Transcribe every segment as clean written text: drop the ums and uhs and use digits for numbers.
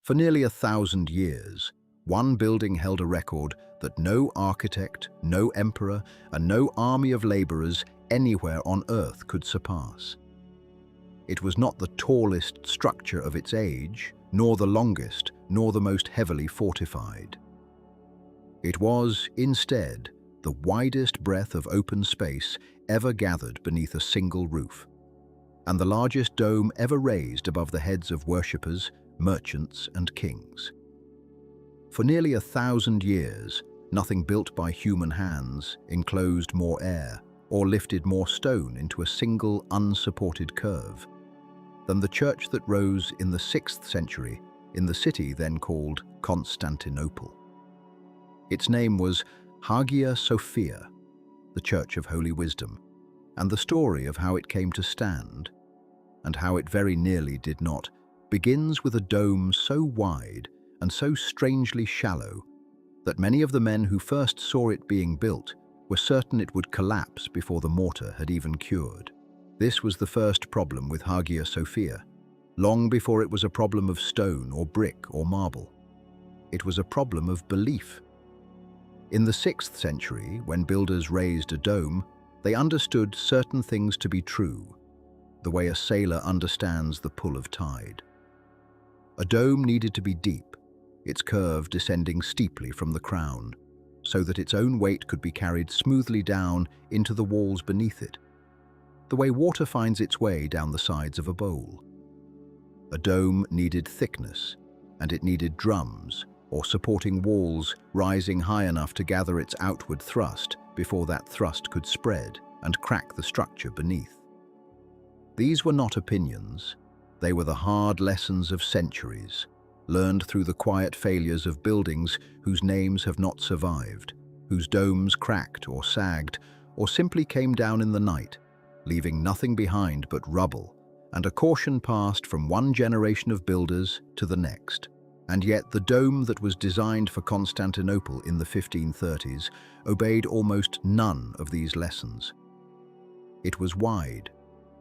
For nearly 1,000 years, one building held a record that no architect, no emperor, and no army of laborers anywhere on Earth could surpass. It was not the tallest structure of its age, nor the longest, nor the most heavily fortified. It was, instead, the widest breadth of open space ever gathered beneath a single roof, and the largest dome ever raised above the heads of worshippers, merchants, and kings. For nearly 1,000 years, nothing built by human hands enclosed more air or lifted more stone into a single unsupported curve than the church that rose in the 6th century in the city then called Constantinople. Its name was Hagia Sophia, the Church of Holy Wisdom, and the story of how it came to stand, and how it very nearly did not, begins with a dome so wide and so strangely shallow that many of the men who first saw it being built were certain it would collapse before the mortar had even cured. This was the first problem with Hagia Sophia, long before it was a problem of stone or brick or marble. It was a problem of belief. In the 6th century, when builders raised a dome, they understood certain things to be true, the way a sailor understands the pull of tide. A dome needed to be deep, its curve descending steeply from the crown, so that its own weight could be carried smoothly down into the walls beneath it, the way water finds its way down the sides of a bowl. A dome needed thickness, and it needed drums, or supporting walls rising high enough to gather its outward thrust before that thrust could spread and crack the structure beneath. These were not opinions. They were the hard lessons of centuries, learned through the quiet failures of buildings whose names have not survived, whose domes cracked or sagged, or simply came down in the night, leaving nothing behind but rubble, and a caution passed from one generation of builders to the next. And yet the dome that was designed for Constantinople in the 1530s obeyed almost none of these lessons. It was wide,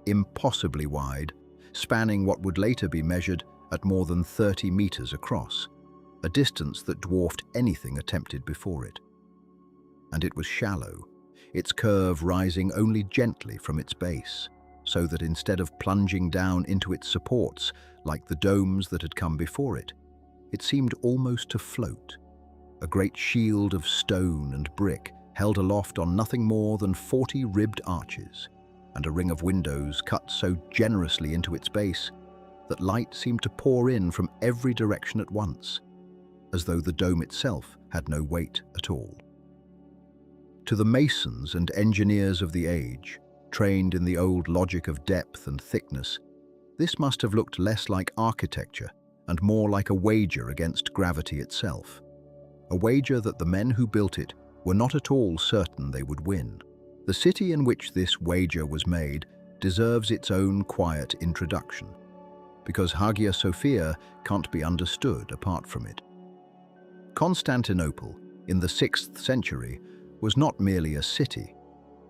impossibly wide, spanning what would later be measured at more than 30 meters across, a distance that dwarfed anything attempted before it. And it was shallow, its curve rising only gently from its base, so that instead of plunging down into its supports like the domes that had come before it seemed almost to float, a great shield of stone and brick held aloft on nothing more than 40 ribbed arches, and a ring of windows cut so generously into its base that light seemed to pour in from every direction at once, as though the dome itself had no weight at all. To the masons and engineers of the age, trained in the old logic of depth and thickness, this must have looked less like architecture and more like a wager against gravity itself, a wager that the men who built it were not at all certain they would win. The city in which this wager was made deserves its own quiet introduction, because Hagia Sophia can't be understood apart from it. Constantinople, in the 6th century, was not merely a city.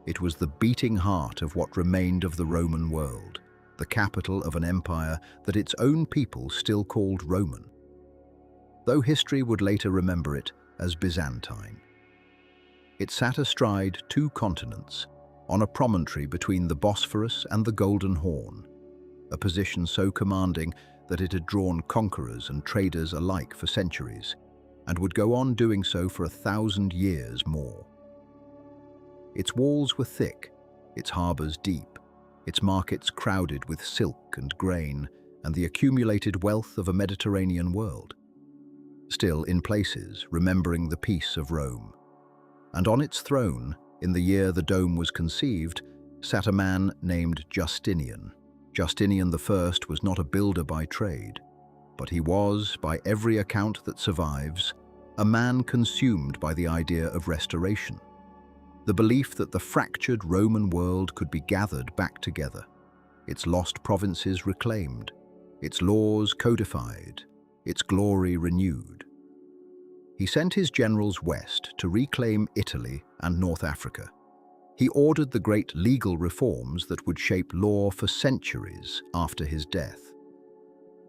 It was the beating heart of what remained of the Roman world, the capital of an empire that its own people still called Roman, though history would later remember it as Byzantine. It sat astride 2 continents, on a promontory between the Bosphorus and the Golden Horn, a position so commanding that it had drawn conquerors and traders alike for centuries, and would go on doing so for 1,000 years more. Its walls were thick, its harbours deep, its markets crowded with silk and grain and the accumulated wealth of a Mediterranean world. Still, in places, remembering the peace of Rome. And on its throne, in the year the dome was conceived, sat a man named Justinian. Justinian I was not a builder by trade, but he was, by every account that survives, a man consumed by the idea of restoration, the belief that the fractured Roman world could be gathered back together, its lost provinces reclaimed, its laws codified, its glory renewed. He sent his generals west to reclaim Italy and North Africa. He ordered the great legal reforms that would shape law for centuries after his death.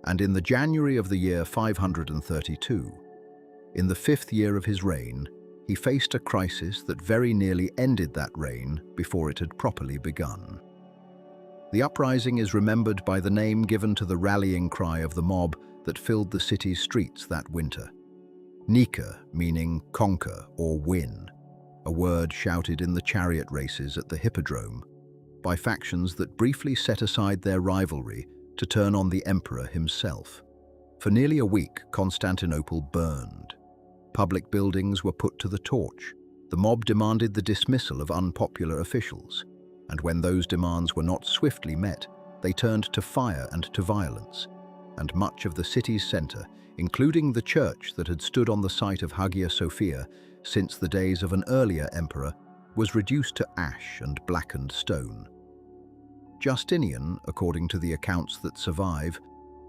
and in the January of the year 532, in the 5th year of his reign, he faced a crisis that very nearly ended that reign before it had properly begun. The uprising is remembered by the name given to the rallying cry of the mob that filled the city's streets that winter. Nika, meaning conquer or win, a word shouted in the chariot races at the hippodrome by factions that briefly set aside their rivalry to turn on the emperor himself. For nearly a week, Constantinople burned. Public buildings were put to the torch. The mob demanded the dismissal of unpopular officials, and when those demands were not swiftly met, they turned to fire and to violence, and much of the city's center, including the church that had stood on the site of Hagia Sophia since the days of an earlier emperor, was reduced to ash and blackened stone. Justinian, according to the accounts that survive,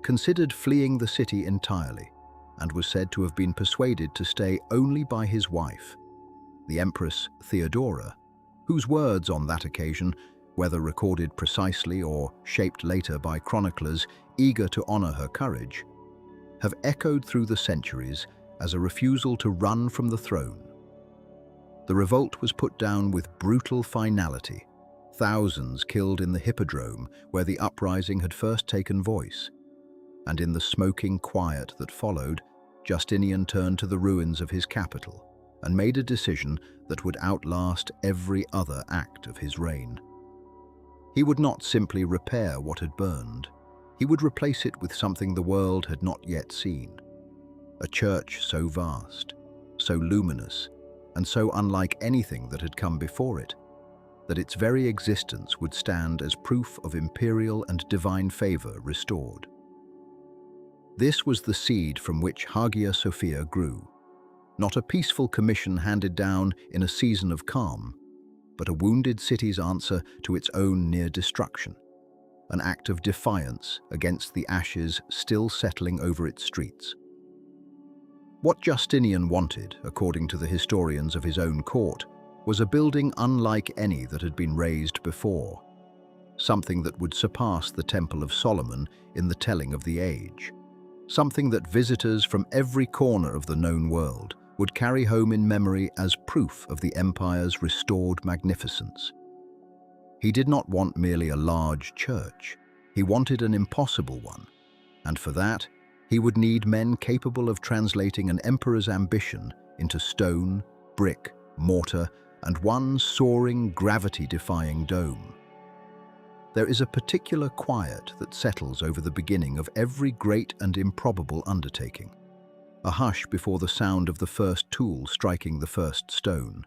considered fleeing the city entirely, and was said to have been persuaded to stay only by his wife, the Empress Theodora, whose words on that occasion, whether recorded precisely or shaped later by chroniclers eager to honor her courage, have echoed through the centuries as a refusal to run from the throne. The revolt was put down with brutal finality, thousands killed in the hippodrome where the uprising had first taken voice, and in the smoking quiet that followed, Justinian turned to the ruins of his capital and made a decision that would outlast every other act of his reign. He would not simply repair what had burned, he would replace it with something the world had not yet seen. A church so vast, so luminous, and so unlike anything that had come before it, that its very existence would stand as proof of imperial and divine favor restored. This was the seed from which Hagia Sophia grew, not a peaceful commission handed down in a season of calm, but a wounded city's answer to its own near destruction, an act of defiance against the ashes still settling over its streets. What Justinian wanted, according to the historians of his own court, was a building unlike any that had been raised before, something that would surpass the Temple of Solomon in the telling of the age, something that visitors from every corner of the known world would carry home in memory as proof of the empire's restored magnificence. He did not want merely a large church, he wanted an impossible one, and for that, he would need men capable of translating an emperor's ambition into stone, brick, mortar, and one soaring, gravity-defying dome. There is a particular quiet that settles over the beginning of every great and improbable undertaking, a hush before the sound of the first tool striking the first stone,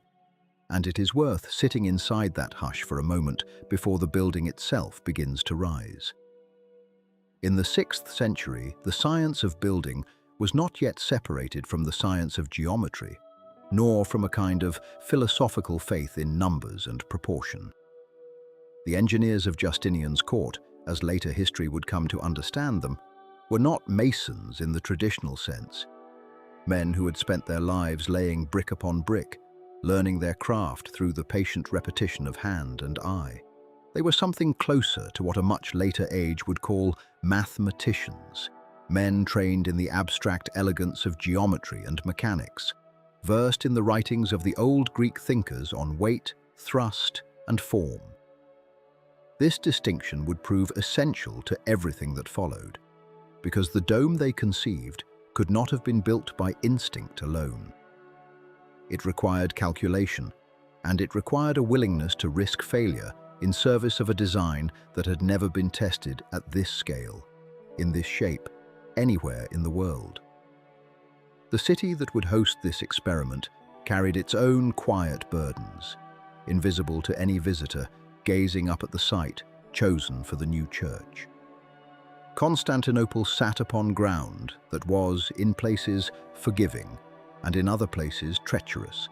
and it is worth sitting inside that hush for a moment before the building itself begins to rise. In the 6th century, the science of building was not yet separated from the science of geometry, nor from a kind of philosophical faith in numbers and proportion. The engineers of Justinian's court, as later history would come to understand them, were not masons in the traditional sense, men who had spent their lives laying brick upon brick, learning their craft through the patient repetition of hand and eye. They were something closer to what a much later age would call mathematicians, men trained in the abstract elegance of geometry and mechanics, versed in the writings of the old Greek thinkers on weight, thrust, and form. This distinction would prove essential to everything that followed, because the dome they conceived could not have been built by instinct alone. It required calculation, and it required a willingness to risk failure in service of a design that had never been tested at this scale, in this shape, anywhere in the world. The city that would host this experiment carried its own quiet burdens, invisible to any visitor gazing up at the site chosen for the new church. Constantinople sat upon ground that was, in places, forgiving, and in other places treacherous,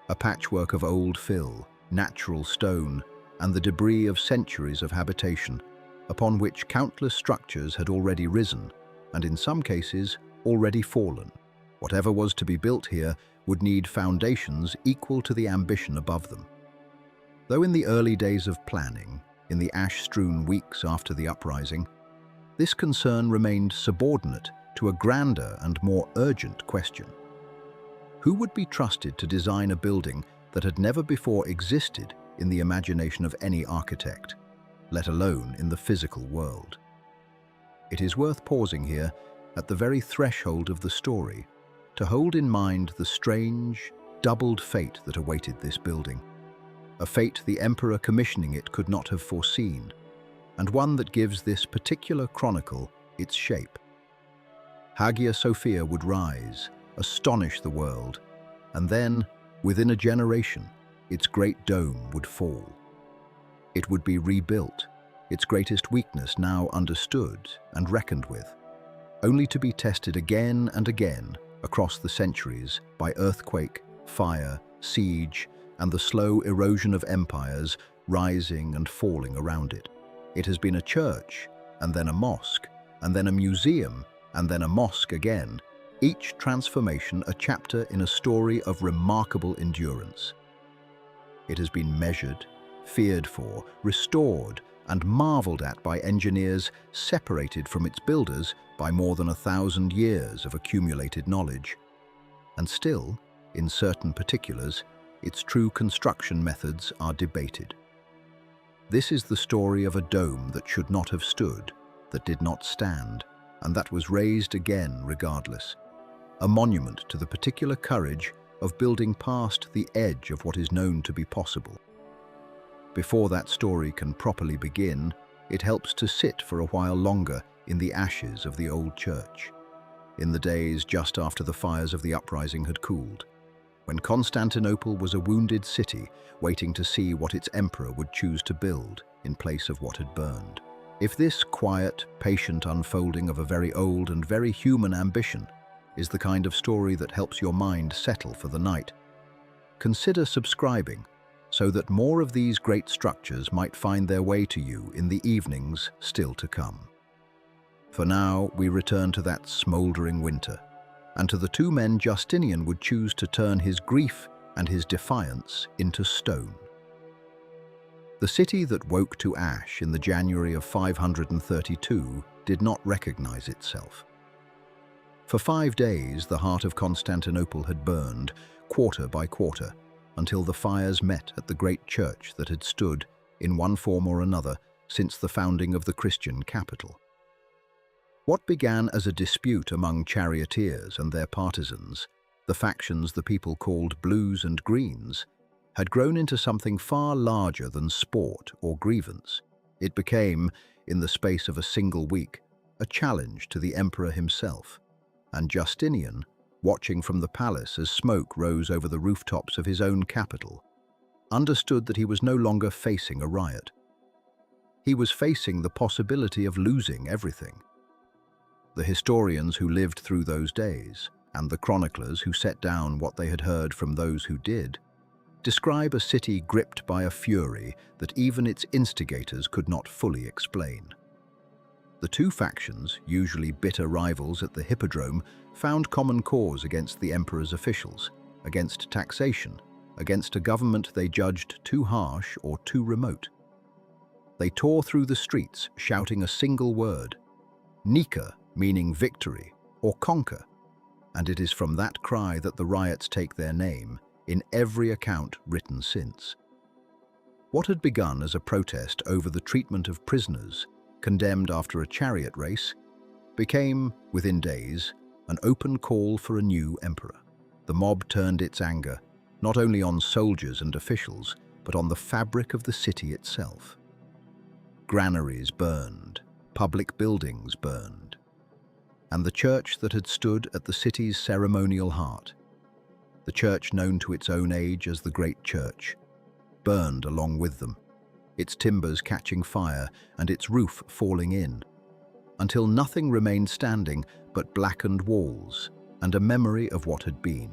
a patchwork of old fill, natural stone, and the debris of centuries of habitation, upon which countless structures had already risen, and in some cases already fallen. Whatever was to be built here would need foundations equal to the ambition above them. Though in the early days of planning, in the ash-strewn weeks after the uprising, this concern remained subordinate to a grander and more urgent question. Who would be trusted to design a building that had never before existed in the imagination of any architect, let alone in the physical world? It is worth pausing here, at the very threshold of the story, to hold in mind the strange, doubled fate that awaited this building. A fate the emperor commissioning it could not have foreseen, and one that gives this particular chronicle its shape. Hagia Sophia would rise, astonish the world, and then, within a generation, its great dome would fall. It would be rebuilt, its greatest weakness now understood and reckoned with, only to be tested again and again across the centuries by earthquake, fire, siege, and the slow erosion of empires rising and falling around it. It has been a church, and then a mosque, and then a museum, and then a mosque again, each transformation a chapter in a story of remarkable endurance. It has been measured, feared for, restored, and marveled at by engineers separated from its builders by more than 1,000 years of accumulated knowledge. And still, in certain particulars, its true construction methods are debated. This is the story of a dome that should not have stood, that did not stand, and that was raised again regardless. A monument to the particular courage of building past the edge of what is known to be possible. Before that story can properly begin, it helps to sit for a while longer in the ashes of the old church, in the days just after the fires of the uprising had cooled, when Constantinople was a wounded city waiting to see what its emperor would choose to build in place of what had burned. If this quiet, patient unfolding of a very old and very human ambition is the kind of story that helps your mind settle for the night, consider subscribing so that more of these great structures might find their way to you in the evenings still to come. For now, we return to that smouldering winter, and to the two men Justinian would choose to turn his grief and his defiance into stone. The city that woke to ash in the January of 532 did not recognize itself. For 5 days, the heart of Constantinople had burned, quarter by quarter, until the fires met at the great church that had stood, in one form or another, since the founding of the Christian capital. What began as a dispute among charioteers and their partisans, the factions the people called Blues and Greens, had grown into something far larger than sport or grievance. It became, in the space of a single week, a challenge to the emperor himself, and Justinian, watching from the palace as smoke rose over the rooftops of his own capital, understood that he was no longer facing a riot. He was facing the possibility of losing everything. The historians who lived through those days, and the chroniclers who set down what they had heard from those who did, describe a city gripped by a fury that even its instigators could not fully explain. The two factions, usually bitter rivals at the hippodrome, found common cause against the emperor's officials, against taxation, against a government they judged too harsh or too remote. They tore through the streets, shouting a single word, Nika, meaning victory, or conquer, and it is from that cry that the riots take their name, in every account written since. What had begun as a protest over the treatment of prisoners condemned after a chariot race became, within days, an open call for a new emperor. The mob turned its anger not only on soldiers and officials, but on the fabric of the city itself. Granaries burned, public buildings burned, and the church that had stood at the city's ceremonial heart, the church known to its own age as the Great Church, burned along with them, its timbers catching fire and its roof falling in, until nothing remained standing but blackened walls and a memory of what had been.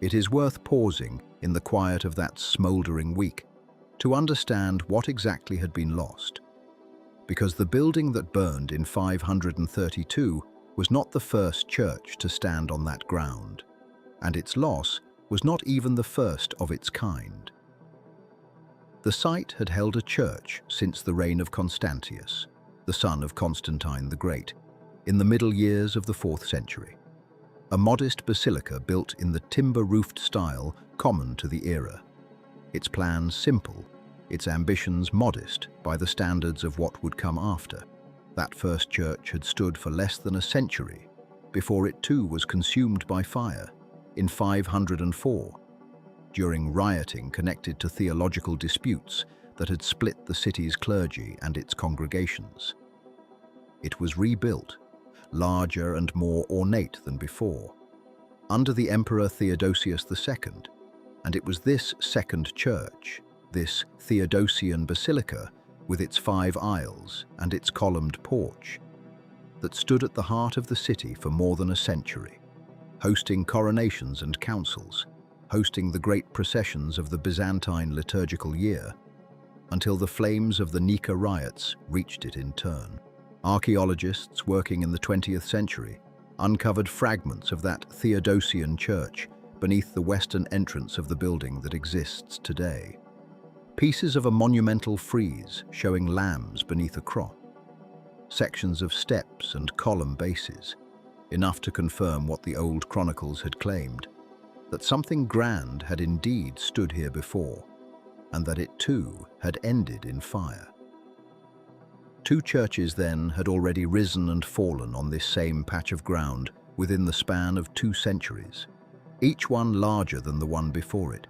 It is worth pausing in the quiet of that smouldering week to understand what exactly had been lost, because the building that burned in 532 was not the first church to stand on that ground, and its loss was not even the first of its kind. The site had held a church since the reign of Constantius, the son of Constantine the Great, in the middle years of the 4th century. A modest basilica built in the timber-roofed style common to the era. Its plans simple, its ambitions modest by the standards of what would come after. That first church had stood for less than a century before it too was consumed by fire in 504, during rioting connected to theological disputes that had split the city's clergy and its congregations. It was rebuilt, larger and more ornate than before, under the Emperor Theodosius II, and it was this second church, this Theodosian basilica, with its 5 aisles and its columned porch, that stood at the heart of the city for more than a century, hosting coronations and councils, hosting the great processions of the Byzantine liturgical year, until the flames of the Nika riots reached it in turn. Archaeologists working in the 20th century uncovered fragments of that Theodosian church beneath the western entrance of the building that exists today. Pieces of a monumental frieze showing lambs beneath a cross, sections of steps and column bases, enough to confirm what the old chronicles had claimed, that something grand had indeed stood here before, and that it too had ended in fire. 2 churches then had already risen and fallen on this same patch of ground within the span of 2 centuries, each one larger than the one before it,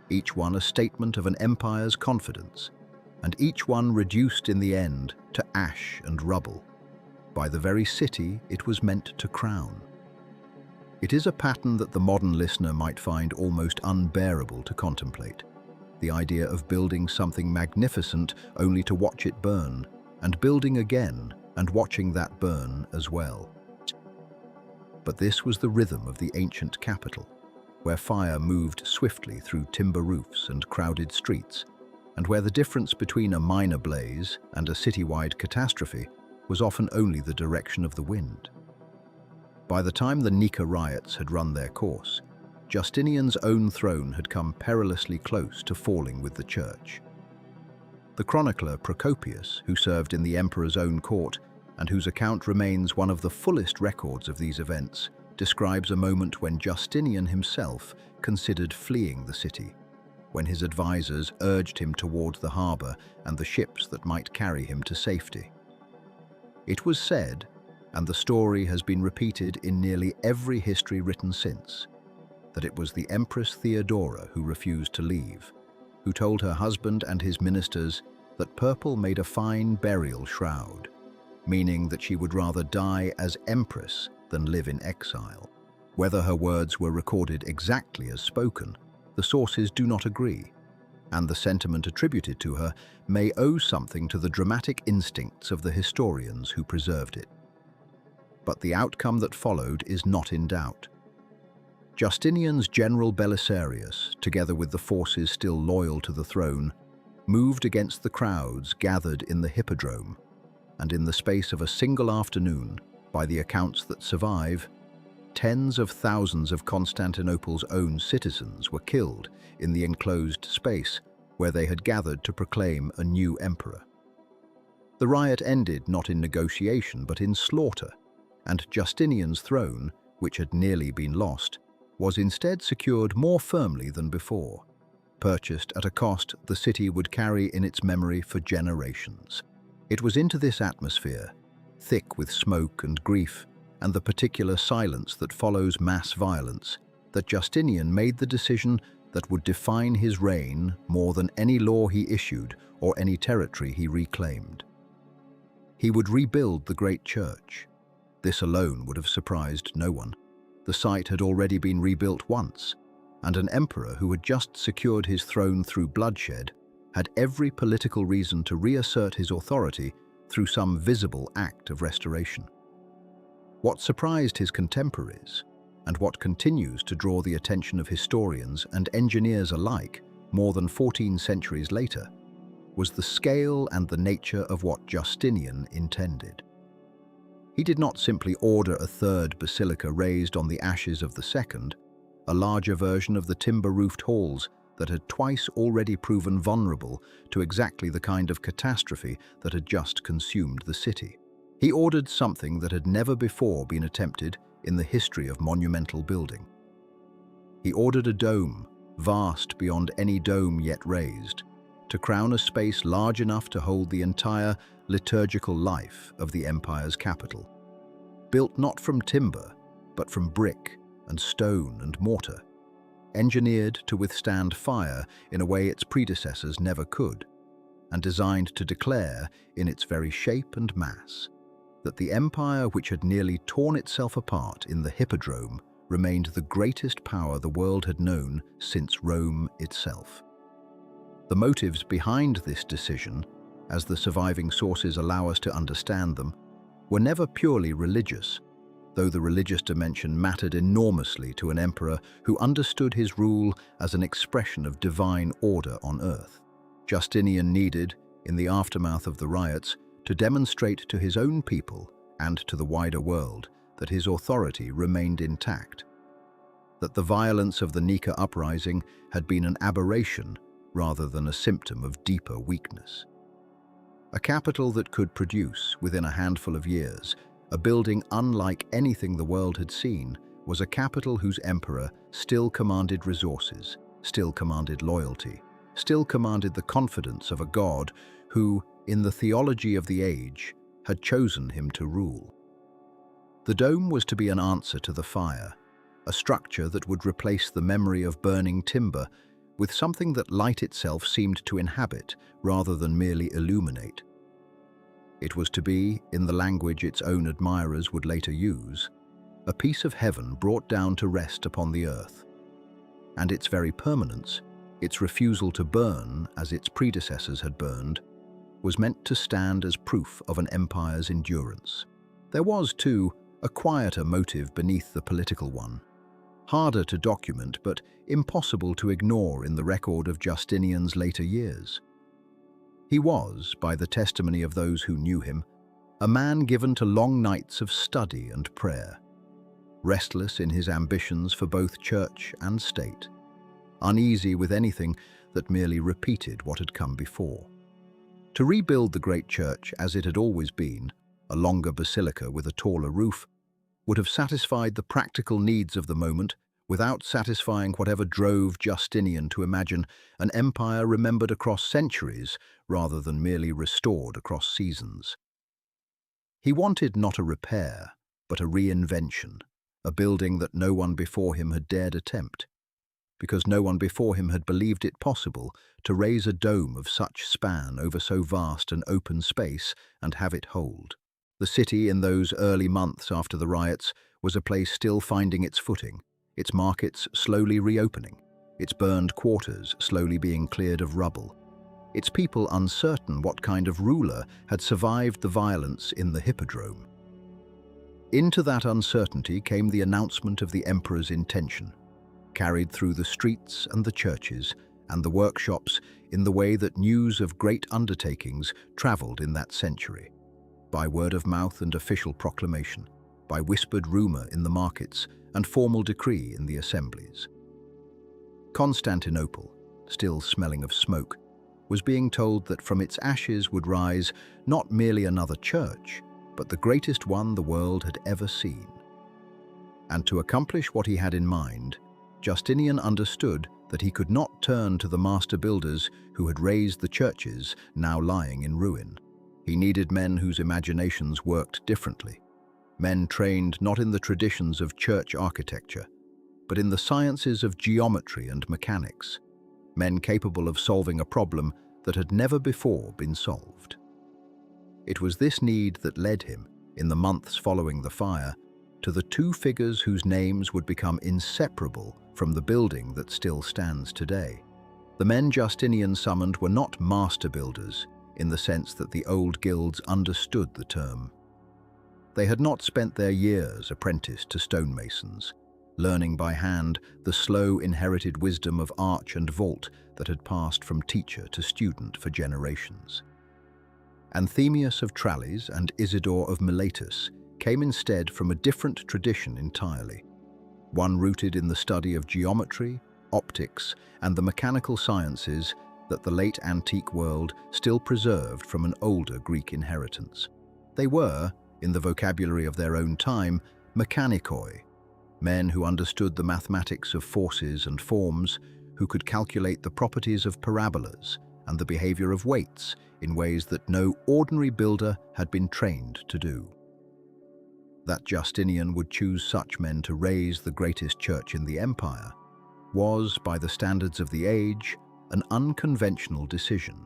each one a statement of an empire's confidence, and each one reduced in the end to ash and rubble by the very city it was meant to crown. It is a pattern that the modern listener might find almost unbearable to contemplate, the idea of building something magnificent only to watch it burn, and building again and watching that burn as well. But this was the rhythm of the ancient capital, where fire moved swiftly through timber roofs and crowded streets, and where the difference between a minor blaze and a citywide catastrophe was often only the direction of the wind. By the time the Nika riots had run their course, Justinian's own throne had come perilously close to falling with the church. The chronicler Procopius, who served in the emperor's own court and whose account remains one of the fullest records of these events, describes a moment when Justinian himself considered fleeing the city, when his advisors urged him towards the harbour and the ships that might carry him to safety. It was said, and the story has been repeated in nearly every history written since, that it was the Empress Theodora who refused to leave, who told her husband and his ministers that purple made a fine burial shroud, meaning that she would rather die as empress than live in exile. Whether her words were recorded exactly as spoken, the sources do not agree, and the sentiment attributed to her may owe something to the dramatic instincts of the historians who preserved it. But the outcome that followed is not in doubt. Justinian's general Belisarius, together with the forces still loyal to the throne, moved against the crowds gathered in the hippodrome, and in the space of a single afternoon, by the accounts that survive, tens of thousands of Constantinople's own citizens were killed in the enclosed space where they had gathered to proclaim a new emperor. The riot ended not in negotiation but in slaughter, and Justinian's throne, which had nearly been lost, was instead secured more firmly than before, purchased at a cost the city would carry in its memory for generations. It was into this atmosphere, thick with smoke and grief, and the particular silence that follows mass violence, that Justinian made the decision that would define his reign more than any law he issued or any territory he reclaimed. He would rebuild the great church. This alone would have surprised no one. The site had already been rebuilt once, and an emperor who had just secured his throne through bloodshed had every political reason to reassert his authority through some visible act of restoration. What surprised his contemporaries, and what continues to draw the attention of historians and engineers alike more than 14 centuries later, was the scale and the nature of what Justinian intended. He did not simply order a third basilica raised on the ashes of the second, a larger version of the timber-roofed halls that had twice already proven vulnerable to exactly the kind of catastrophe that had just consumed the city. He ordered something that had never before been attempted in the history of monumental building. He ordered a dome, vast beyond any dome yet raised, to crown a space large enough to hold the entire liturgical life of the empire's capital. Built not from timber, but from brick and stone and mortar, engineered to withstand fire in a way its predecessors never could, and designed to declare, in its very shape and mass, that the empire which had nearly torn itself apart in the Hippodrome remained the greatest power the world had known since Rome itself. The motives behind this decision, as the surviving sources allow us to understand them, were never purely religious, though the religious dimension mattered enormously to an emperor who understood his rule as an expression of divine order on earth. Justinian needed, in the aftermath of the riots, to demonstrate to his own people and to the wider world that his authority remained intact, that the violence of the Nika uprising had been an aberration rather than a symptom of deeper weakness. A capital that could produce, within a handful of years, a building unlike anything the world had seen was a capital whose emperor still commanded resources, still commanded loyalty, still commanded the confidence of a god who, in the theology of the age, had chosen him to rule. The dome was to be an answer to the fire, a structure that would replace the memory of burning timber with something that light itself seemed to inhabit rather than merely illuminate. It was to be, in the language its own admirers would later use, a piece of heaven brought down to rest upon the earth. And its very permanence, its refusal to burn as its predecessors had burned, was meant to stand as proof of an empire's endurance. There was, too, a quieter motive beneath the political one, harder to document but impossible to ignore in the record of Justinian's later years. He was, by the testimony of those who knew him, a man given to long nights of study and prayer, restless in his ambitions for both church and state, uneasy with anything that merely repeated what had come before. To rebuild the great church as it had always been, a longer basilica with a taller roof, would have satisfied the practical needs of the moment without satisfying whatever drove Justinian to imagine an empire remembered across centuries rather than merely restored across seasons. He wanted not a repair, but a reinvention, a building that no one before him had dared attempt, because no one before him had believed it possible to raise a dome of such span over so vast an open space and have it hold. The city in those early months after the riots was a place still finding its footing, its markets slowly reopening, its burned quarters slowly being cleared of rubble, its people uncertain what kind of ruler had survived the violence in the Hippodrome. Into that uncertainty came the announcement of the emperor's intention, carried through the streets and the churches and the workshops in the way that news of great undertakings travelled in that century, by word of mouth and official proclamation, by whispered rumour in the markets and formal decree in the assemblies. Constantinople, still smelling of smoke, was being told that from its ashes would rise not merely another church, but the greatest one the world had ever seen. And to accomplish what he had in mind, Justinian understood that he could not turn to the master builders who had raised the churches now lying in ruin. He needed men whose imaginations worked differently, men trained not in the traditions of church architecture, but in the sciences of geometry and mechanics, men capable of solving a problem that had never before been solved. It was this need that led him, in the months following the fire, to the two figures whose names would become inseparable from the building that still stands today. The men Justinian summoned were not master builders in the sense that the old guilds understood the term. They had not spent their years apprenticed to stonemasons, learning by hand the slow inherited wisdom of arch and vault that had passed from teacher to student for generations. Anthemius of Tralles and Isidore of Miletus came instead from a different tradition entirely, one rooted in the study of geometry optics, and the mechanical sciences that the late antique world still preserved from an older Greek inheritance. They were, in the vocabulary of their own time, mechanikoi, men who understood the mathematics of forces and forms, who could calculate the properties of parabolas and the behavior of weights in ways that no ordinary builder had been trained to do. That Justinian would choose such men to raise the greatest church in the empire was, by the standards of the age, an unconventional decision,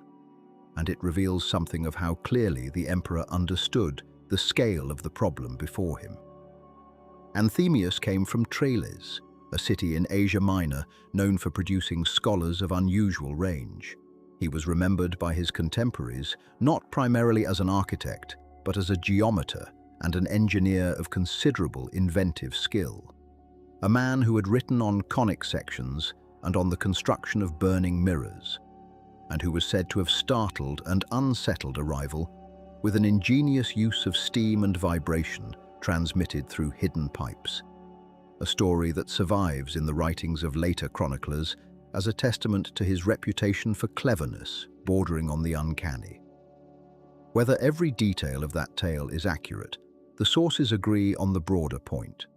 and it reveals something of how clearly the emperor understood the scale of the problem before him. Anthemius came from Tralles, a city in Asia Minor known for producing scholars of unusual range. He was remembered by his contemporaries not primarily as an architect, but as a geometer and an engineer of considerable inventive skill. A man who had written on conic sections and on the construction of burning mirrors, and who was said to have startled and unsettled a rival with an ingenious use of steam and vibration transmitted through hidden pipes, a story that survives in the writings of later chroniclers as a testament to his reputation for cleverness bordering on the uncanny. Whether every detail of that tale is accurate, the sources agree on the broader point.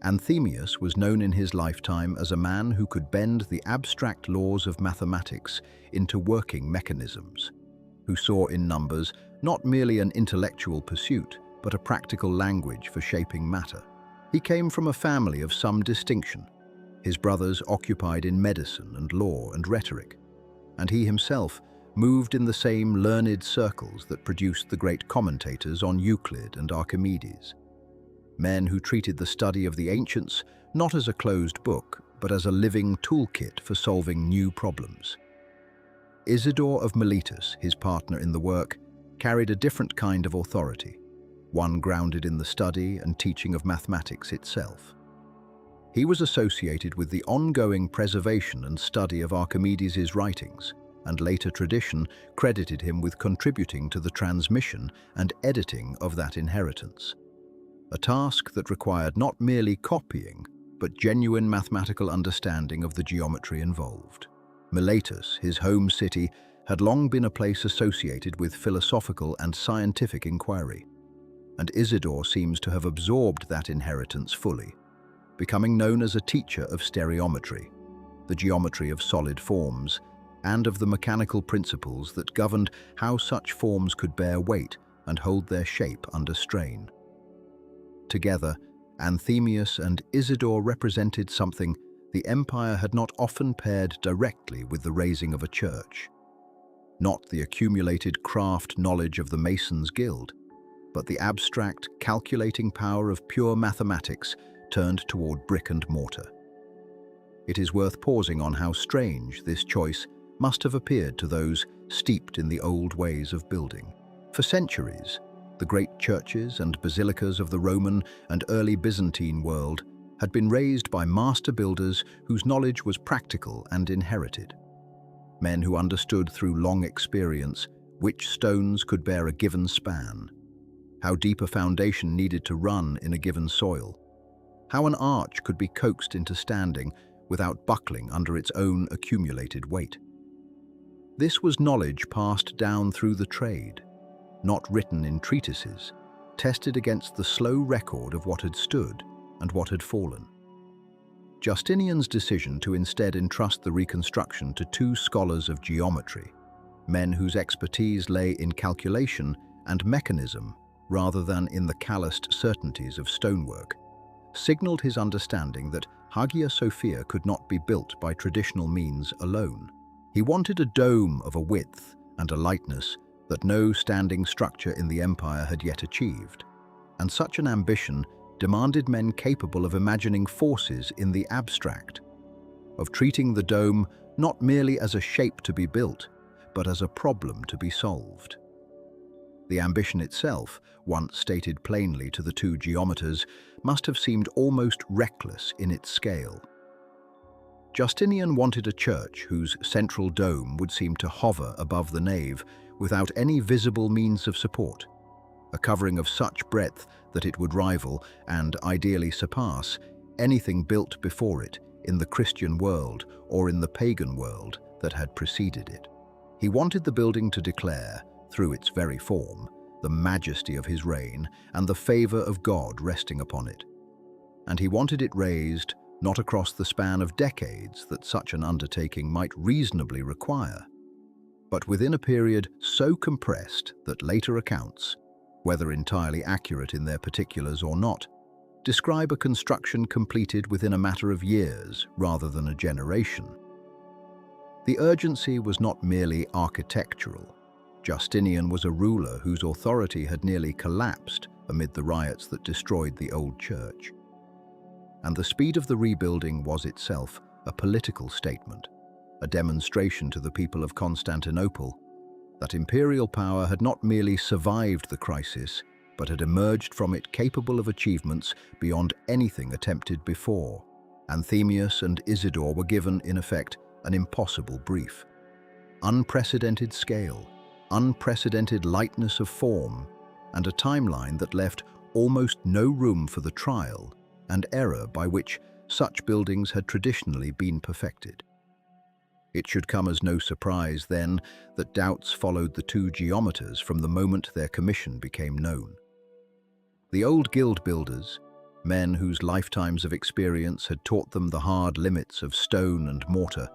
Anthemius was known in his lifetime as a man who could bend the abstract laws of mathematics into working mechanisms, who saw in numbers not merely an intellectual pursuit, but a practical language for shaping matter. He came from a family of some distinction. His brothers occupied in medicine and law and rhetoric, and he himself moved in the same learned circles that produced the great commentators on Euclid and Archimedes. Men who treated the study of the ancients not as a closed book, but as a living toolkit for solving new problems. Isidore of Miletus, his partner in the work, carried a different kind of authority, one grounded in the study and teaching of mathematics itself. He was associated with the ongoing preservation and study of Archimedes' writings, and later tradition credited him with contributing to the transmission and editing of that inheritance. A task that required not merely copying, but genuine mathematical understanding of the geometry involved. Miletus, his home city, had long been a place associated with philosophical and scientific inquiry, and Isidore seems to have absorbed that inheritance fully, becoming known as a teacher of stereometry, the geometry of solid forms, and of the mechanical principles that governed how such forms could bear weight and hold their shape under strain. Together, Anthemius and Isidore represented something the empire had not often paired directly with the raising of a church. Not the accumulated craft knowledge of the Masons' Guild, but the abstract, calculating power of pure mathematics turned toward brick and mortar. It is worth pausing on how strange this choice must have appeared to those steeped in the old ways of building. For centuries, the great churches and basilicas of the Roman and early Byzantine world had been raised by master builders whose knowledge was practical and inherited. Men who understood through long experience which stones could bear a given span, how deep a foundation needed to run in a given soil, how an arch could be coaxed into standing without buckling under its own accumulated weight. This was knowledge passed down through the trade, not written in treatises, tested against the slow record of what had stood and what had fallen. Justinian's decision to instead entrust the reconstruction to two scholars of geometry, men whose expertise lay in calculation and mechanism rather than in the calloused certainties of stonework, signaled his understanding that Hagia Sophia could not be built by traditional means alone. He wanted a dome of a width and a lightness that no standing structure in the empire had yet achieved, and such an ambition demanded men capable of imagining forces in the abstract, of treating the dome not merely as a shape to be built, but as a problem to be solved. The ambition itself, once stated plainly to the two geometers, must have seemed almost reckless in its scale. Justinian wanted a church whose central dome would seem to hover above the nave without any visible means of support, a covering of such breadth that it would rival, and ideally surpass, anything built before it in the Christian world or in the pagan world that had preceded it. He wanted the building to declare, through its very form, the majesty of his reign and the favor of God resting upon it. And he wanted it raised not across the span of decades that such an undertaking might reasonably require, but within a period so compressed that later accounts, whether entirely accurate in their particulars or not, describe a construction completed within a matter of years rather than a generation. The urgency was not merely architectural. Justinian was a ruler whose authority had nearly collapsed amid the riots that destroyed the old church. And the speed of the rebuilding was itself a political statement, a demonstration to the people of Constantinople that imperial power had not merely survived the crisis, but had emerged from it capable of achievements beyond anything attempted before. Anthemius and Isidore were given, in effect, an impossible brief. Unprecedented scale, unprecedented lightness of form, and a timeline that left almost no room for the trial and error by which such buildings had traditionally been perfected. It should come as no surprise, then, that doubts followed the two geometers from the moment their commission became known. The old guild builders, men whose lifetimes of experience had taught them the hard limits of stone and mortar,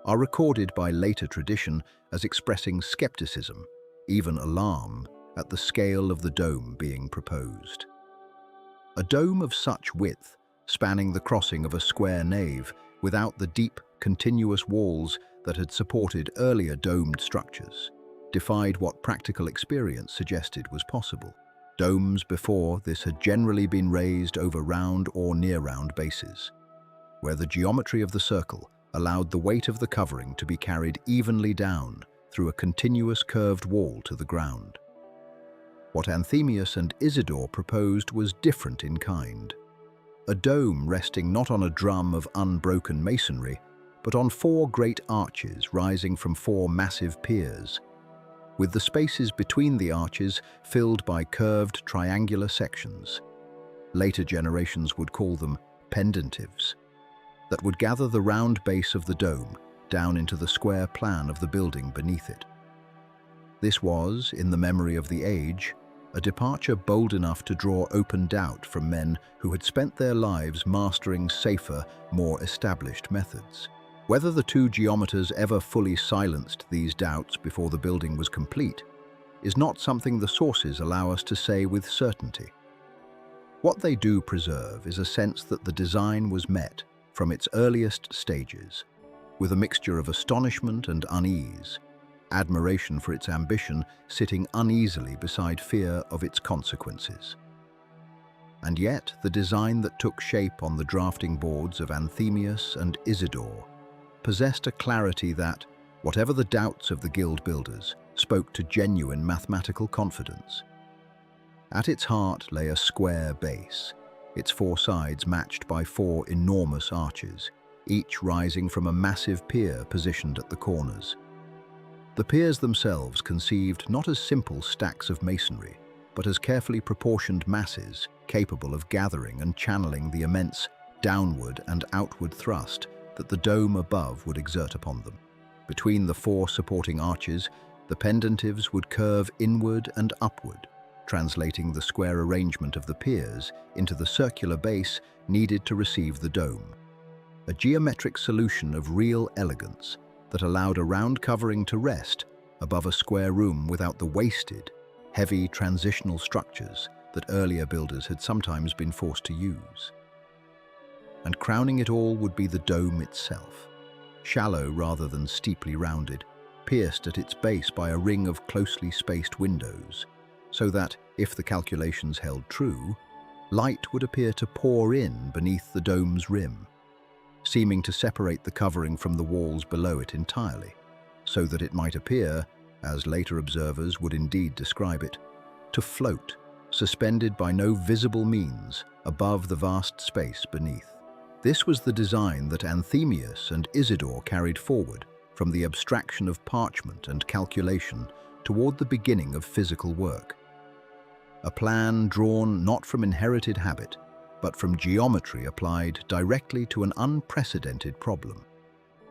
are recorded by later tradition as expressing skepticism, even alarm, at the scale of the dome being proposed. A dome of such width, spanning the crossing of a square nave without the deep, continuous walls that had supported earlier domed structures, defied what practical experience suggested was possible. Domes before this had generally been raised over round or near-round bases, where the geometry of the circle allowed the weight of the covering to be carried evenly down through a continuous curved wall to the ground. What Anthemius and Isidore proposed was different in kind. A dome resting not on a drum of unbroken masonry, but on four great arches rising from four massive piers, with the spaces between the arches filled by curved triangular sections. Later generations would call them pendentives, that would gather the round base of the dome down into the square plan of the building beneath it. This was, in the memory of the age, a departure bold enough to draw open doubt from men who had spent their lives mastering safer, more established methods. Whether the two geometers ever fully silenced these doubts before the building was complete is not something the sources allow us to say with certainty. What they do preserve is a sense that the design was met, from its earliest stages, with a mixture of astonishment and unease, admiration for its ambition sitting uneasily beside fear of its consequences. And yet, the design that took shape on the drafting boards of Anthemius and Isidore possessed a clarity that, whatever the doubts of the guild builders, spoke to genuine mathematical confidence. At its heart lay a square base, its four sides matched by four enormous arches, each rising from a massive pier positioned at the corners. The piers themselves conceived not as simple stacks of masonry, but as carefully proportioned masses capable of gathering and channeling the immense downward and outward thrust that the dome above would exert upon them. Between the four supporting arches, the pendentives would curve inward and upward, translating the square arrangement of the piers into the circular base needed to receive the dome. A geometric solution of real elegance that allowed a round covering to rest above a square room without the wasted, heavy transitional structures that earlier builders had sometimes been forced to use. And crowning it all would be the dome itself, shallow rather than steeply rounded, pierced at its base by a ring of closely spaced windows, so that, if the calculations held true, light would appear to pour in beneath the dome's rim, seeming to separate the covering from the walls below it entirely, so that it might appear, as later observers would indeed describe it, to float, suspended by no visible means, above the vast space beneath. This was the design that Anthemius and Isidore carried forward from the abstraction of parchment and calculation toward the beginning of physical work. A plan drawn not from inherited habit, but from geometry applied directly to an unprecedented problem: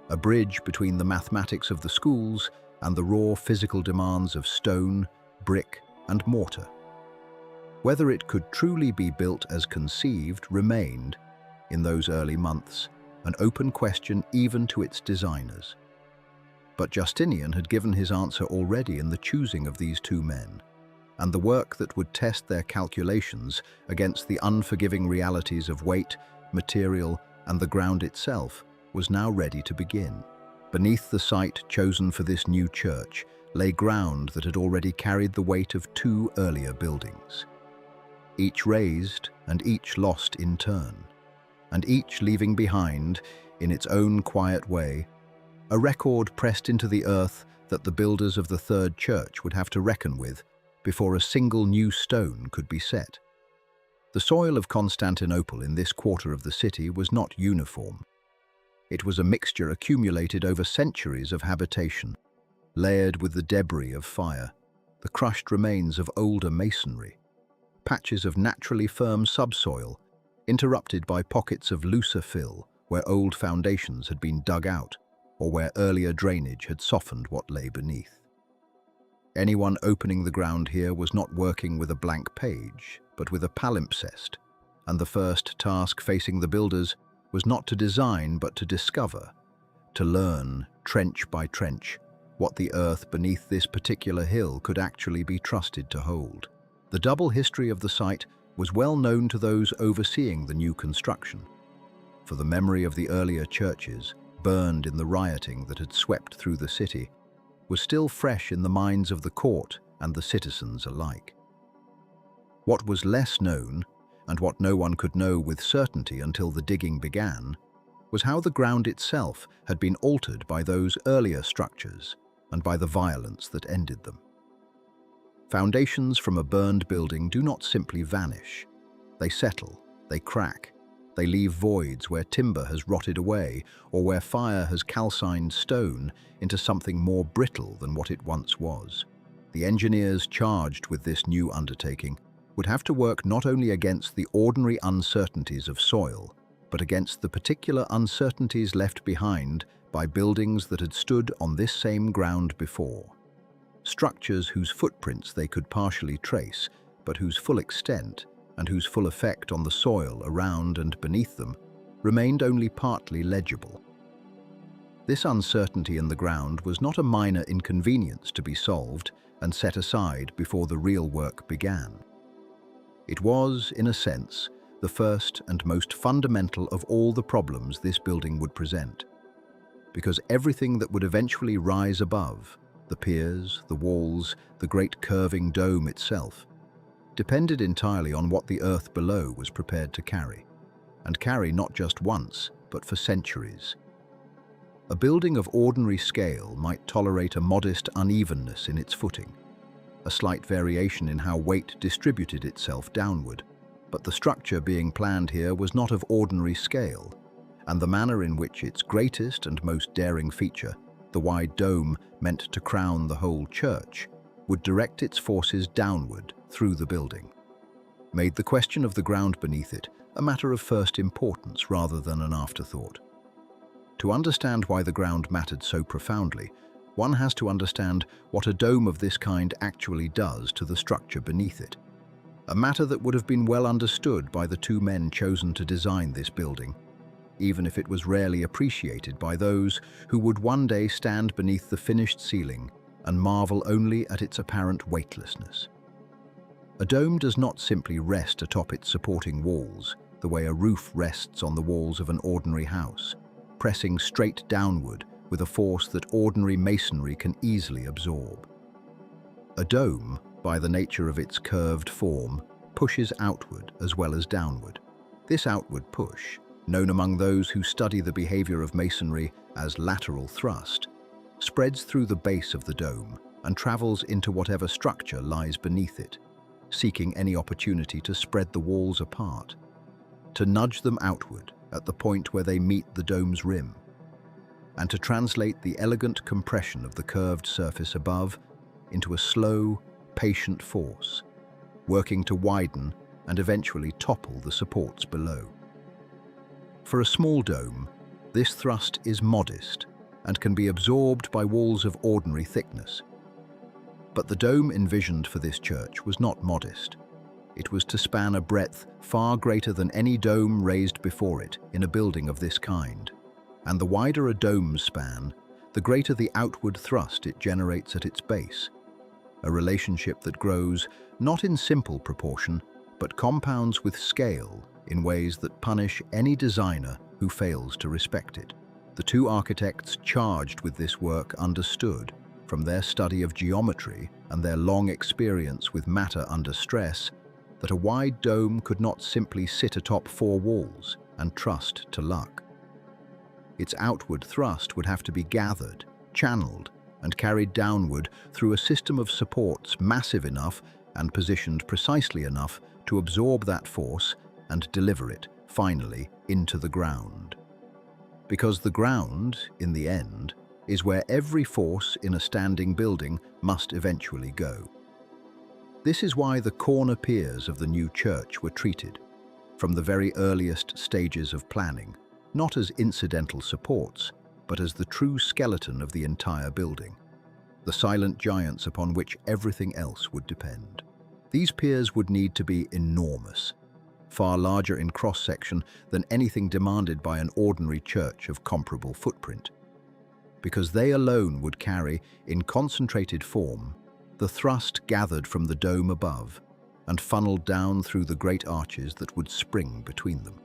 a bridge between the mathematics of the schools and the raw physical demands of stone, brick, and mortar. Whether it could truly be built as conceived remained, in those early months, an open question even to its designers. But Justinian had given his answer already in the choosing of these two men, and the work that would test their calculations against the unforgiving realities of weight, material, and the ground itself was now ready to begin. Beneath the site chosen for this new church lay ground that had already carried the weight of two earlier buildings, each raised and each lost in turn, and each leaving behind, in its own quiet way, a record pressed into the earth that the builders of the third church would have to reckon with before a single new stone could be set. The soil of Constantinople in this quarter of the city was not uniform. It was a mixture accumulated over centuries of habitation, layered with the debris of fire, the crushed remains of older masonry, patches of naturally firm subsoil, interrupted by pockets of looser fill where old foundations had been dug out or where earlier drainage had softened what lay beneath. Anyone opening the ground here was not working with a blank page, but with a palimpsest, and the first task facing the builders was not to design but to discover, to learn, trench by trench, what the earth beneath this particular hill could actually be trusted to hold. The double history of the site was well known to those overseeing the new construction, for the memory of the earlier churches, burned in the rioting that had swept through the city, was still fresh in the minds of the court and the citizens alike. What was less known, and what no one could know with certainty until the digging began, was how the ground itself had been altered by those earlier structures and by the violence that ended them. Foundations from a burned building do not simply vanish. They settle, they crack, they leave voids where timber has rotted away or where fire has calcined stone into something more brittle than what it once was. The engineers charged with this new undertaking would have to work not only against the ordinary uncertainties of soil, but against the particular uncertainties left behind by buildings that had stood on this same ground before. Structures whose footprints they could partially trace, but whose full extent and whose full effect on the soil around and beneath them remained only partly legible. This uncertainty in the ground was not a minor inconvenience to be solved and set aside before the real work began. It was, in a sense, the first and most fundamental of all the problems this building would present, because everything that would eventually rise above, the piers, the walls, the great curving dome itself, depended entirely on what the earth below was prepared to carry, and carry not just once, but for centuries. A building of ordinary scale might tolerate a modest unevenness in its footing, a slight variation in how weight distributed itself downward, but the structure being planned here was not of ordinary scale, and the manner in which its greatest and most daring feature, the wide dome meant to crown the whole church, would direct its forces downward through the building, made the question of the ground beneath it a matter of first importance rather than an afterthought. To understand why the ground mattered so profoundly, one has to understand what a dome of this kind actually does to the structure beneath it, a matter that would have been well understood by the two men chosen to design this building, even if it was rarely appreciated by those who would one day stand beneath the finished ceiling and marvel only at its apparent weightlessness. A dome does not simply rest atop its supporting walls, the way a roof rests on the walls of an ordinary house, pressing straight downward with a force that ordinary masonry can easily absorb. A dome, by the nature of its curved form, pushes outward as well as downward. This outward push, known among those who study the behavior of masonry as lateral thrust, spreads through the base of the dome and travels into whatever structure lies beneath it, seeking any opportunity to spread the walls apart, to nudge them outward at the point where they meet the dome's rim, and to translate the elegant compression of the curved surface above into a slow, patient force, working to widen and eventually topple the supports below. For a small dome, this thrust is modest and can be absorbed by walls of ordinary thickness. But the dome envisioned for this church was not modest. It was to span a breadth far greater than any dome raised before it in a building of this kind. And the wider a dome's span, the greater the outward thrust it generates at its base. A relationship that grows not in simple proportion, but compounds with scale in ways that punish any designer who fails to respect it. The two architects charged with this work understood, from their study of geometry and their long experience with matter under stress, that a wide dome could not simply sit atop four walls and trust to luck. Its outward thrust would have to be gathered, channeled, and carried downward through a system of supports massive enough and positioned precisely enough to absorb that force and deliver it, finally, into the ground. Because the ground, in the end, is where every force in a standing building must eventually go. This is why the corner piers of the new church were treated, from the very earliest stages of planning, not as incidental supports, but as the true skeleton of the entire building, the silent giants upon which everything else would depend. These piers would need to be enormous, far larger in cross-section than anything demanded by an ordinary church of comparable footprint, because they alone would carry, in concentrated form, the thrust gathered from the dome above and funneled down through the great arches that would spring between them.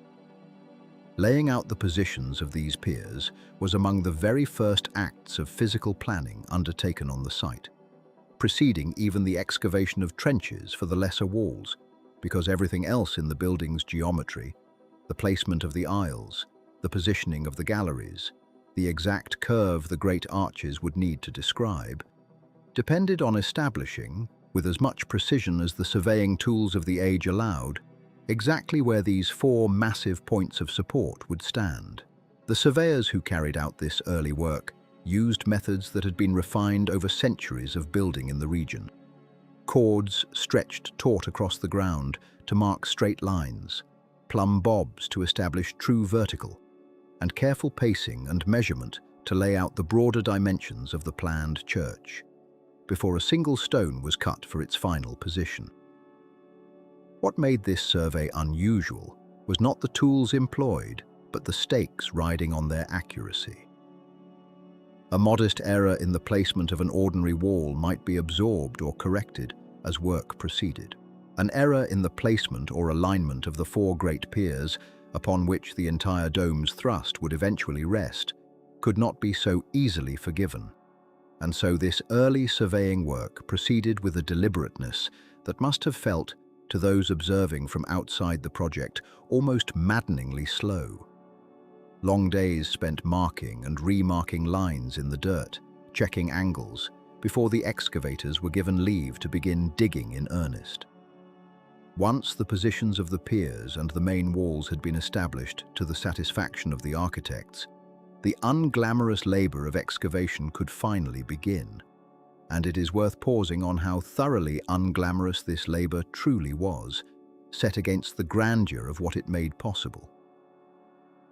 Laying out the positions of these piers was among the very first acts of physical planning undertaken on the site, preceding even the excavation of trenches for the lesser walls, because everything else in the building's geometry, the placement of the aisles, the positioning of the galleries, the exact curve the great arches would need to describe, depended on establishing, with as much precision as the surveying tools of the age allowed, exactly where these four massive points of support would stand. The surveyors who carried out this early work used methods that had been refined over centuries of building in the region. Cords stretched taut across the ground to mark straight lines, plumb bobs to establish true vertical, and careful pacing and measurement to lay out the broader dimensions of the planned church, before a single stone was cut for its final position. What made this survey unusual was not the tools employed, but the stakes riding on their accuracy. A modest error in the placement of an ordinary wall might be absorbed or corrected as work proceeded. An error in the placement or alignment of the four great piers upon which the entire dome's thrust would eventually rest could not be so easily forgiven. And so this early surveying work proceeded with a deliberateness that must have felt, to those observing from outside the project, almost maddeningly slow. Long days spent marking and remarking lines in the dirt, checking angles, before the excavators were given leave to begin digging in earnest. Once the positions of the piers and the main walls had been established to the satisfaction of the architects, the unglamorous labor of excavation could finally begin, and it is worth pausing on how thoroughly unglamorous this labor truly was, set against the grandeur of what it made possible.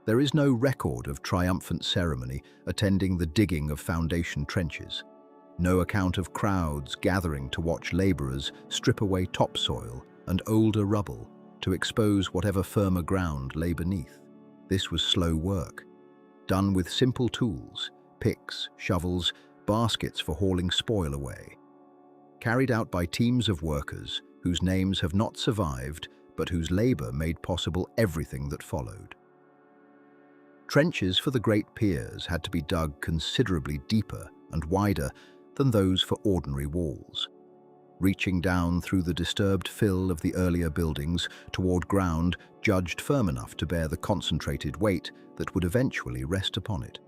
There is no record of triumphant ceremony attending the digging of foundation trenches, no account of crowds gathering to watch laborers strip away topsoil and older rubble to expose whatever firmer ground lay beneath. This was slow work, done with simple tools, picks, shovels, baskets for hauling spoil away, carried out by teams of workers whose names have not survived but whose labor made possible everything that followed. Trenches for the great piers had to be dug considerably deeper and wider than those for ordinary walls, reaching down through the disturbed fill of the earlier buildings toward ground judged firm enough to bear the concentrated weight that would eventually rest upon it.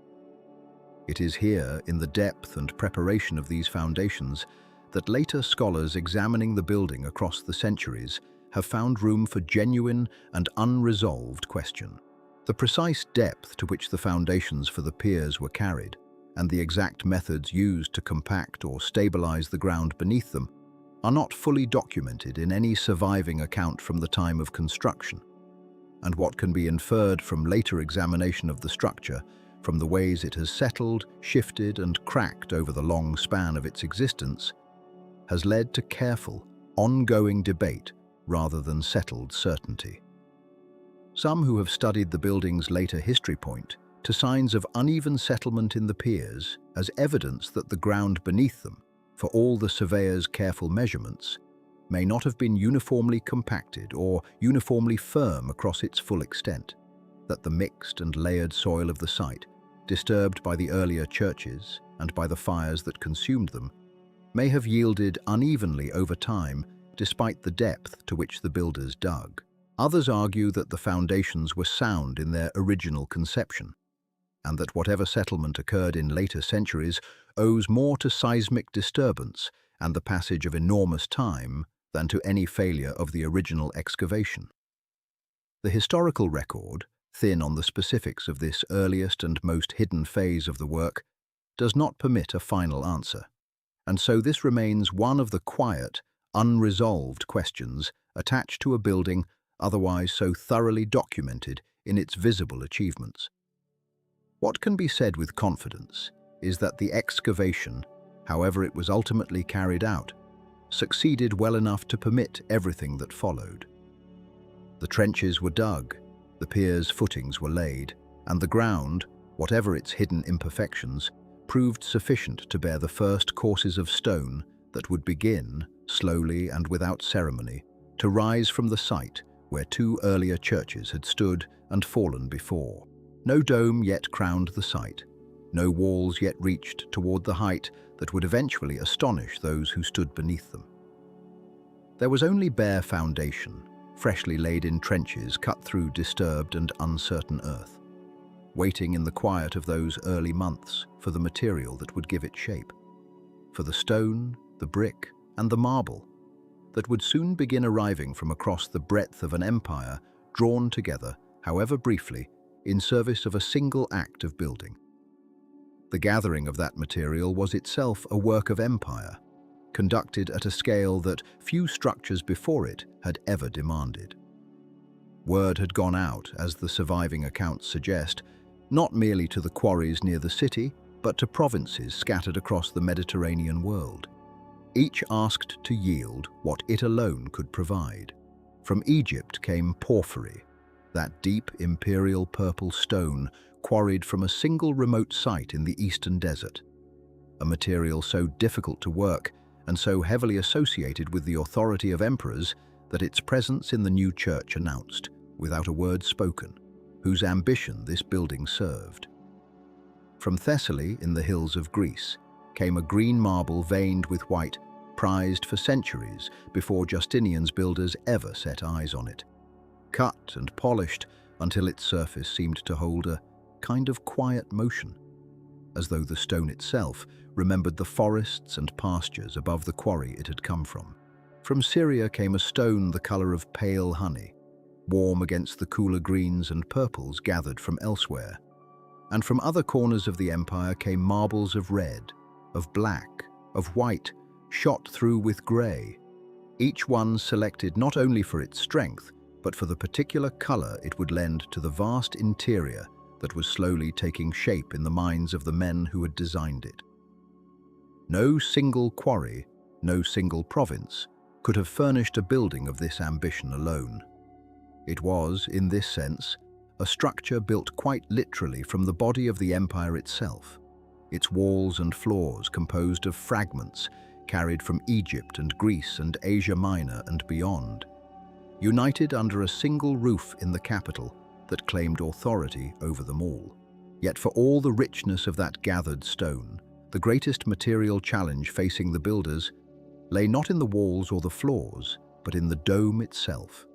It is here, in the depth and preparation of these foundations, that later scholars examining the building across the centuries have found room for genuine and unresolved question. The precise depth to which the foundations for the piers were carried, and the exact methods used to compact or stabilize the ground beneath them, are not fully documented in any surviving account from the time of construction, and what can be inferred from later examination of the structure, from the ways it has settled, shifted, and cracked over the long span of its existence, has led to careful, ongoing debate rather than settled certainty. Some who have studied the building's later history point to signs of uneven settlement in the piers as evidence that the ground beneath them, for all the surveyor's careful measurements, may not have been uniformly compacted or uniformly firm across its full extent, that the mixed and layered soil of the site, disturbed by the earlier churches and by the fires that consumed them, may have yielded unevenly over time despite the depth to which the builders dug. Others argue that the foundations were sound in their original conception, and that whatever settlement occurred in later centuries owes more to seismic disturbance and the passage of enormous time than to any failure of the original excavation. The historical record, thin on the specifics of this earliest and most hidden phase of the work, does not permit a final answer, and so this remains one of the quiet, unresolved questions attached to a building otherwise so thoroughly documented in its visible achievements. What can be said with confidence is that the excavation, however it was ultimately carried out, succeeded well enough to permit everything that followed. The trenches were dug, the piers' footings were laid, and the ground, whatever its hidden imperfections, proved sufficient to bear the first courses of stone that would begin, slowly and without ceremony, to rise from the site where two earlier churches had stood and fallen before. No dome yet crowned the site, no walls yet reached toward the height that would eventually astonish those who stood beneath them. There was only bare foundation, freshly laid in trenches cut through disturbed and uncertain earth, waiting in the quiet of those early months for the material that would give it shape, for the stone, the brick, and the marble that would soon begin arriving from across the breadth of an empire drawn together, however briefly, in service of a single act of building. The gathering of that material was itself a work of empire, conducted at a scale that few structures before it had ever demanded. Word had gone out, as the surviving accounts suggest, not merely to the quarries near the city, but to provinces scattered across the Mediterranean world. Each asked to yield what it alone could provide. From Egypt came porphyry, that deep imperial purple stone quarried from a single remote site in the eastern desert, a material so difficult to work and so heavily associated with the authority of emperors that its presence in the new church announced, without a word spoken, whose ambition this building served. From Thessaly in the hills of Greece came a green marble veined with white, prized for centuries before Justinian's builders ever set eyes on it, cut and polished until its surface seemed to hold a kind of quiet motion, as though the stone itself remembered the forests and pastures above the quarry it had come from. From Syria came a stone the color of pale honey, warm against the cooler greens and purples gathered from elsewhere. And from other corners of the empire came marbles of red, of black, of white, shot through with grey, each one selected not only for its strength, but for the particular color it would lend to the vast interior that was slowly taking shape in the minds of the men who had designed it. No single quarry, no single province, could have furnished a building of this ambition alone. It was, in this sense, a structure built quite literally from the body of the empire itself, its walls and floors composed of fragments carried from Egypt and Greece and Asia Minor and beyond, united under a single roof in the capital that claimed authority over them all. Yet for all the richness of that gathered stone, the greatest material challenge facing the builders lay not in the walls or the floors, but in the dome itself.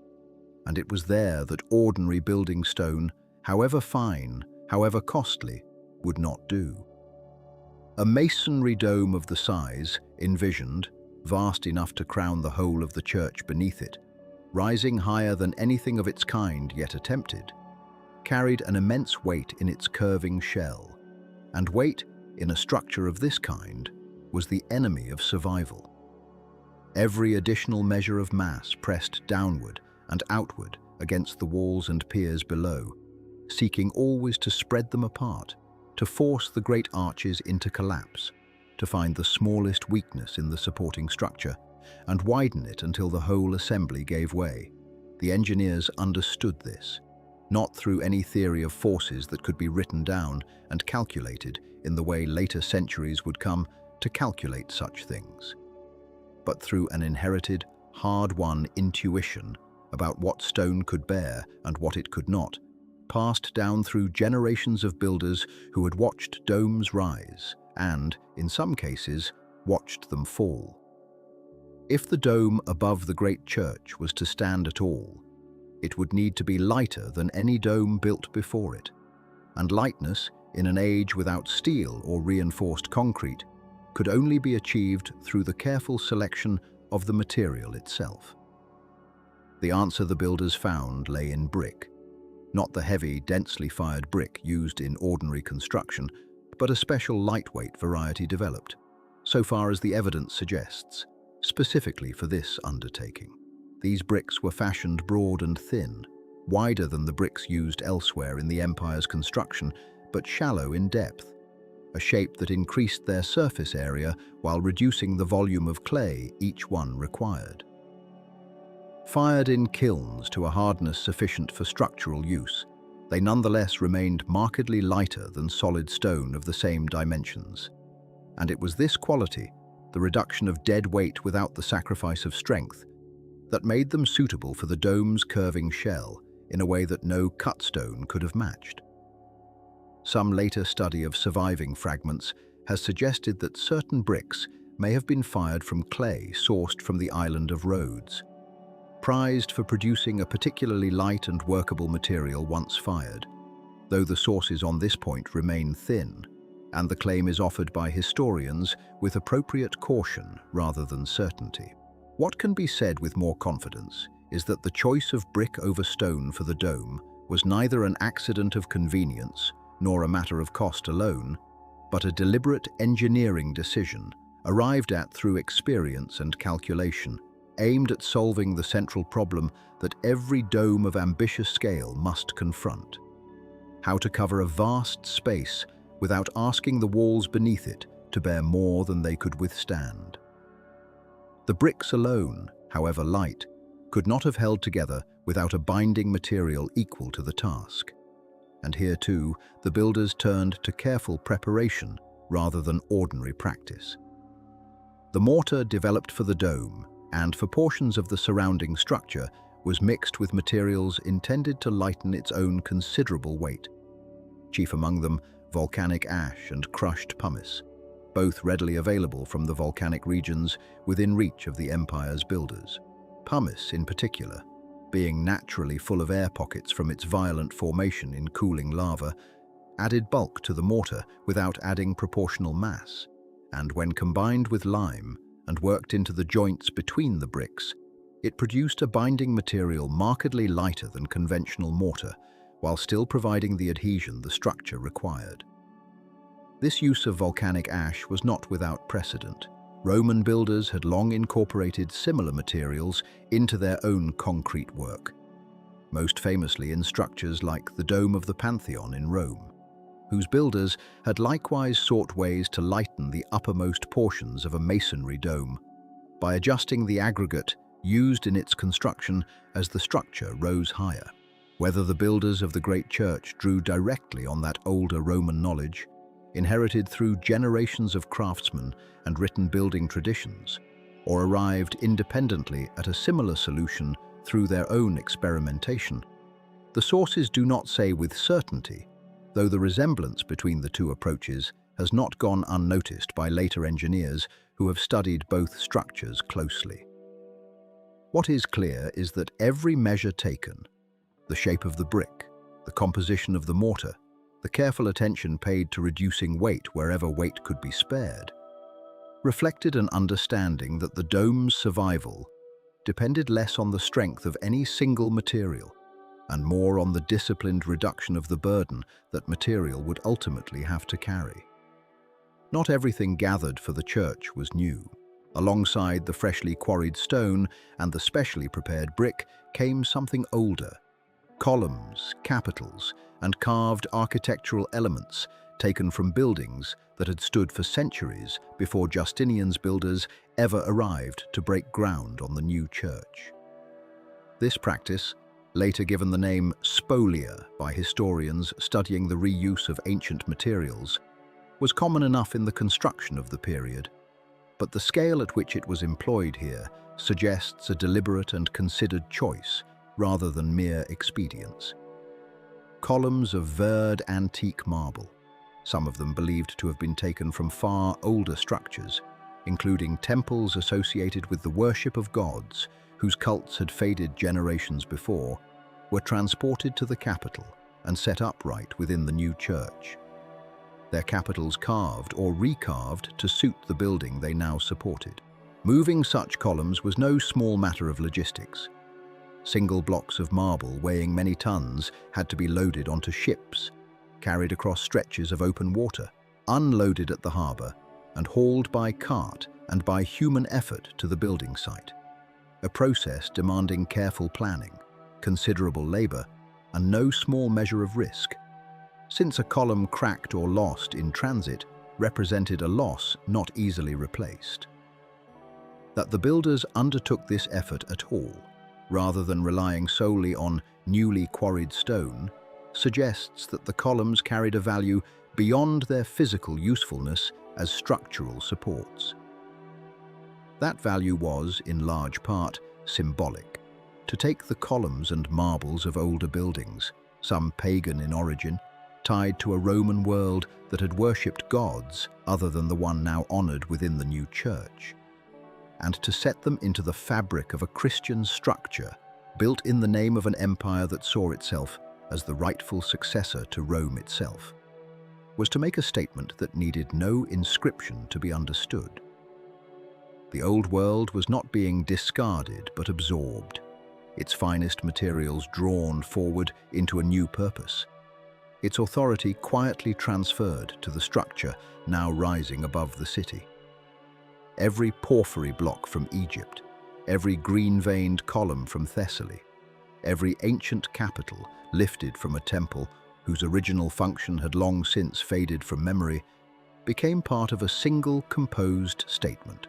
And it was there that ordinary building stone, however fine, however costly, would not do. A masonry dome of the size, envisioned, vast enough to crown the whole of the church beneath it, rising higher than anything of its kind yet attempted, carried an immense weight in its curving shell, and weight, in a structure of this kind, was the enemy of survival. Every additional measure of mass pressed downward and outward against the walls and piers below, seeking always to spread them apart, to force the great arches into collapse, to find the smallest weakness in the supporting structure, and widen it until the whole assembly gave way. The engineers understood this, not through any theory of forces that could be written down and calculated in the way later centuries would come to calculate such things, but through an inherited, hard-won intuition about what stone could bear and what it could not, passed down through generations of builders who had watched domes rise and, in some cases, watched them fall. If the dome above the great church was to stand at all, it would need to be lighter than any dome built before it, and lightness, in an age without steel or reinforced concrete, could only be achieved through the careful selection of the material itself. The answer the builders found lay in brick, not the heavy, densely fired brick used in ordinary construction, but a special lightweight variety developed, so far as the evidence suggests, specifically for this undertaking. These bricks were fashioned broad and thin, wider than the bricks used elsewhere in the empire's construction, but shallow in depth, a shape that increased their surface area while reducing the volume of clay each one required. Fired in kilns to a hardness sufficient for structural use, they nonetheless remained markedly lighter than solid stone of the same dimensions. And it was this quality, the reduction of dead weight without the sacrifice of strength, that made them suitable for the dome's curving shell in a way that no cut stone could have matched. Some later study of surviving fragments has suggested that certain bricks may have been fired from clay sourced from the island of Rhodes, prized for producing a particularly light and workable material once fired, though the sources on this point remain thin, and the claim is offered by historians with appropriate caution rather than certainty. What can be said with more confidence is that the choice of brick over stone for the dome was neither an accident of convenience nor a matter of cost alone, but a deliberate engineering decision arrived at through experience and calculation, aimed at solving the central problem that every dome of ambitious scale must confront: how to cover a vast space without asking the walls beneath it to bear more than they could withstand. The bricks alone, however light, could not have held together without a binding material equal to the task. And here too, the builders turned to careful preparation rather than ordinary practice. The mortar developed for the dome and for portions of the surrounding structure was mixed with materials intended to lighten its own considerable weight, chief among them volcanic ash and crushed pumice, both readily available from the volcanic regions within reach of the empire's builders. Pumice, in particular, being naturally full of air pockets from its violent formation in cooling lava, added bulk to the mortar without adding proportional mass, and when combined with lime and worked into the joints between the bricks, it produced a binding material markedly lighter than conventional mortar, while still providing the adhesion the structure required. This use of volcanic ash was not without precedent. Roman builders had long incorporated similar materials into their own concrete work, most famously in structures like the Dome of the Pantheon in Rome, whose builders had likewise sought ways to lighten the uppermost portions of a masonry dome by adjusting the aggregate used in its construction as the structure rose higher. Whether the builders of the great church drew directly on that older Roman knowledge, inherited through generations of craftsmen and written building traditions, or arrived independently at a similar solution through their own experimentation, the sources do not say with certainty, though the resemblance between the two approaches has not gone unnoticed by later engineers who have studied both structures closely. What is clear is that every measure taken, the shape of the brick, the composition of the mortar, the careful attention paid to reducing weight wherever weight could be spared, reflected an understanding that the dome's survival depended less on the strength of any single material and more on the disciplined reduction of the burden that material would ultimately have to carry. Not everything gathered for the church was new. Alongside the freshly quarried stone and the specially prepared brick came something older: columns, capitals, and carved architectural elements taken from buildings that had stood for centuries before Justinian's builders ever arrived to break ground on the new church. This practice, later given the name spolia by historians studying the reuse of ancient materials, was common enough in the construction of the period, but the scale at which it was employed here suggests a deliberate and considered choice rather than mere expedience. Columns of verd antique marble, some of them believed to have been taken from far older structures, including temples associated with the worship of gods whose cults had faded generations before, were transported to the capital and set upright within the new church. Their capitals carved or recarved to suit the building they now supported. Moving such columns was no small matter of logistics. Single blocks of marble weighing many tons had to be loaded onto ships, carried across stretches of open water, unloaded at the harbour, and hauled by cart and by human effort to the building site. A process demanding careful planning, considerable labour, and no small measure of risk, since a column cracked or lost in transit represented a loss not easily replaced. That the builders undertook this effort at all, rather than relying solely on newly quarried stone, suggests that the columns carried a value beyond their physical usefulness as structural supports. That value was, in large part, symbolic. To take the columns and marbles of older buildings, some pagan in origin, tied to a Roman world that had worshipped gods other than the one now honoured within the new church, and to set them into the fabric of a Christian structure built in the name of an empire that saw itself as the rightful successor to Rome itself, was to make a statement that needed no inscription to be understood. The old world was not being discarded but absorbed, its finest materials drawn forward into a new purpose, its authority quietly transferred to the structure now rising above the city. Every porphyry block from Egypt, every green-veined column from Thessaly, every ancient capital lifted from a temple whose original function had long since faded from memory, became part of a single composed statement: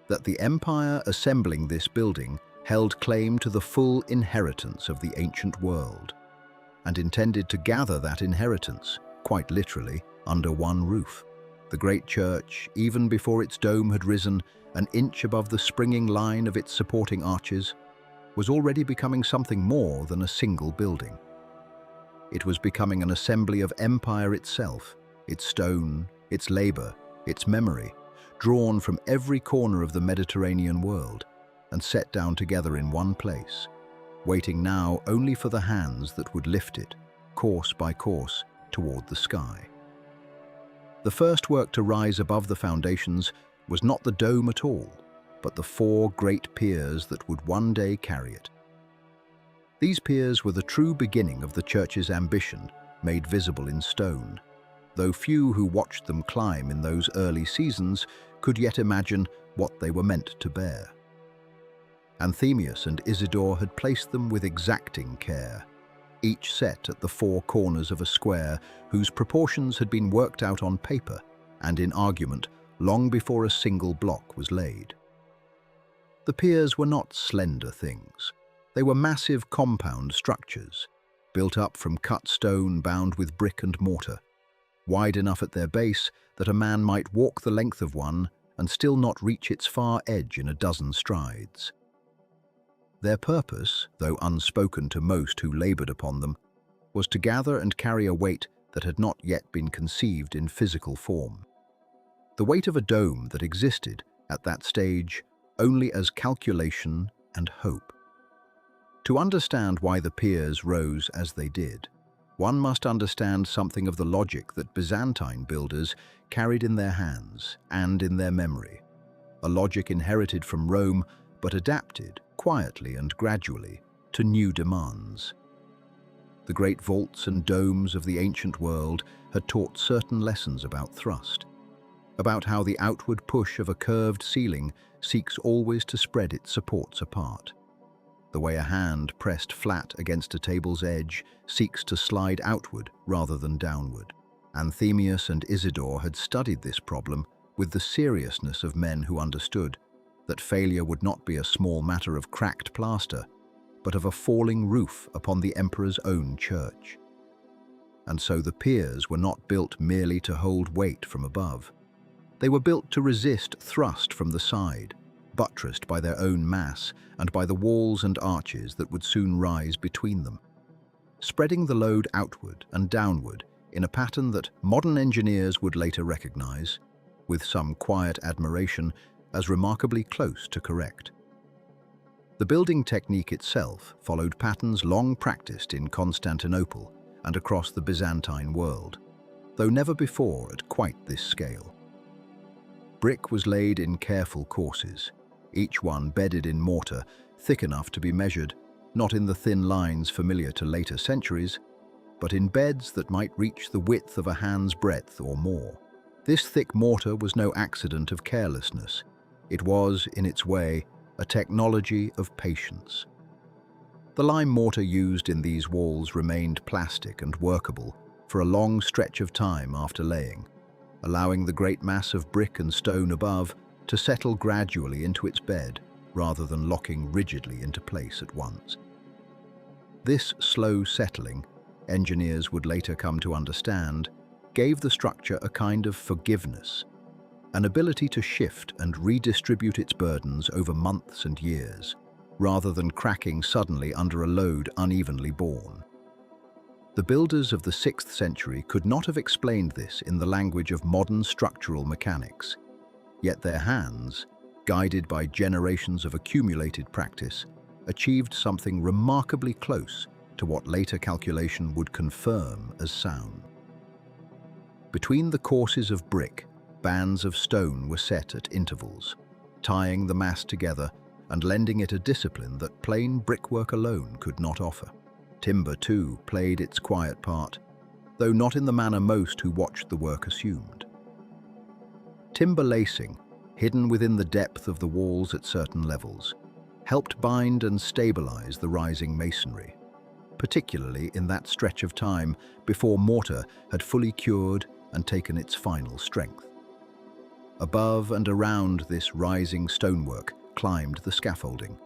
that the empire assembling this building held claim to the full inheritance of the ancient world, and intended to gather that inheritance, quite literally, under one roof. The great church, even before its dome had risen an inch above the springing line of its supporting arches, was already becoming something more than a single building. It was becoming an assembly of empire itself, its stone, its labour, its memory, drawn from every corner of the Mediterranean world and set down together in one place, waiting now only for the hands that would lift it, course by course, toward the sky. The first work to rise above the foundations was not the dome at all, but the 4 great piers that would one day carry it. These piers were the true beginning of the church's ambition, made visible in stone, though few who watched them climb in those early seasons could yet imagine what they were meant to bear. Anthemius and Isidore had placed them with exacting care, each set at the 4 corners of a square whose proportions had been worked out on paper and in argument long before a single block was laid. The piers were not slender things. They were massive compound structures, built up from cut stone bound with brick and mortar, wide enough at their base that a man might walk the length of one and still not reach its far edge in a dozen strides. Their purpose, though unspoken to most who laboured upon them, was to gather and carry a weight that had not yet been conceived in physical form. The weight of a dome that existed, at that stage, only as calculation and hope. To understand why the piers rose as they did, one must understand something of the logic that Byzantine builders carried in their hands and in their memory, a logic inherited from Rome but adapted, quietly and gradually, to new demands. The great vaults and domes of the ancient world had taught certain lessons about thrust. about how the outward push of a curved ceiling seeks always to spread its supports apart. The way a hand pressed flat against a table's edge seeks to slide outward rather than downward. Anthemius and Isidore had studied this problem with the seriousness of men who understood that failure would not be a small matter of cracked plaster, but of a falling roof upon the emperor's own church. And so the piers were not built merely to hold weight from above. They were built to resist thrust from the side, buttressed by their own mass and by the walls and arches that would soon rise between them, spreading the load outward and downward in a pattern that modern engineers would later recognize, with some quiet admiration, as remarkably close to correct. The building technique itself followed patterns long practiced in Constantinople and across the Byzantine world, though never before at quite this scale. Brick was laid in careful courses, each one bedded in mortar thick enough to be measured, not in the thin lines familiar to later centuries, but in beds that might reach the width of a hand's breadth or more. This thick mortar was no accident of carelessness. It was, in its way, a technology of patience. The lime mortar used in these walls remained plastic and workable for a long stretch of time after laying, allowing the great mass of brick and stone above to settle gradually into its bed rather than locking rigidly into place at once. This slow settling, engineers would later come to understand, gave the structure a kind of forgiveness, an ability to shift and redistribute its burdens over months and years, rather than cracking suddenly under a load unevenly borne. The builders of the 6th century could not have explained this in the language of modern structural mechanics, yet their hands, guided by generations of accumulated practice, achieved something remarkably close to what later calculation would confirm as sound. Between the courses of brick, bands of stone were set at intervals, tying the mass together and lending it a discipline that plain brickwork alone could not offer. Timber, too, played its quiet part, though not in the manner most who watched the work assumed. Timber lacing, hidden within the depth of the walls at certain levels, helped bind and stabilize the rising masonry, particularly in that stretch of time before mortar had fully cured and taken its final strength. Above and around this rising stonework climbed the scaffolding.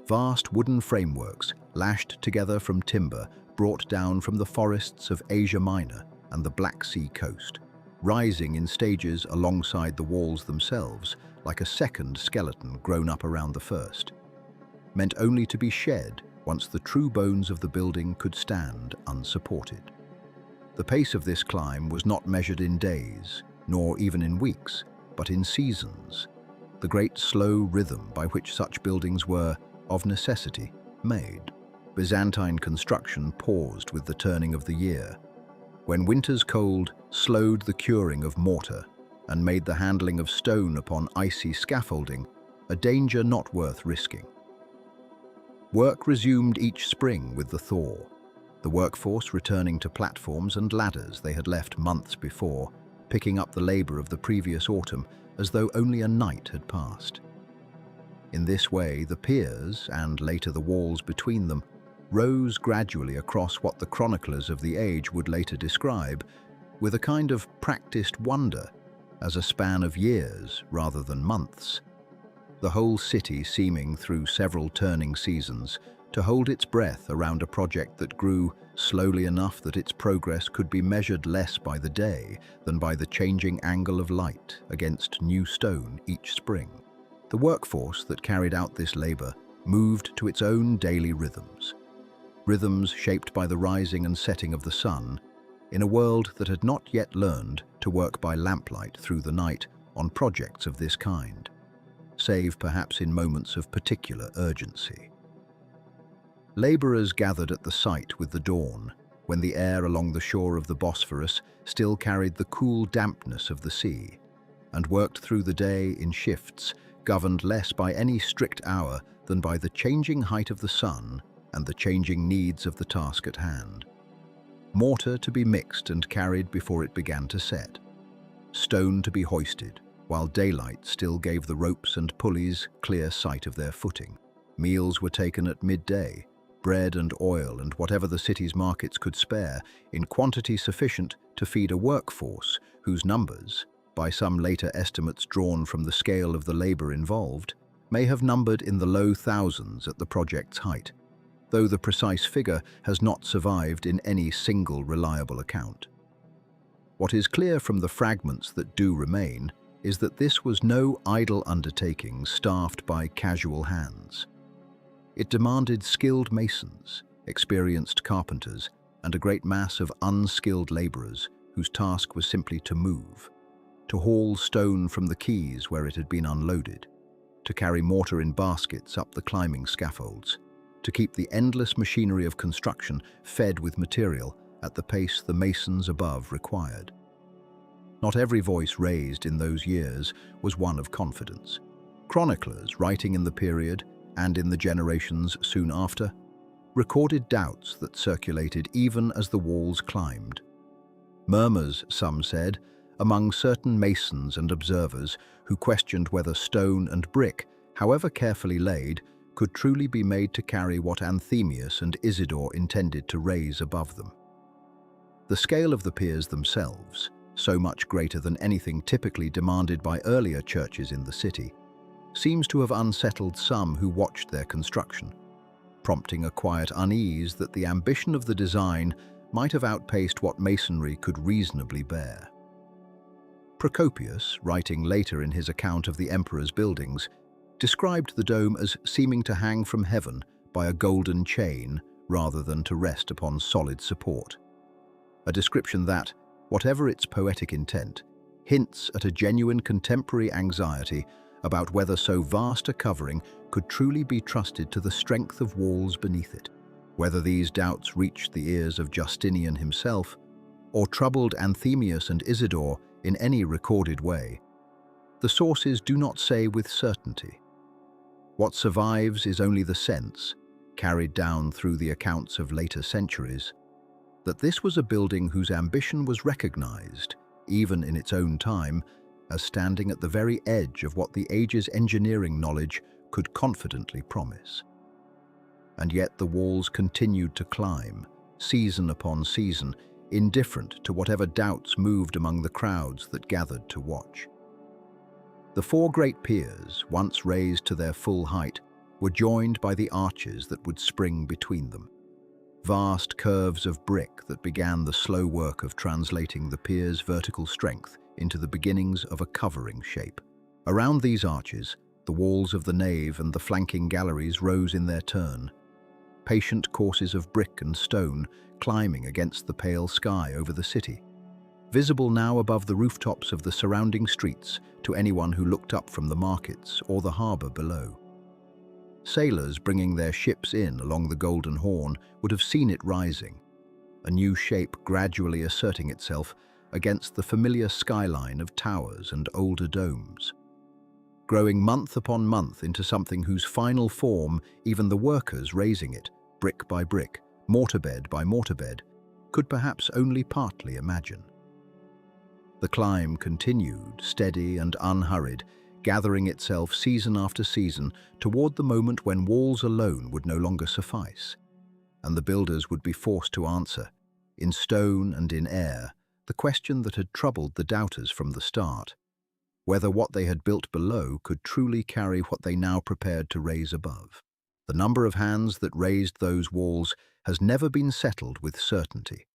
Vast wooden frameworks, lashed together from timber brought down from the forests of Asia Minor and the Black Sea coast, rising in stages alongside the walls themselves like a second skeleton grown up around the first, meant only to be shed once the true bones of the building could stand unsupported. The pace of this climb was not measured in days, nor even in weeks, but in seasons, the great slow rhythm by which such buildings were, of necessity, made. Byzantine construction paused with the turning of the year, when winter's cold slowed the curing of mortar and made the handling of stone upon icy scaffolding a danger not worth risking. Work resumed each spring with the thaw, the workforce returning to platforms and ladders they had left months before, picking up the labor of the previous autumn as though only a night had passed. In this way, the piers, and later the walls between them, rose gradually across what the chroniclers of the age would later describe with a kind of practiced wonder as a span of years rather than months, the whole city seeming through several turning seasons to hold its breath around a project that grew slowly enough that its progress could be measured less by the day than by the changing angle of light against new stone each spring. The workforce that carried out this labor moved to its own daily rhythms shaped by the rising and setting of the sun, in a world that had not yet learned to work by lamplight through the night on projects of this kind, save perhaps in moments of particular urgency. Laborers gathered at the site with the dawn, when the air along the shore of the Bosphorus still carried the cool dampness of the sea, and worked through the day in shifts governed less by any strict hour than by the changing height of the sun and the changing needs of the task at hand. Mortar to be mixed and carried before it began to set. stone to be hoisted, while daylight still gave the ropes and pulleys clear sight of their footing. Meals were taken at midday, bread and oil and whatever the city's markets could spare, in quantity sufficient to feed a workforce whose numbers, by some later estimates drawn from the scale of the labor involved, may have numbered in the low thousands at the project's height, though the precise figure has not survived in any single reliable account. What is clear from the fragments that do remain is that this was no idle undertaking staffed by casual hands. It demanded skilled masons, experienced carpenters, and a great mass of unskilled laborers whose task was simply to move, to haul stone from the quays where it had been unloaded, to carry mortar in baskets up the climbing scaffolds, to keep the endless machinery of construction fed with material at the pace the masons above required. Not every voice raised in those years was one of confidence. Chroniclers writing in the period, and in the generations soon after, recorded doubts that circulated even as the walls climbed. Murmurs, some said, among certain masons and observers who questioned whether stone and brick, however carefully laid, could truly be made to carry what Anthemius and Isidore intended to raise above them. The scale of the piers themselves, so much greater than anything typically demanded by earlier churches in the city, seems to have unsettled some who watched their construction, prompting a quiet unease that the ambition of the design might have outpaced what masonry could reasonably bear. Procopius, writing later in his account of the emperor's buildings, described the dome as seeming to hang from heaven by a golden chain rather than to rest upon solid support. A description that, whatever its poetic intent, hints at a genuine contemporary anxiety about whether so vast a covering could truly be trusted to the strength of walls beneath it. Whether these doubts reached the ears of Justinian himself, or troubled Anthemius and Isidore in any recorded way, the sources do not say with certainty. What survives is only the sense, carried down through the accounts of later centuries, that this was a building whose ambition was recognized, even in its own time, as standing at the very edge of what the age's engineering knowledge could confidently promise. And yet the walls continued to climb, season upon season, indifferent to whatever doubts moved among the crowds that gathered to watch. The four great piers, once raised to their full height, were joined by the arches that would spring between them. Vast curves of brick that began the slow work of translating the pier's vertical strength into the beginnings of a covering shape. Around these arches, the walls of the nave and the flanking galleries rose in their turn, patient courses of brick and stone climbing against the pale sky over the city, visible now above the rooftops of the surrounding streets to anyone who looked up from the markets or the harbour below. Sailors bringing their ships in along the Golden Horn would have seen it rising, a new shape gradually asserting itself against the familiar skyline of towers and older domes, growing month upon month into something whose final form even the workers raising it, brick by brick, mortar bed by mortar bed, could perhaps only partly imagine. The climb continued, steady and unhurried, gathering itself season after season toward the moment when walls alone would no longer suffice, and the builders would be forced to answer, in stone and in air, the question that had troubled the doubters from the start, whether what they had built below could truly carry what they now prepared to raise above. The number of hands that raised those walls has never been settled with certainty,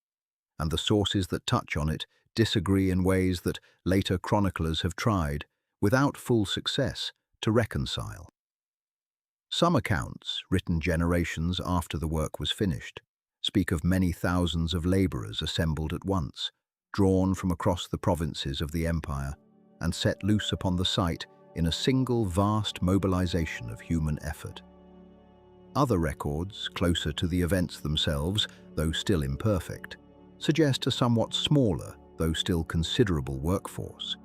and the sources that touch on it disagree in ways that later chroniclers have tried, without full success, to reconcile. Some accounts, written generations after the work was finished, speak of many thousands of labourers assembled at once, drawn from across the provinces of the empire, and set loose upon the site in a single vast mobilization of human effort. Other records, closer to the events themselves, though still imperfect, suggest a somewhat smaller, though still considerable workforce,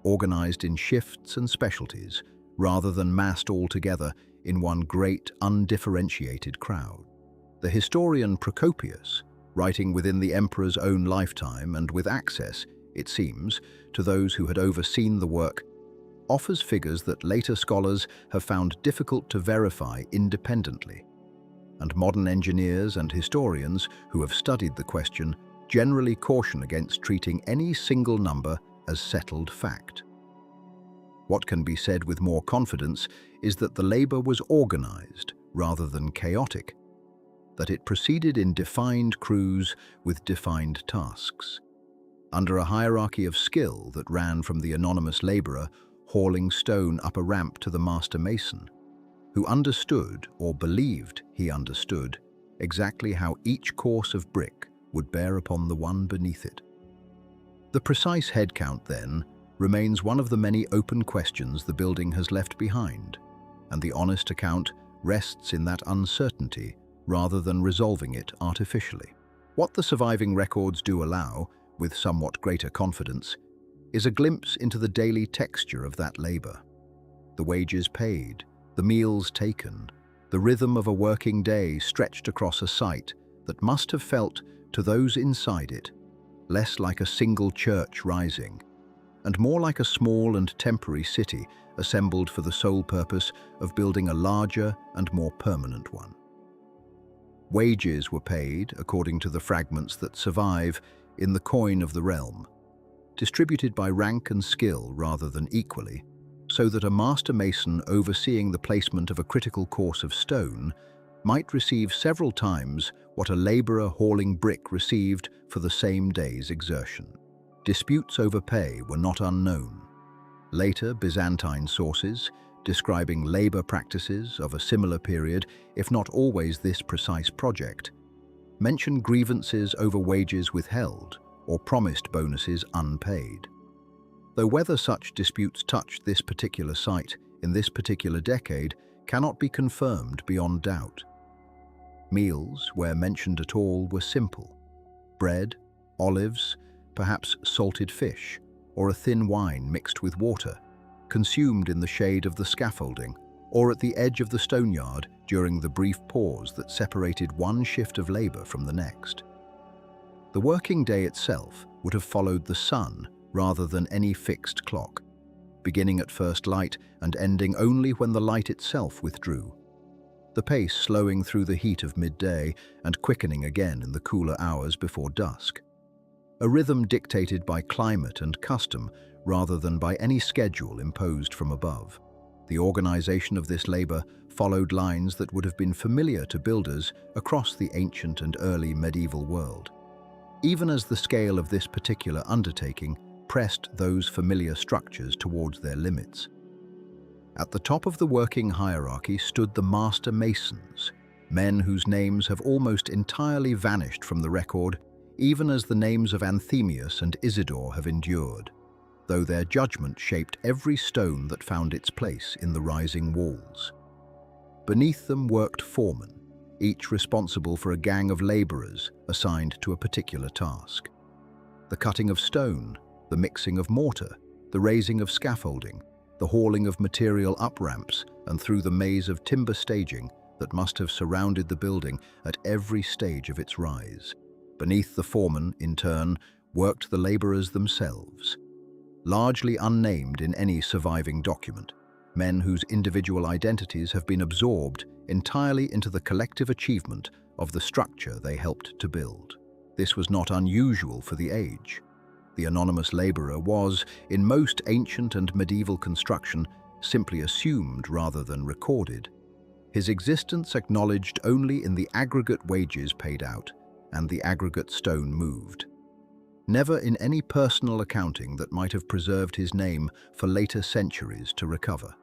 organized in shifts and specialties, rather than massed all together in one great, undifferentiated crowd. The historian Procopius, writing within the emperor's own lifetime and with access it seems, to those who had overseen the work, offers figures that later scholars have found difficult to verify independently, and modern engineers and historians who have studied the question generally caution against treating any single number as settled fact. What can be said with more confidence is that the labor was organized rather than chaotic, that it proceeded in defined crews with defined tasks, under a hierarchy of skill that ran from the anonymous laborer hauling stone up a ramp to the master mason, who understood, or believed he understood, exactly how each course of brick would bear upon the one beneath it. The precise head count, then, remains one of the many open questions the building has left behind, and the honest account rests in that uncertainty rather than resolving it artificially. What the surviving records do allow, with somewhat greater confidence, is a glimpse into the daily texture of that labor. The wages paid, the meals taken, the rhythm of a working day stretched across a site that must have felt, to those inside it, less like a single church rising, and more like a small and temporary city assembled for the sole purpose of building a larger and more permanent one. Wages were paid, according to the fragments that survive, in the coin of the realm, distributed by rank and skill rather than equally, so that a master mason overseeing the placement of a critical course of stone might receive several times what a laborer hauling brick received for the same day's exertion. Disputes over pay were not unknown. Later Byzantine sources, describing labor practices of a similar period, if not always this precise project, mention grievances over wages withheld or promised bonuses unpaid. Though whether such disputes touched this particular site in this particular decade cannot be confirmed beyond doubt. Meals, where mentioned at all, were simple: bread, olives, perhaps salted fish, or a thin wine mixed with water, consumed in the shade of the scaffolding or at the edge of the stoneyard during the brief pause that separated one shift of labor from the next. The working day itself would have followed the sun rather than any fixed clock, beginning at first light and ending only when the light itself withdrew, the pace slowing through the heat of midday and quickening again in the cooler hours before dusk. A rhythm dictated by climate and custom rather than by any schedule imposed from above. The organization of this labor followed lines that would have been familiar to builders across the ancient and early medieval world, even as the scale of this particular undertaking pressed those familiar structures towards their limits. At the top of the working hierarchy stood the master masons, men whose names have almost entirely vanished from the record, even as the names of Anthemius and Isidore have endured, though their judgment shaped every stone that found its place in the rising walls. Beneath them worked foremen, each responsible for a gang of laborers assigned to a particular task. The cutting of stone, the mixing of mortar, the raising of scaffolding, the hauling of material up ramps and through the maze of timber staging that must have surrounded the building at every stage of its rise. Beneath the foreman, in turn, worked the laborers themselves, largely unnamed in any surviving document, men whose individual identities have been absorbed entirely into the collective achievement of the structure they helped to build. This was not unusual for the age. The anonymous laborer was, in most ancient and medieval construction, simply assumed rather than recorded, his existence acknowledged only in the aggregate wages paid out and the aggregate stone moved. Never in any personal accounting that might have preserved his name for later centuries to recover.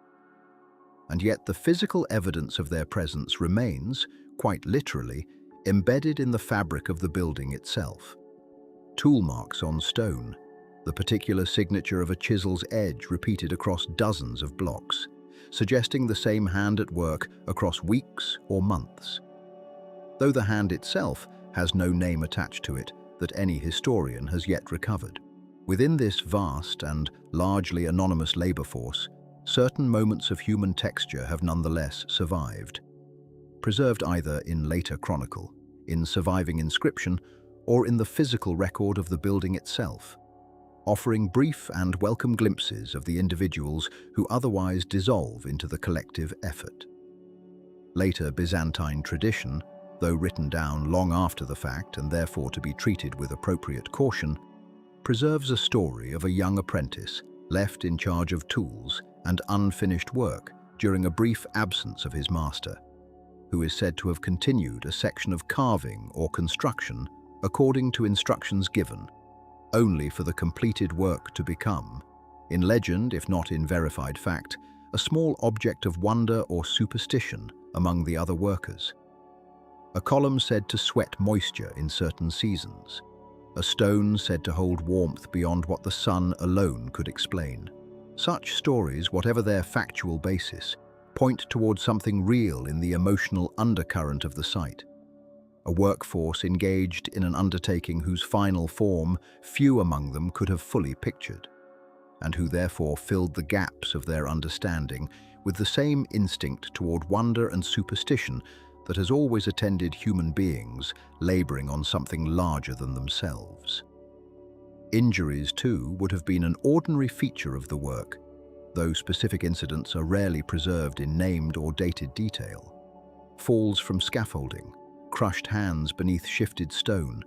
And yet the physical evidence of their presence remains, quite literally, embedded in the fabric of the building itself. Tool marks on stone, the particular signature of a chisel's edge repeated across dozens of blocks, suggesting the same hand at work across weeks or months. Though the hand itself has no name attached to it that any historian has yet recovered. Within this vast and largely anonymous labor force, certain moments of human texture have nonetheless survived, preserved either in later chronicle, in surviving inscription, or in the physical record of the building itself. offering brief and welcome glimpses of the individuals who otherwise dissolve into the collective effort. Later Byzantine tradition, though written down long after the fact and therefore to be treated with appropriate caution, preserves a story of a young apprentice left in charge of tools and unfinished work during a brief absence of his master, who is said to have continued a section of carving or construction according to instructions given, only for the completed work to become, in legend if not in verified fact, a small object of wonder or superstition among the other workers. A column said to sweat moisture in certain seasons, a stone said to hold warmth beyond what the sun alone could explain. Such stories, whatever their factual basis, point towards something real in the emotional undercurrent of the site. A workforce engaged in an undertaking whose final form few among them could have fully pictured, and who therefore filled the gaps of their understanding with the same instinct toward wonder and superstition that has always attended human beings laboring on something larger than themselves. Injuries, too, would have been an ordinary feature of the work, though specific incidents are rarely preserved in named or dated detail. Falls from scaffolding, crushed hands beneath shifted stone,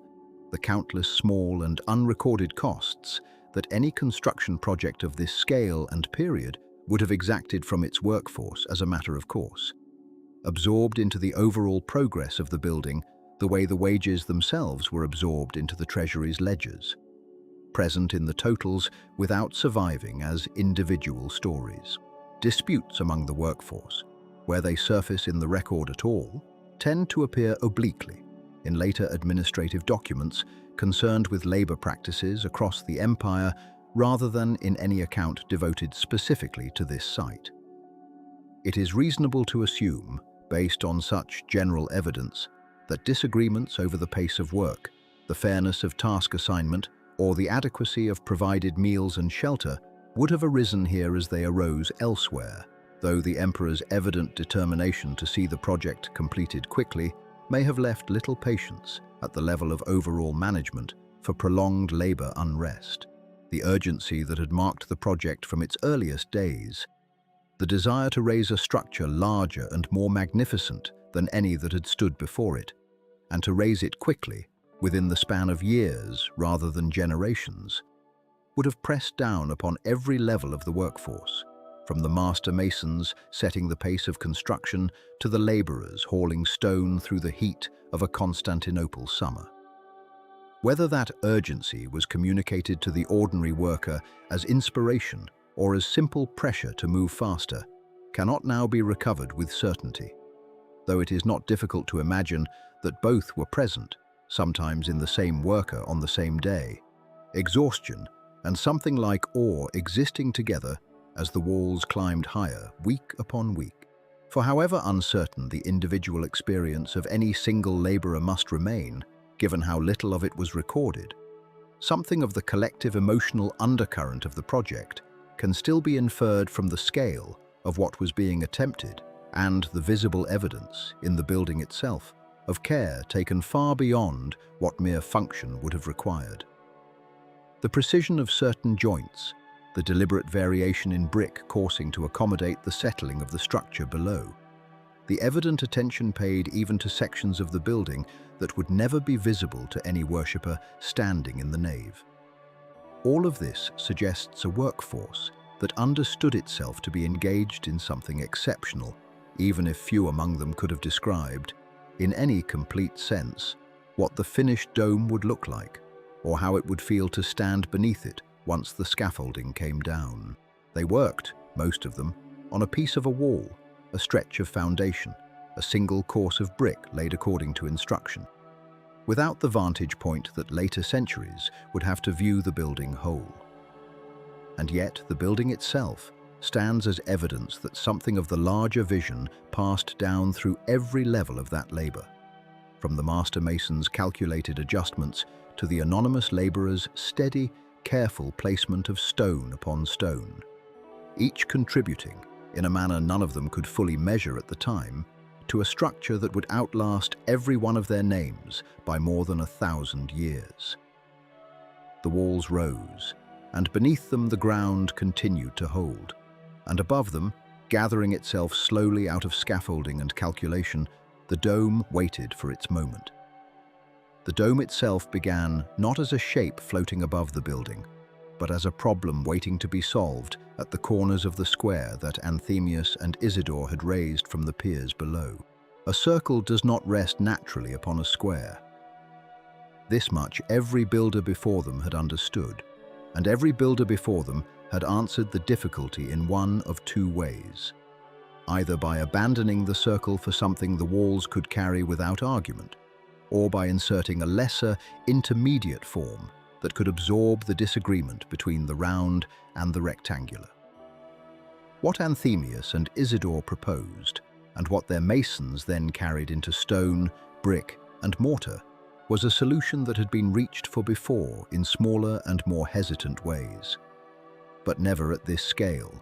the countless small and unrecorded costs that any construction project of this scale and period would have exacted from its workforce as a matter of course, absorbed into the overall progress of the building the way the wages themselves were absorbed into the treasury's ledgers, present in the totals without surviving as individual stories. Disputes among the workforce, where they surface in the record at all, tend to appear obliquely in later administrative documents concerned with labor practices across the empire rather than in any account devoted specifically to this site. It is reasonable to assume, based on such general evidence, that disagreements over the pace of work, the fairness of task assignment, or the adequacy of provided meals and shelter would have arisen here as they arose elsewhere, though the emperor's evident determination to see the project completed quickly may have left little patience at the level of overall management for prolonged labor unrest. The urgency that had marked the project from its earliest days, the desire to raise a structure larger and more magnificent than any that had stood before it, and to raise it quickly, within the span of years rather than generations, would have pressed down upon every level of the workforce, from the master masons setting the pace of construction to the laborers hauling stone through the heat of a Constantinople summer. Whether that urgency was communicated to the ordinary worker as inspiration or as simple pressure to move faster cannot now be recovered with certainty, though it is not difficult to imagine that both were present, sometimes in the same worker on the same day, exhaustion and something like awe existing together as the walls climbed higher week upon week. For however uncertain the individual experience of any single laborer must remain, given how little of it was recorded, something of the collective emotional undercurrent of the project can still be inferred from the scale of what was being attempted and the visible evidence in the building itself of care taken far beyond what mere function would have required. The precision of certain joints, the deliberate variation in brick coursing to accommodate the settling of the structure below, the evident attention paid even to sections of the building that would never be visible to any worshipper standing in the nave. All of this suggests a workforce that understood itself to be engaged in something exceptional, even if few among them could have described, in any complete sense, what the finished dome would look like, or how it would feel to stand beneath it once the scaffolding came down. They worked, most of them, on a piece of a wall, a stretch of foundation, a single course of brick laid according to instruction, without the vantage point that later centuries would have to view the building whole. And yet the building itself stands as evidence that something of the larger vision passed down through every level of that labor, from the master mason's calculated adjustments to the anonymous laborer's steady, careful placement of stone upon stone, each contributing, in a manner none of them could fully measure at the time, to a structure that would outlast every one of their names by more than 1,000 years. The walls rose, and beneath them the ground continued to hold, and above them, gathering itself slowly out of scaffolding and calculation, the dome waited for its moment. The dome itself began not as a shape floating above the building, but as a problem waiting to be solved at the corners of the square that Anthemius and Isidore had raised from the piers below. A circle does not rest naturally upon a square. This much every builder before them had understood, and every builder before them had answered the difficulty in one of two ways: either by abandoning the circle for something the walls could carry without argument, or by inserting a lesser, intermediate form that could absorb the disagreement between the round and the rectangular. What Anthemius and Isidore proposed, and what their masons then carried into stone, brick, and mortar, was a solution that had been reached for before in smaller and more hesitant ways. But never at this scale,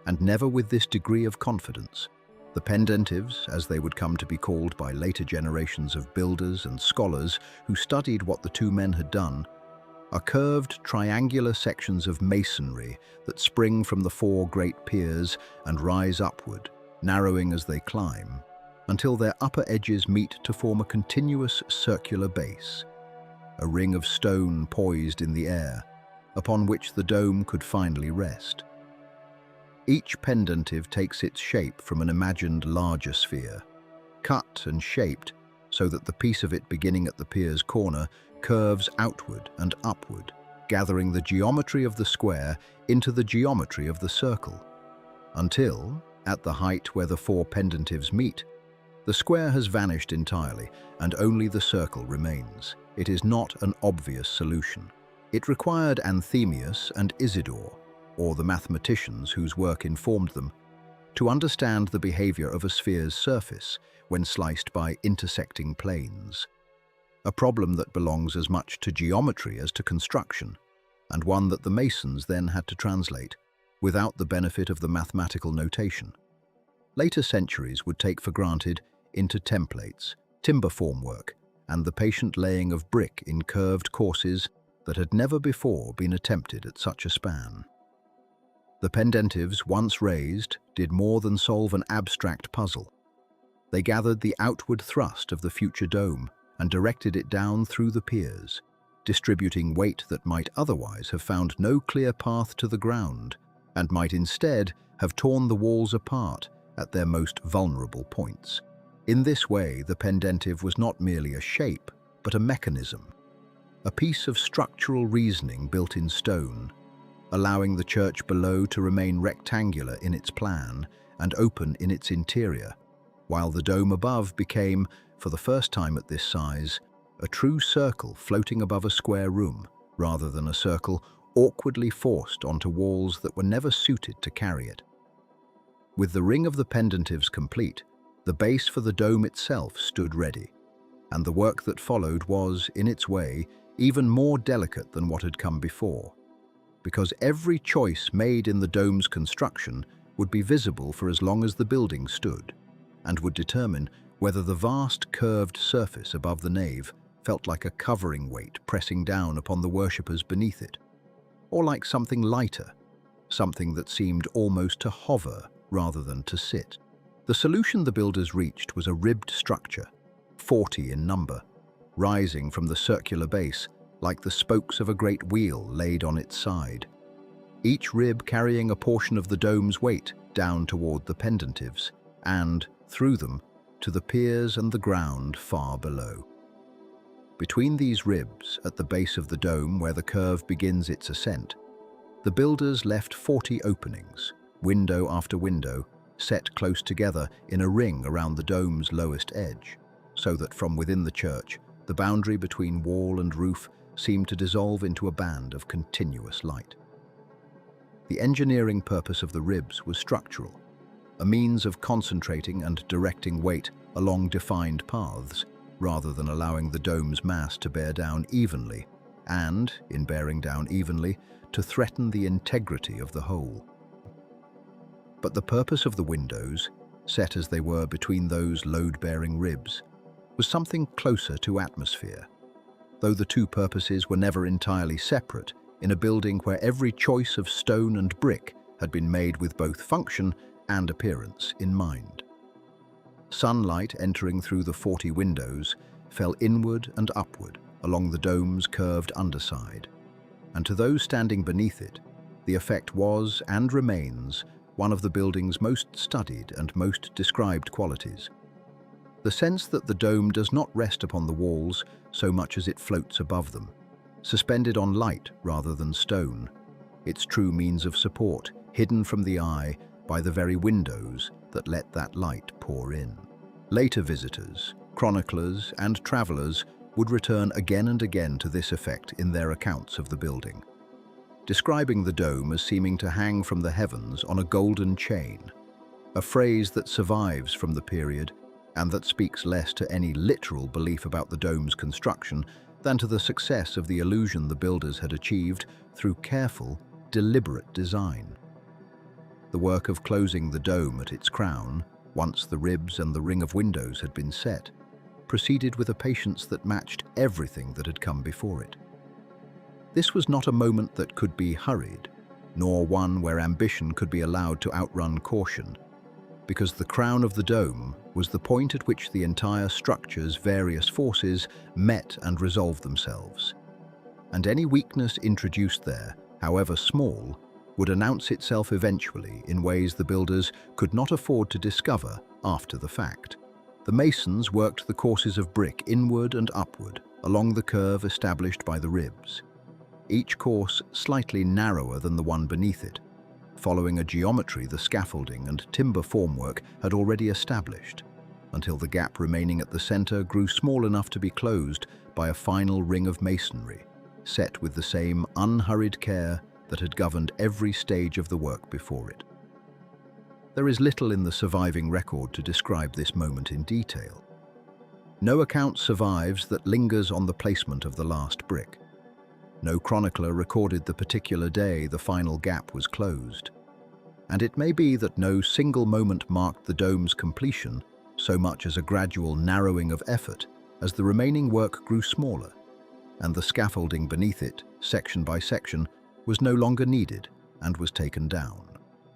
and never with this degree of confidence. The pendentives, as they would come to be called by later generations of builders and scholars who studied what the two men had done, are curved triangular sections of masonry that spring from the four great piers and rise upward, narrowing as they climb, until their upper edges meet to form a continuous circular base, a ring of stone poised in the air, upon which the dome could finally rest. Each pendentive takes its shape from an imagined larger sphere, cut and shaped so that the piece of it beginning at the pier's corner curves outward and upward, gathering the geometry of the square into the geometry of the circle, until, at the height where the four pendentives meet, the square has vanished entirely and only the circle remains. It is not an obvious solution. It required Anthemius and Isidore, or the mathematicians whose work informed them, to understand the behavior of a sphere's surface when sliced by intersecting planes. A problem that belongs as much to geometry as to construction, and one that the masons then had to translate, without the benefit of the mathematical notation. Later centuries would take for granted into templates, timber formwork, and the patient laying of brick in curved courses that had never before been attempted at such a span. The pendentives, once raised, did more than solve an abstract puzzle. They gathered the outward thrust of the future dome and directed it down through the piers, distributing weight that might otherwise have found no clear path to the ground and might instead have torn the walls apart at their most vulnerable points. In this way, the pendentive was not merely a shape, but a mechanism, a piece of structural reasoning built in stone, allowing the church below to remain rectangular in its plan and open in its interior, while the dome above became, for the first time at this size, a true circle floating above a square room, rather than a circle awkwardly forced onto walls that were never suited to carry it. With the ring of the pendentives complete, the base for the dome itself stood ready, and the work that followed was, in its way, even more delicate than what had come before, because every choice made in the dome's construction would be visible for as long as the building stood, and would determine whether the vast curved surface above the nave felt like a covering weight pressing down upon the worshippers beneath it, or like something lighter, something that seemed almost to hover rather than to sit. The solution the builders reached was a ribbed structure, 40 in number, rising from the circular base like the spokes of a great wheel laid on its side, each rib carrying a portion of the dome's weight down toward the pendentives and, through them, to the piers and the ground far below. Between these ribs, at the base of the dome where the curve begins its ascent, the builders left 40 openings, window after window, set close together in a ring around the dome's lowest edge, so that from within the church, the boundary between wall and roof seemed to dissolve into a band of continuous light. The engineering purpose of the ribs was structural, a means of concentrating and directing weight along defined paths, rather than allowing the dome's mass to bear down evenly, and, in bearing down evenly, to threaten the integrity of the whole. But the purpose of the windows, set as they were between those load-bearing ribs, was something closer to atmosphere. Though the two purposes were never entirely separate, in a building where every choice of stone and brick had been made with both function and appearance in mind. Sunlight entering through the 40 windows fell inward and upward along the dome's curved underside, and to those standing beneath it, the effect was and remains one of the building's most studied and most described qualities. The sense that the dome does not rest upon the walls so much as it floats above them, suspended on light rather than stone, its true means of support hidden from the eye by the very windows that let that light pour in. Later visitors, chroniclers, and travelers would return again and again to this effect in their accounts of the building, describing the dome as seeming to hang from the heavens on a golden chain, a phrase that survives from the period and that speaks less to any literal belief about the dome's construction than to the success of the illusion the builders had achieved through careful, deliberate design. The work of closing the dome at its crown, once the ribs and the ring of windows had been set, proceeded with a patience that matched everything that had come before it. This was not a moment that could be hurried, nor one where ambition could be allowed to outrun caution, because the crown of the dome was the point at which the entire structure's various forces met and resolved themselves. And any weakness introduced there, however small, would announce itself eventually in ways the builders could not afford to discover after the fact. The masons worked the courses of brick inward and upward along the curve established by the ribs, each course slightly narrower than the one beneath it, following a geometry the scaffolding and timber formwork had already established, until the gap remaining at the center grew small enough to be closed by a final ring of masonry, set with the same unhurried care that had governed every stage of the work before it. There is little in the surviving record to describe this moment in detail. No account survives that lingers on the placement of the last brick. No chronicler recorded the particular day the final gap was closed. And it may be that no single moment marked the dome's completion so much as a gradual narrowing of effort as the remaining work grew smaller, and the scaffolding beneath it, section by section, was no longer needed and was taken down.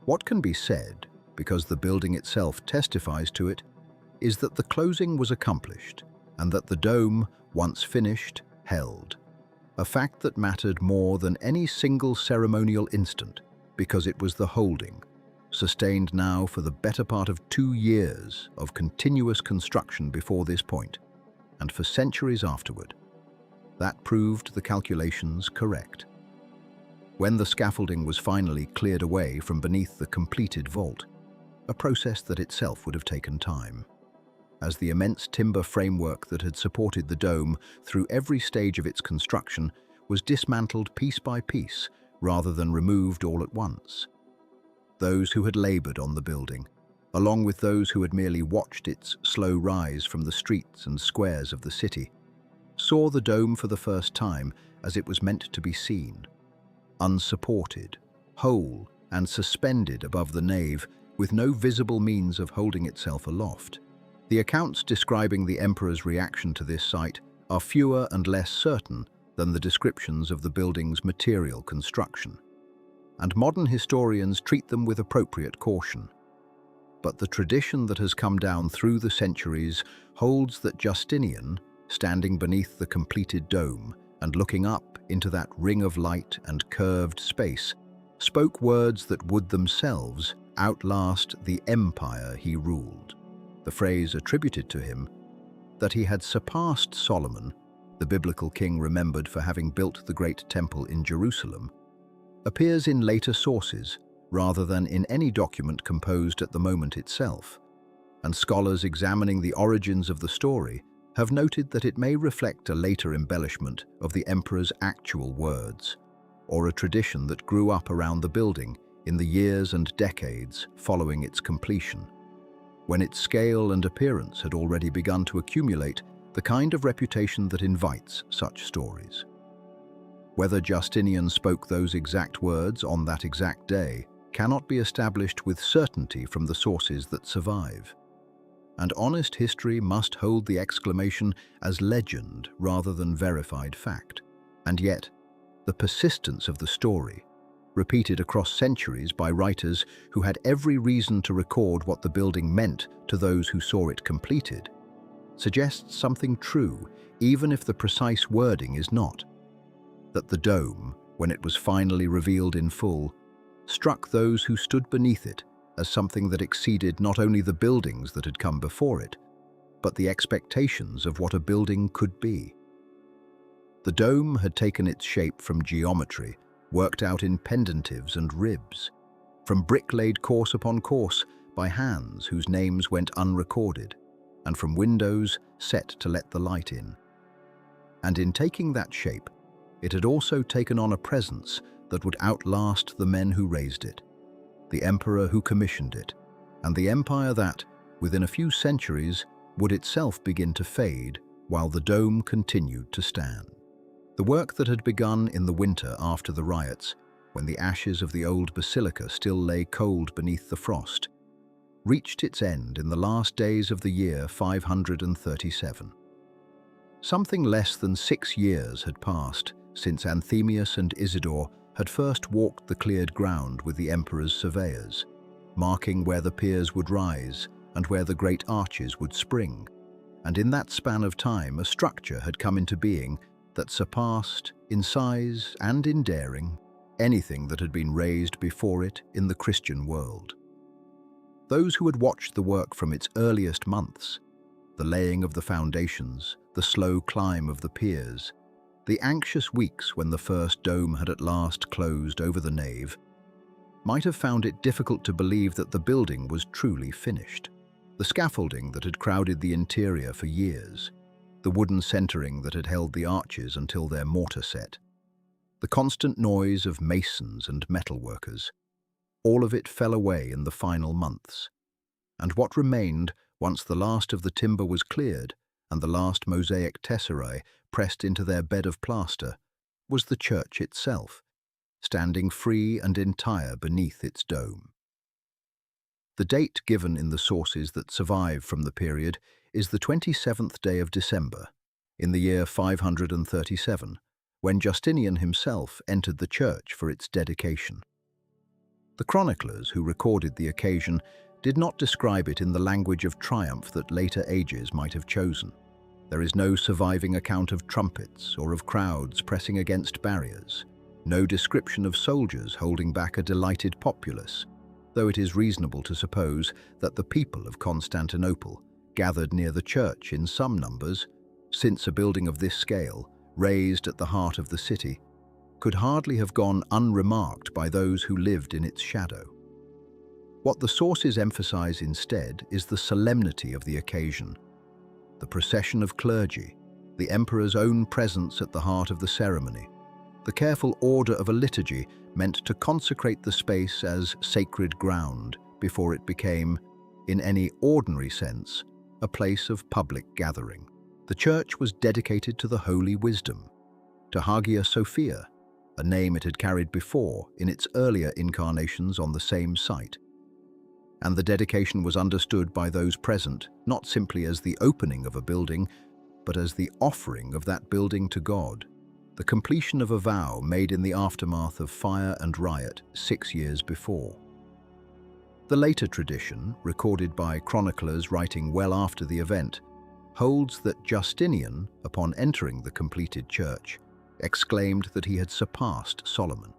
What can be said, because the building itself testifies to it, is that the closing was accomplished and that the dome, once finished, held. A fact that mattered more than any single ceremonial instant, because it was the holding, sustained now for the better part of 2 years of continuous construction before this point, and for centuries afterward, that proved the calculations correct. When the scaffolding was finally cleared away from beneath the completed vault, a process that itself would have taken time, as the immense timber framework that had supported the dome through every stage of its construction was dismantled piece by piece rather than removed all at once. Those who had labored on the building, along with those who had merely watched its slow rise from the streets and squares of the city, saw the dome for the first time as it was meant to be seen, unsupported, whole and suspended above the nave with no visible means of holding itself aloft. The accounts describing the emperor's reaction to this sight are fewer and less certain than the descriptions of the building's material construction, and modern historians treat them with appropriate caution. But the tradition that has come down through the centuries holds that Justinian, standing beneath the completed dome and looking up into that ring of light and curved space, spoke words that would themselves outlast the empire he ruled. The phrase attributed to him, that he had surpassed Solomon, the biblical king remembered for having built the great temple in Jerusalem, appears in later sources rather than in any document composed at the moment itself, and scholars examining the origins of the story have noted that it may reflect a later embellishment of the emperor's actual words, or a tradition that grew up around the building in the years and decades following its completion, when its scale and appearance had already begun to accumulate the kind of reputation that invites such stories. Whether Justinian spoke those exact words on that exact day cannot be established with certainty from the sources that survive, and honest history must hold the exclamation as legend rather than verified fact. And yet, The persistence of the story, repeated across centuries by writers who had every reason to record what the building meant to those who saw it completed, suggests something true, even if the precise wording is not. That the dome, when it was finally revealed in full, struck those who stood beneath it as something that exceeded not only the buildings that had come before it, but the expectations of what a building could be. The dome had taken its shape from geometry, worked out in pendentives and ribs, from brick laid course upon course by hands whose names went unrecorded, and from windows set to let the light in. And in taking that shape, it had also taken on a presence that would outlast the men who raised it, the emperor who commissioned it, and the empire that, within a few centuries, would itself begin to fade while the dome continued to stand. The work that had begun in the winter after the riots, when the ashes of the old basilica still lay cold beneath the frost, reached its end in the last days of the year 537. Something less than 6 years had passed since Anthemius and Isidore had first walked the cleared ground with the emperor's surveyors, marking where the piers would rise and where the great arches would spring. And in that span of time, a structure had come into being that surpassed, in size and in daring, anything that had been raised before it in the Christian world. Those who had watched the work from its earliest months, the laying of the foundations, the slow climb of the piers, the anxious weeks when the first dome had at last closed over the nave, might have found it difficult to believe that the building was truly finished. The scaffolding that had crowded the interior for years, the wooden centering that had held the arches until their mortar set, the constant noise of masons and metalworkers, all of it fell away in the final months. And what remained, once the last of the timber was cleared and the last mosaic tesserae pressed into their bed of plaster, was the church itself, standing free and entire beneath its dome. The date given in the sources that survive from the period is the 27th day of December, in the year 537, when Justinian himself entered the church for its dedication. The chroniclers who recorded the occasion did not describe it in the language of triumph that later ages might have chosen. There is no surviving account of trumpets or of crowds pressing against barriers, no description of soldiers holding back a delighted populace, though it is reasonable to suppose that the people of Constantinople gathered near the church in some numbers, since a building of this scale, raised at the heart of the city, could hardly have gone unremarked by those who lived in its shadow. What the sources emphasize instead is the solemnity of the occasion, the procession of clergy, the emperor's own presence at the heart of the ceremony, the careful order of a liturgy meant to consecrate the space as sacred ground before it became, in any ordinary sense, a place of public gathering. The church was dedicated to the Holy Wisdom, to Hagia Sophia, a name it had carried before in its earlier incarnations on the same site. And the dedication was understood by those present not simply as the opening of a building, but as the offering of that building to God, the completion of a vow made in the aftermath of fire and riot 6 years before. The later tradition, recorded by chroniclers writing well after the event, holds that Justinian, upon entering the completed church, exclaimed that he had surpassed Solomon,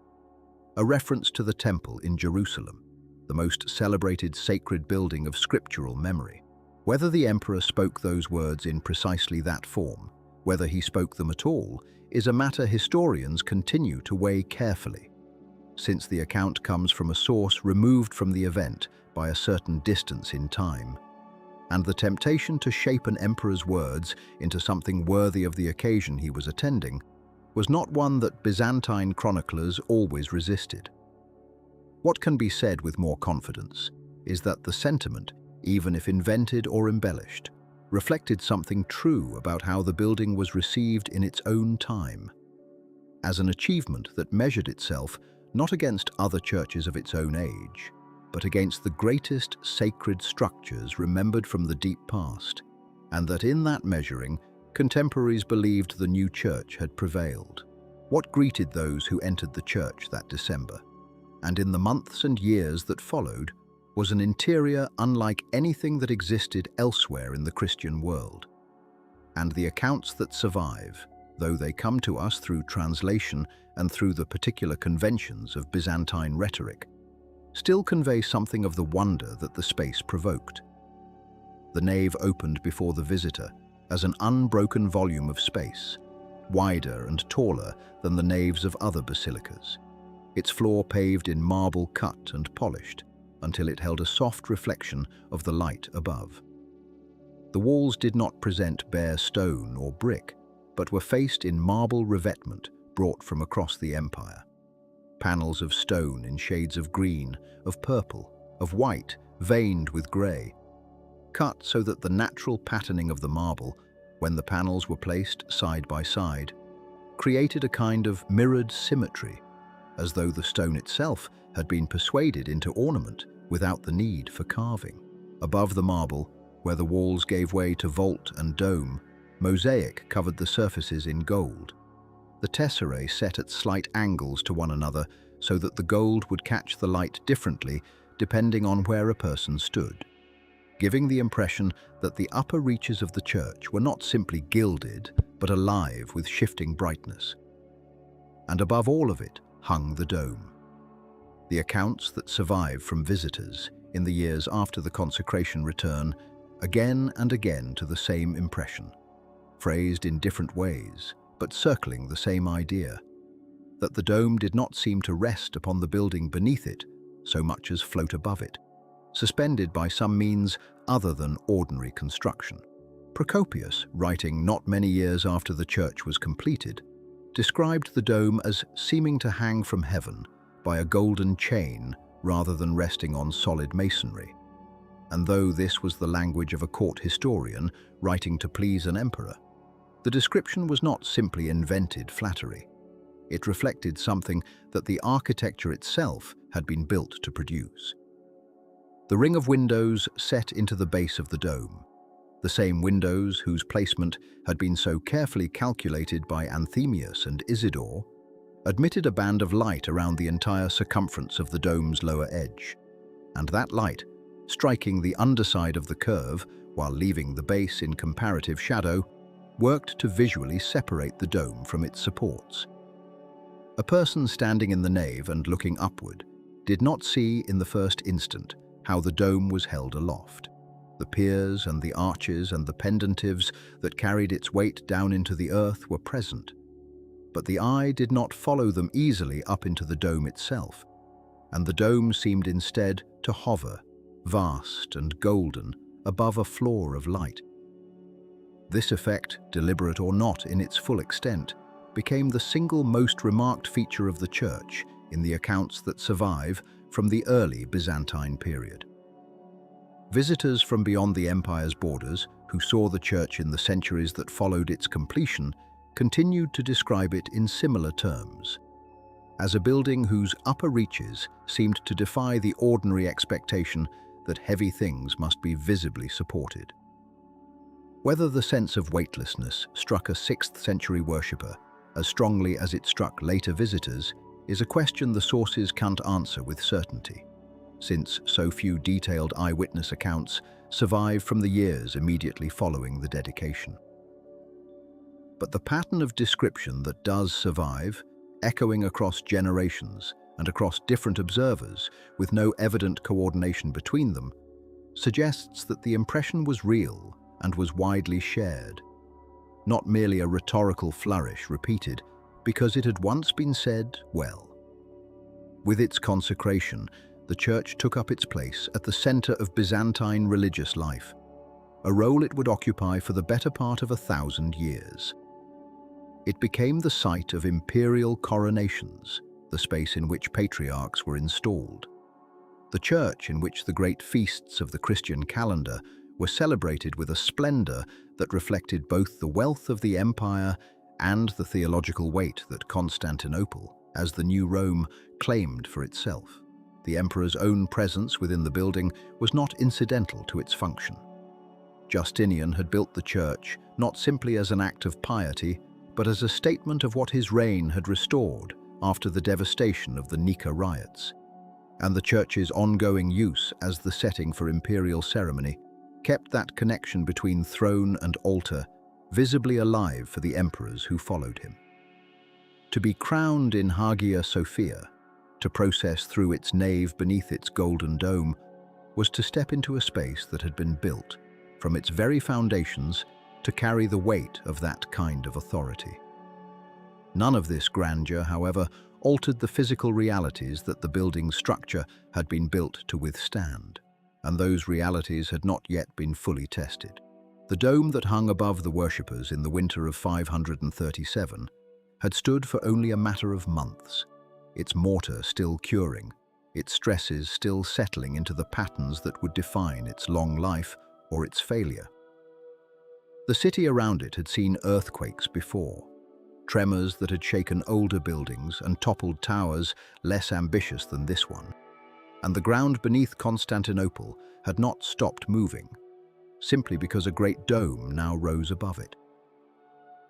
a reference to the temple in Jerusalem, the most celebrated sacred building of scriptural memory. Whether the emperor spoke those words in precisely that form, whether he spoke them at all, is a matter historians continue to weigh carefully, since the account comes from a source removed from the event by a certain distance in time, and the temptation to shape an emperor's words into something worthy of the occasion he was attending was not one that Byzantine chroniclers always resisted. What can be said with more confidence is that the sentiment, even if invented or embellished, reflected something true about how the building was received in its own time, as an achievement that measured itself not against other churches of its own age, but against the greatest sacred structures remembered from the deep past, and that in that measuring, contemporaries believed the new church had prevailed. What greeted those who entered the church that December, and in the months and years that followed, was an interior unlike anything that existed elsewhere in the Christian world. And the accounts that survive, though they come to us through translation and through the particular conventions of Byzantine rhetoric, still convey something of the wonder that the space provoked. The nave opened before the visitor as an unbroken volume of space, wider and taller than the naves of other basilicas, its floor paved in marble cut and polished until it held a soft reflection of the light above. The walls did not present bare stone or brick, but were faced in marble revetment brought from across the empire. Panels of stone in shades of green, of purple, of white, veined with grey, cut so that the natural patterning of the marble, when the panels were placed side by side, created a kind of mirrored symmetry, as though the stone itself had been persuaded into ornament without the need for carving. Above the marble, where the walls gave way to vault and dome, mosaic covered the surfaces in gold. The tesserae set at slight angles to one another so that the gold would catch the light differently depending on where a person stood, giving the impression that the upper reaches of the church were not simply gilded, but alive with shifting brightness. And above all of it hung the dome. The accounts that survive from visitors in the years after the consecration return again and again to the same impression, phrased in different ways, but circling the same idea, that the dome did not seem to rest upon the building beneath it so much as float above it, suspended by some means other than ordinary construction. Procopius, writing not many years after the church was completed, described the dome as seeming to hang from heaven by a golden chain rather than resting on solid masonry. And though this was the language of a court historian writing to please an emperor, the description was not simply invented flattery. It reflected something that the architecture itself had been built to produce. The ring of windows set into the base of the dome, the same windows whose placement had been so carefully calculated by Anthemius and Isidore, admitted a band of light around the entire circumference of the dome's lower edge, and that light, striking the underside of the curve while leaving the base in comparative shadow, worked to visually separate the dome from its supports. A person standing in the nave and looking upward did not see in the first instant how the dome was held aloft. The piers and the arches and the pendentives that carried its weight down into the earth were present, but the eye did not follow them easily up into the dome itself, and the dome seemed instead to hover, vast and golden, above a floor of light. This effect, deliberate or not in its full extent, became the single most remarked feature of the church in the accounts that survive from the early Byzantine period. Visitors from beyond the empire's borders, who saw the church in the centuries that followed its completion, continued to describe it in similar terms, as a building whose upper reaches seemed to defy the ordinary expectation that heavy things must be visibly supported. Whether the sense of weightlessness struck a 6th century worshipper as strongly as it struck later visitors is a question the sources can't answer with certainty, since so few detailed eyewitness accounts survive from the years immediately following the dedication. But the pattern of description that does survive, echoing across generations and across different observers with no evident coordination between them, suggests that the impression was real and was widely shared, not merely a rhetorical flourish repeated because it had once been said well. With its consecration, the church took up its place at the center of Byzantine religious life, a role it would occupy for the better part of 1,000 years. It became the site of imperial coronations, the space in which patriarchs were installed, the church in which the great feasts of the Christian calendar were celebrated with a splendor that reflected both the wealth of the empire and the theological weight that Constantinople, as the new Rome, claimed for itself. The emperor's own presence within the building was not incidental to its function. Justinian had built the church not simply as an act of piety, but as a statement of what his reign had restored after the devastation of the Nika riots. And the church's ongoing use as the setting for imperial ceremony kept that connection between throne and altar visibly alive for the emperors who followed him. To be crowned in Hagia Sophia, to process through its nave beneath its golden dome, was to step into a space that had been built, from its very foundations, to carry the weight of that kind of authority. None of this grandeur, however, altered the physical realities that the building's structure had been built to withstand, and those realities had not yet been fully tested. The dome that hung above the worshippers in the winter of 537 had stood for only a matter of months, its mortar still curing, its stresses still settling into the patterns that would define its long life or its failure. The city around it had seen earthquakes before, tremors that had shaken older buildings and toppled towers less ambitious than this one, and the ground beneath Constantinople had not stopped moving, simply because a great dome now rose above it.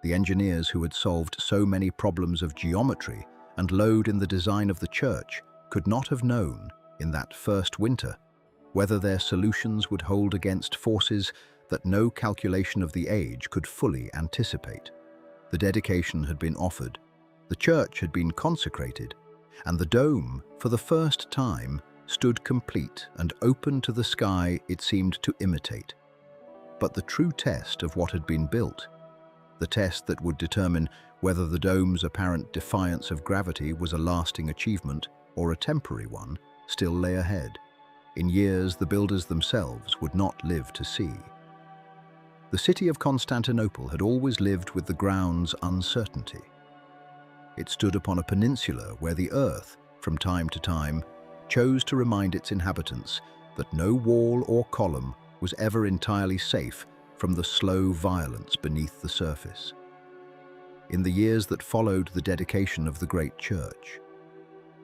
The engineers who had solved so many problems of geometry and load in the design of the church could not have known, in that first winter, whether their solutions would hold against forces that no calculation of the age could fully anticipate. The dedication had been offered, the church had been consecrated, and the dome, for the first time, stood complete and open to the sky it seemed to imitate. But the true test of what had been built, the test that would determine whether the dome's apparent defiance of gravity was a lasting achievement or a temporary one, still lay ahead, in years the builders themselves would not live to see. The city of Constantinople had always lived with the ground's uncertainty. It stood upon a peninsula where the earth, from time to time, chose to remind its inhabitants that no wall or column was ever entirely safe from the slow violence beneath the surface. In the years that followed the dedication of the great church,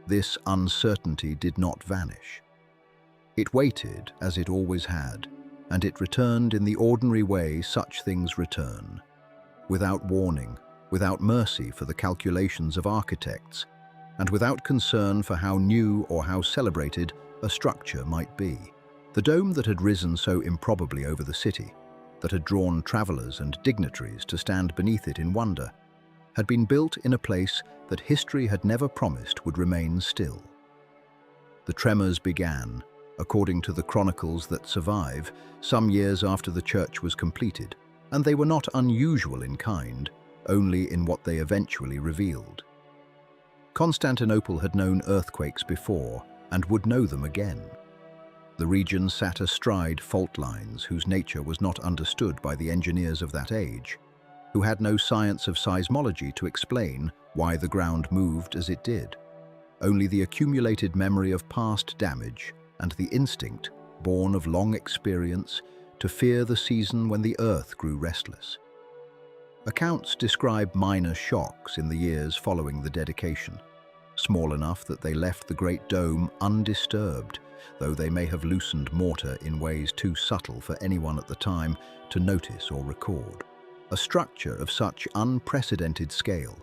this uncertainty did not vanish. It waited as it always had, and it returned in the ordinary way such things return, without warning, without mercy for the calculations of architects, and without concern for how new or how celebrated a structure might be. The dome that had risen so improbably over the city, that had drawn travelers and dignitaries to stand beneath it in wonder, had been built in a place that history had never promised would remain still. The tremors began, according to the chronicles that survive, some years after the church was completed, and they were not unusual in kind, only in what they eventually revealed. Constantinople had known earthquakes before, and would know them again. The region sat astride fault lines whose nature was not understood by the engineers of that age, who had no science of seismology to explain why the ground moved as it did, only the accumulated memory of past damage and the instinct, born of long experience, to fear the season when the earth grew restless. Accounts describe minor shocks in the years following the dedication, small enough that they left the great dome undisturbed, though they may have loosened mortar in ways too subtle for anyone at the time to notice or record. A structure of such unprecedented scale,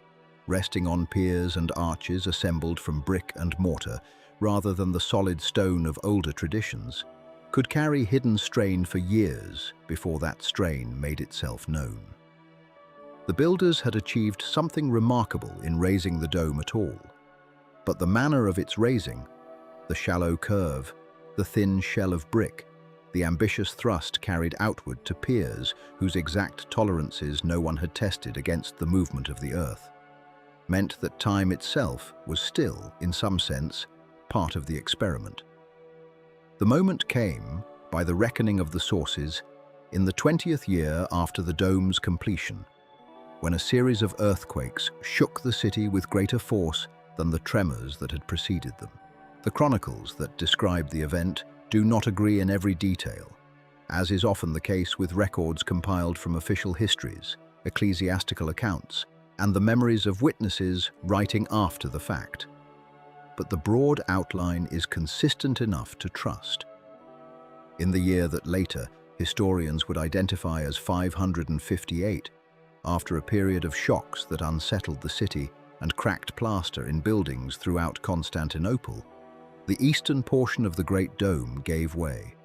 resting on piers and arches assembled from brick and mortar rather than the solid stone of older traditions, could carry hidden strain for years before that strain made itself known. The builders had achieved something remarkable in raising the dome at all, but the manner of its raising, the shallow curve, the thin shell of brick, the ambitious thrust carried outward to piers whose exact tolerances no one had tested against the movement of the earth, meant that time itself was still, in some sense, part of the experiment. The moment came, by the reckoning of the sources, in the 20th year after the dome's completion, when a series of earthquakes shook the city with greater force than the tremors that had preceded them. The chronicles that describe the event do not agree in every detail, as is often the case with records compiled from official histories, ecclesiastical accounts, and the memories of witnesses writing after the fact. But the broad outline is consistent enough to trust. In the year that later historians would identify as 558, after a period of shocks that unsettled the city and cracked plaster in buildings throughout Constantinople, the eastern portion of the Great Dome gave way.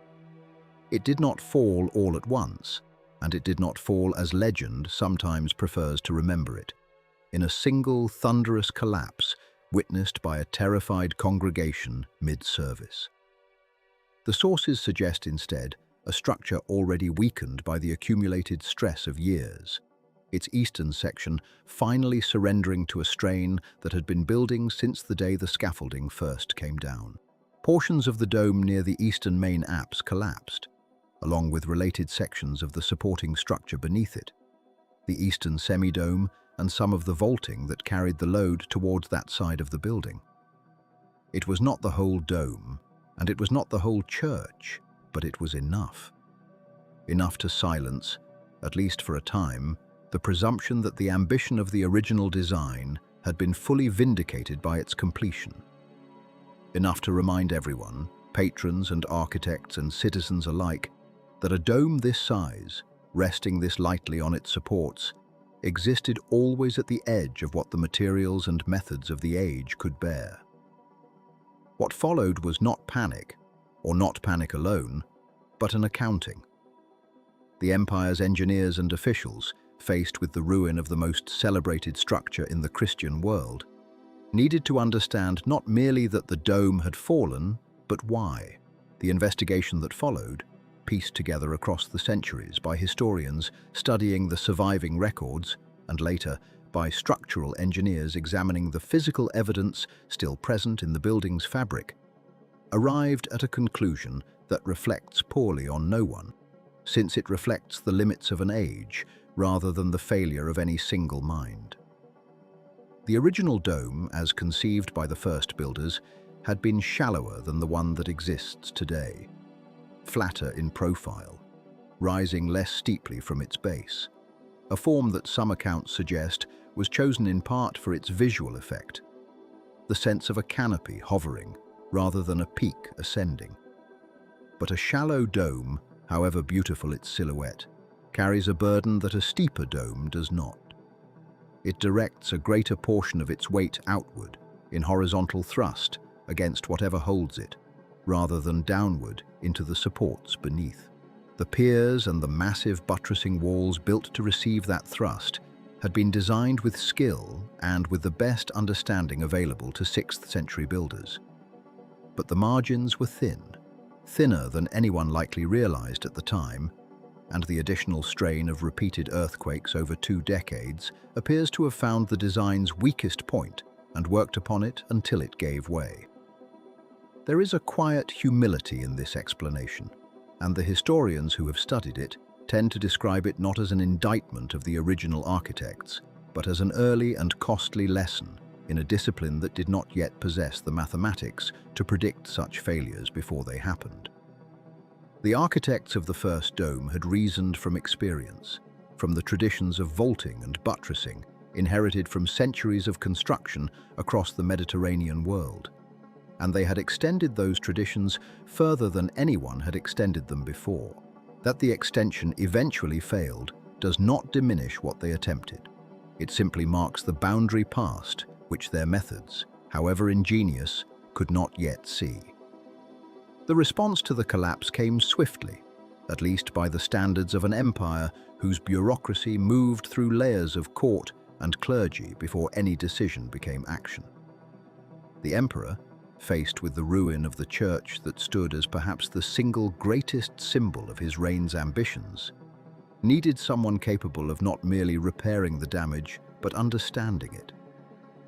It did not fall all at once, and it did not fall as legend sometimes prefers to remember it, in a single thunderous collapse witnessed by a terrified congregation mid-service. The sources suggest instead a structure already weakened by the accumulated stress of years, its eastern section finally surrendering to a strain that had been building since the day the scaffolding first came down. Portions of the dome near the eastern main apse collapsed, along with related sections of the supporting structure beneath it, the eastern semi-dome and some of the vaulting that carried the load towards that side of the building. It was not the whole dome, and it was not the whole church, but it was enough. Enough to silence, at least for a time, the presumption that the ambition of the original design had been fully vindicated by its completion. Enough to remind everyone, patrons and architects and citizens alike, that a dome this size, resting this lightly on its supports, existed always at the edge of what the materials and methods of the age could bear. What followed was not panic, or not panic alone, but an accounting. The empire's engineers and officials, faced with the ruin of the most celebrated structure in the Christian world, needed to understand not merely that the dome had fallen, but why. The investigation that followed, pieced together across the centuries by historians studying the surviving records, and later by structural engineers examining the physical evidence still present in the building's fabric, arrived at a conclusion that reflects poorly on no one, since it reflects the limits of an age rather than the failure of any single mind. The original dome, as conceived by the first builders, had been shallower than the one that exists today, flatter in profile, rising less steeply from its base, a form that some accounts suggest was chosen in part for its visual effect, the sense of a canopy hovering rather than a peak ascending. But a shallow dome, however beautiful its silhouette, carries a burden that a steeper dome does not. It directs a greater portion of its weight outward in horizontal thrust against whatever holds it, rather than downward into the supports beneath. The piers and the massive buttressing walls built to receive that thrust had been designed with skill and with the best understanding available to 6th century builders. But the margins were thin, thinner than anyone likely realized at the time, and the additional strain of repeated earthquakes over 2 decades appears to have found the design's weakest point and worked upon it until it gave way. There is a quiet humility in this explanation, and the historians who have studied it tend to describe it not as an indictment of the original architects, but as an early and costly lesson in a discipline that did not yet possess the mathematics to predict such failures before they happened. The architects of the first dome had reasoned from experience, from the traditions of vaulting and buttressing inherited from centuries of construction across the Mediterranean world, and they had extended those traditions further than anyone had extended them before. That the extension eventually failed does not diminish what they attempted. It simply marks the boundary past which their methods, however ingenious, could not yet see. The response to the collapse came swiftly, at least by the standards of an empire whose bureaucracy moved through layers of court and clergy before any decision became action. The emperor, faced with the ruin of the church that stood as perhaps the single greatest symbol of his reign's ambitions, needed someone capable of not merely repairing the damage, but understanding it.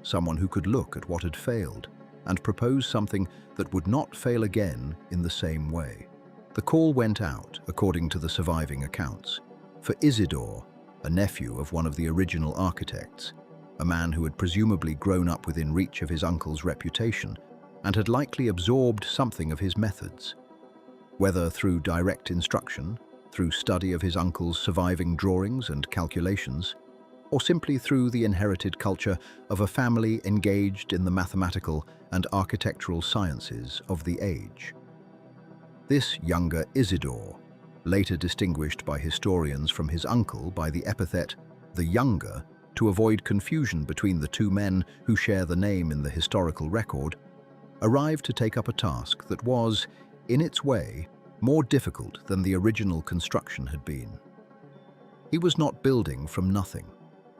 Someone who could look at what had failed and propose something that would not fail again in the same way. The call went out, according to the surviving accounts, for Isidore, a nephew of one of the original architects, a man who had presumably grown up within reach of his uncle's reputation and had likely absorbed something of his methods. Whether through direct instruction, through study of his uncle's surviving drawings and calculations, or simply through the inherited culture of a family engaged in the mathematical and architectural sciences of the age. This younger Isidore, later distinguished by historians from his uncle by the epithet the Younger, to avoid confusion between the two men who share the name in the historical record, arrived to take up a task that was, in its way, more difficult than the original construction had been. He was not building from nothing.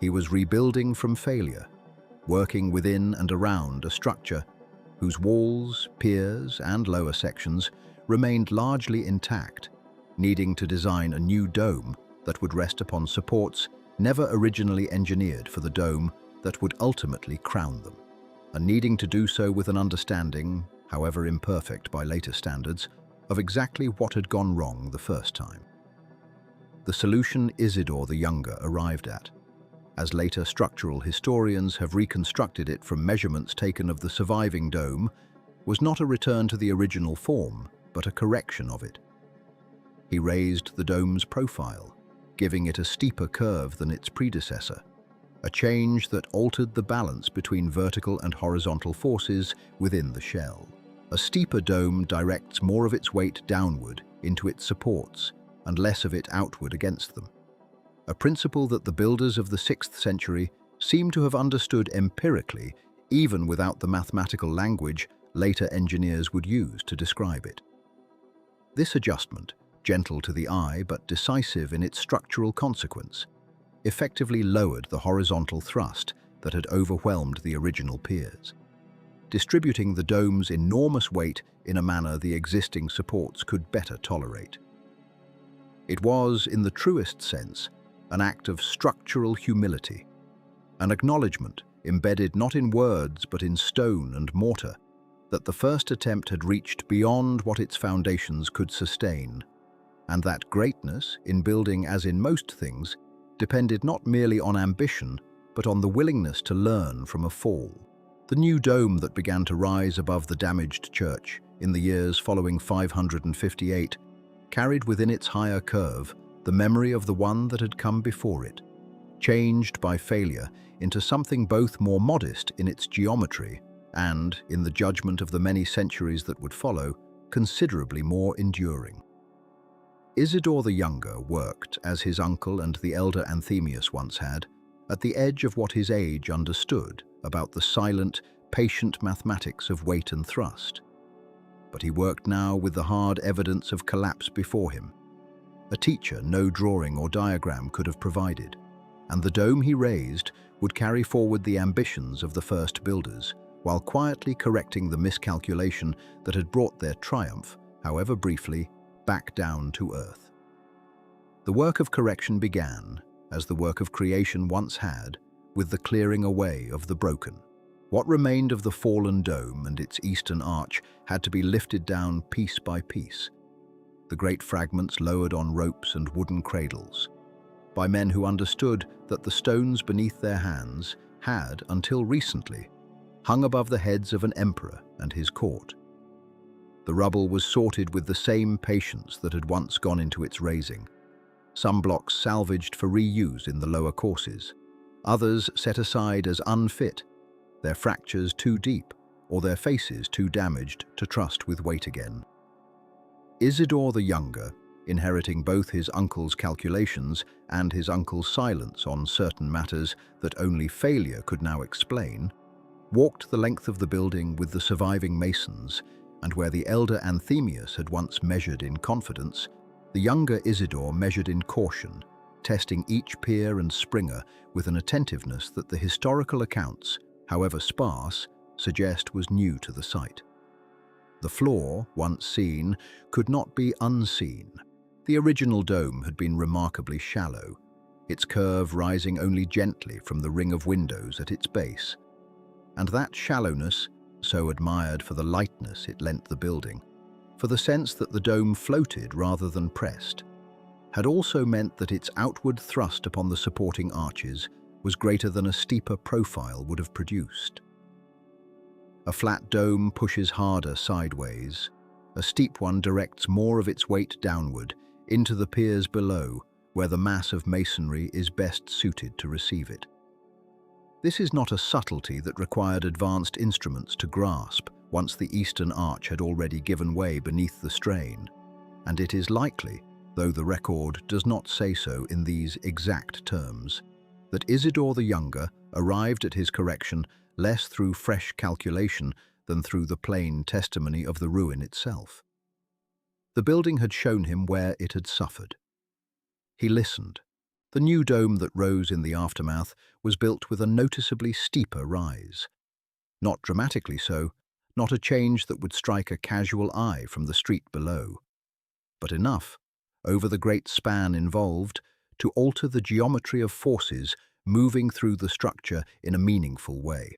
He was rebuilding from failure, working within and around a structure whose walls, piers, and lower sections remained largely intact, needing to design a new dome that would rest upon supports never originally engineered for the dome that would ultimately crown them, and needing to do so with an understanding, however imperfect by later standards, of exactly what had gone wrong the first time. The solution Isidore the Younger arrived at, as later structural historians have reconstructed it from measurements taken of the surviving dome, was not a return to the original form, but a correction of it. He raised the dome's profile, giving it a steeper curve than its predecessor, a change that altered the balance between vertical and horizontal forces within the shell. A steeper dome directs more of its weight downward into its supports and less of it outward against them, a principle that the builders of the 6th century seem to have understood empirically, even without the mathematical language later engineers would use to describe it. This adjustment, gentle to the eye but decisive in its structural consequence, effectively lowered the horizontal thrust that had overwhelmed the original piers, distributing the dome's enormous weight in a manner the existing supports could better tolerate. It was, in the truest sense, an act of structural humility, an acknowledgement, embedded not in words but in stone and mortar, that the first attempt had reached beyond what its foundations could sustain, and that greatness, in building as in most things, depended not merely on ambition, but on the willingness to learn from a fall. The new dome that began to rise above the damaged church in the years following 558 carried within its higher curve the memory of the one that had come before it, changed by failure into something both more modest in its geometry and, in the judgment of the many centuries that would follow, considerably more enduring. Isidore the Younger worked, as his uncle and the elder Anthemius once had, at the edge of what his age understood about the silent, patient mathematics of weight and thrust. But he worked now with the hard evidence of collapse before him, a teacher no drawing or diagram could have provided, and the dome he raised would carry forward the ambitions of the first builders, while quietly correcting the miscalculation that had brought their triumph, however briefly, back down to earth. The work of correction began, as the work of creation once had, with the clearing away of the broken. What remained of the fallen dome and its eastern arch had to be lifted down piece by piece, the great fragments lowered on ropes and wooden cradles, by men who understood that the stones beneath their hands had, until recently, hung above the heads of an emperor and his court. The rubble was sorted with the same patience that had once gone into its raising, some blocks salvaged for reuse in the lower courses, others set aside as unfit, their fractures too deep or their faces too damaged to trust with weight again. Isidore the Younger, inheriting both his uncle's calculations and his uncle's silence on certain matters that only failure could now explain, walked the length of the building with the surviving masons, and where the elder Anthemius had once measured in confidence, the younger Isidore measured in caution, testing each pier and springer with an attentiveness that the historical accounts, however sparse, suggest was new to the site. The floor, once seen, could not be unseen. The original dome had been remarkably shallow, its curve rising only gently from the ring of windows at its base. And that shallowness, so admired for the lightness it lent the building, for the sense that the dome floated rather than pressed, had also meant that its outward thrust upon the supporting arches was greater than a steeper profile would have produced. A flat dome pushes harder sideways. A steep one directs more of its weight downward, into the piers below, where the mass of masonry is best suited to receive it. This is not a subtlety that required advanced instruments to grasp once the eastern arch had already given way beneath the strain, and it is likely, though the record does not say so in these exact terms, that Isidore the Younger arrived at his correction less through fresh calculation than through the plain testimony of the ruin itself. The building had shown him where it had suffered. He listened. The new dome that rose in the aftermath was built with a noticeably steeper rise. Not dramatically so, not a change that would strike a casual eye from the street below, but enough, over the great span involved, to alter the geometry of forces moving through the structure in a meaningful way.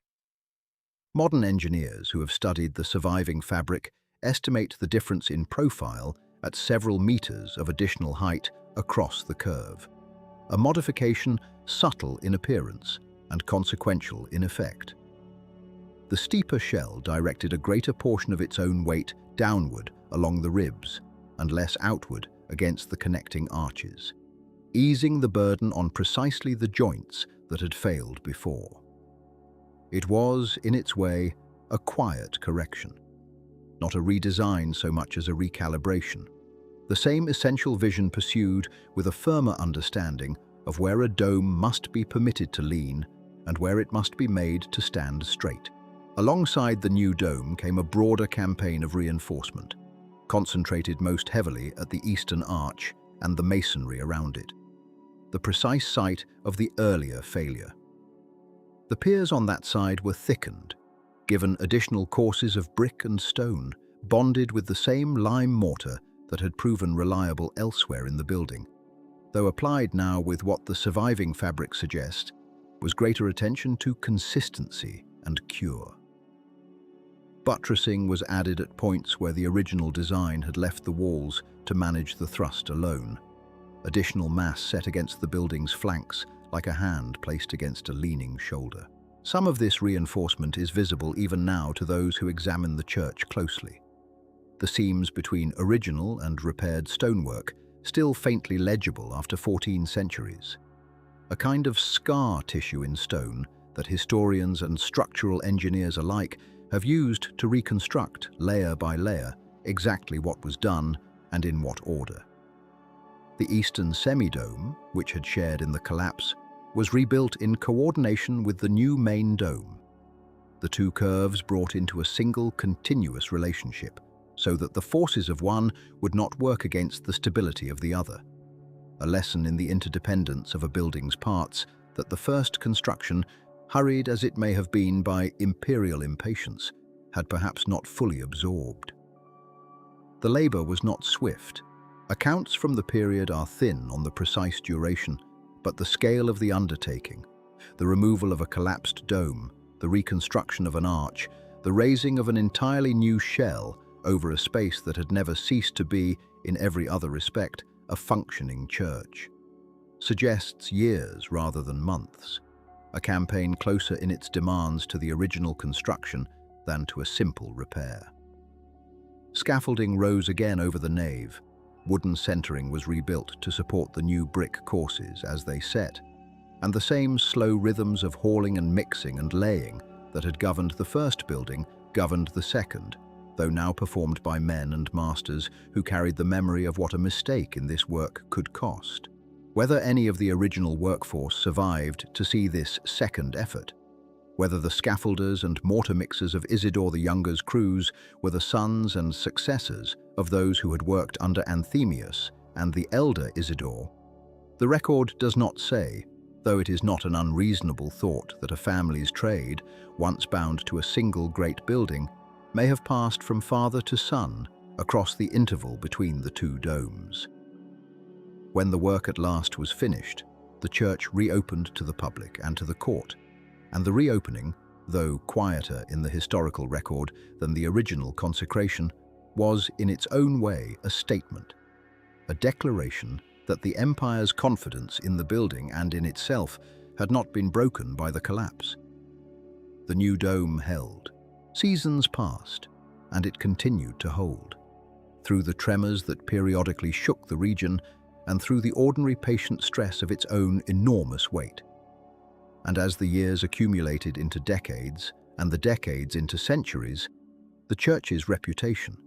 Modern engineers who have studied the surviving fabric estimate the difference in profile at several meters of additional height across the curve, a modification subtle in appearance and consequential in effect. The steeper shell directed a greater portion of its own weight downward along the ribs and less outward against the connecting arches, easing the burden on precisely the joints that had failed before. It was, in its way, a quiet correction, not a redesign so much as a recalibration, the same essential vision pursued with a firmer understanding of where a dome must be permitted to lean and where it must be made to stand straight. Alongside the new dome came a broader campaign of reinforcement, concentrated most heavily at the eastern arch and the masonry around it, the precise site of the earlier failure. The piers on that side were thickened, given additional courses of brick and stone, bonded with the same lime mortar that had proven reliable elsewhere in the building, though applied now with what the surviving fabric suggests was greater attention to consistency and cure. Buttressing was added at points where the original design had left the walls to manage the thrust alone, additional mass set against the building's flanks like a hand placed against a leaning shoulder. Some of this reinforcement is visible even now to those who examine the church closely. The seams between original and repaired stonework still faintly legible after 14 centuries. A kind of scar tissue in stone that historians and structural engineers alike have used to reconstruct, layer by layer, exactly what was done and in what order. The eastern semi-dome, which had shared in the collapse, was rebuilt in coordination with the new main dome. The two curves brought into a single continuous relationship, so that the forces of one would not work against the stability of the other. A lesson in the interdependence of a building's parts that the first construction, hurried as it may have been by imperial impatience, had perhaps not fully absorbed. The labor was not swift. Accounts from the period are thin on the precise duration, but the scale of the undertaking, the removal of a collapsed dome, the reconstruction of an arch, the raising of an entirely new shell over a space that had never ceased to be, in every other respect, a functioning church, suggests years rather than months, a campaign closer in its demands to the original construction than to a simple repair. Scaffolding rose again over the nave. Wooden centering was rebuilt to support the new brick courses as they set, and the same slow rhythms of hauling and mixing and laying that had governed the first building governed the second, though now performed by men and masters who carried the memory of what a mistake in this work could cost. Whether any of the original workforce survived to see this second effort, whether the scaffolders and mortar mixers of Isidore the Younger's crews were the sons and successors of those who had worked under Anthemius and the elder Isidore, the record does not say, though it is not an unreasonable thought that a family's trade, once bound to a single great building, may have passed from father to son across the interval between the two domes. When the work at last was finished, the church reopened to the public and to the court, and the reopening, though quieter in the historical record than the original consecration, was in its own way a statement, a declaration that the empire's confidence in the building and in itself had not been broken by the collapse. The new dome held. Seasons passed, and it continued to hold, through the tremors that periodically shook the region and through the ordinary patient stress of its own enormous weight. And as the years accumulated into decades and the decades into centuries, the church's reputation,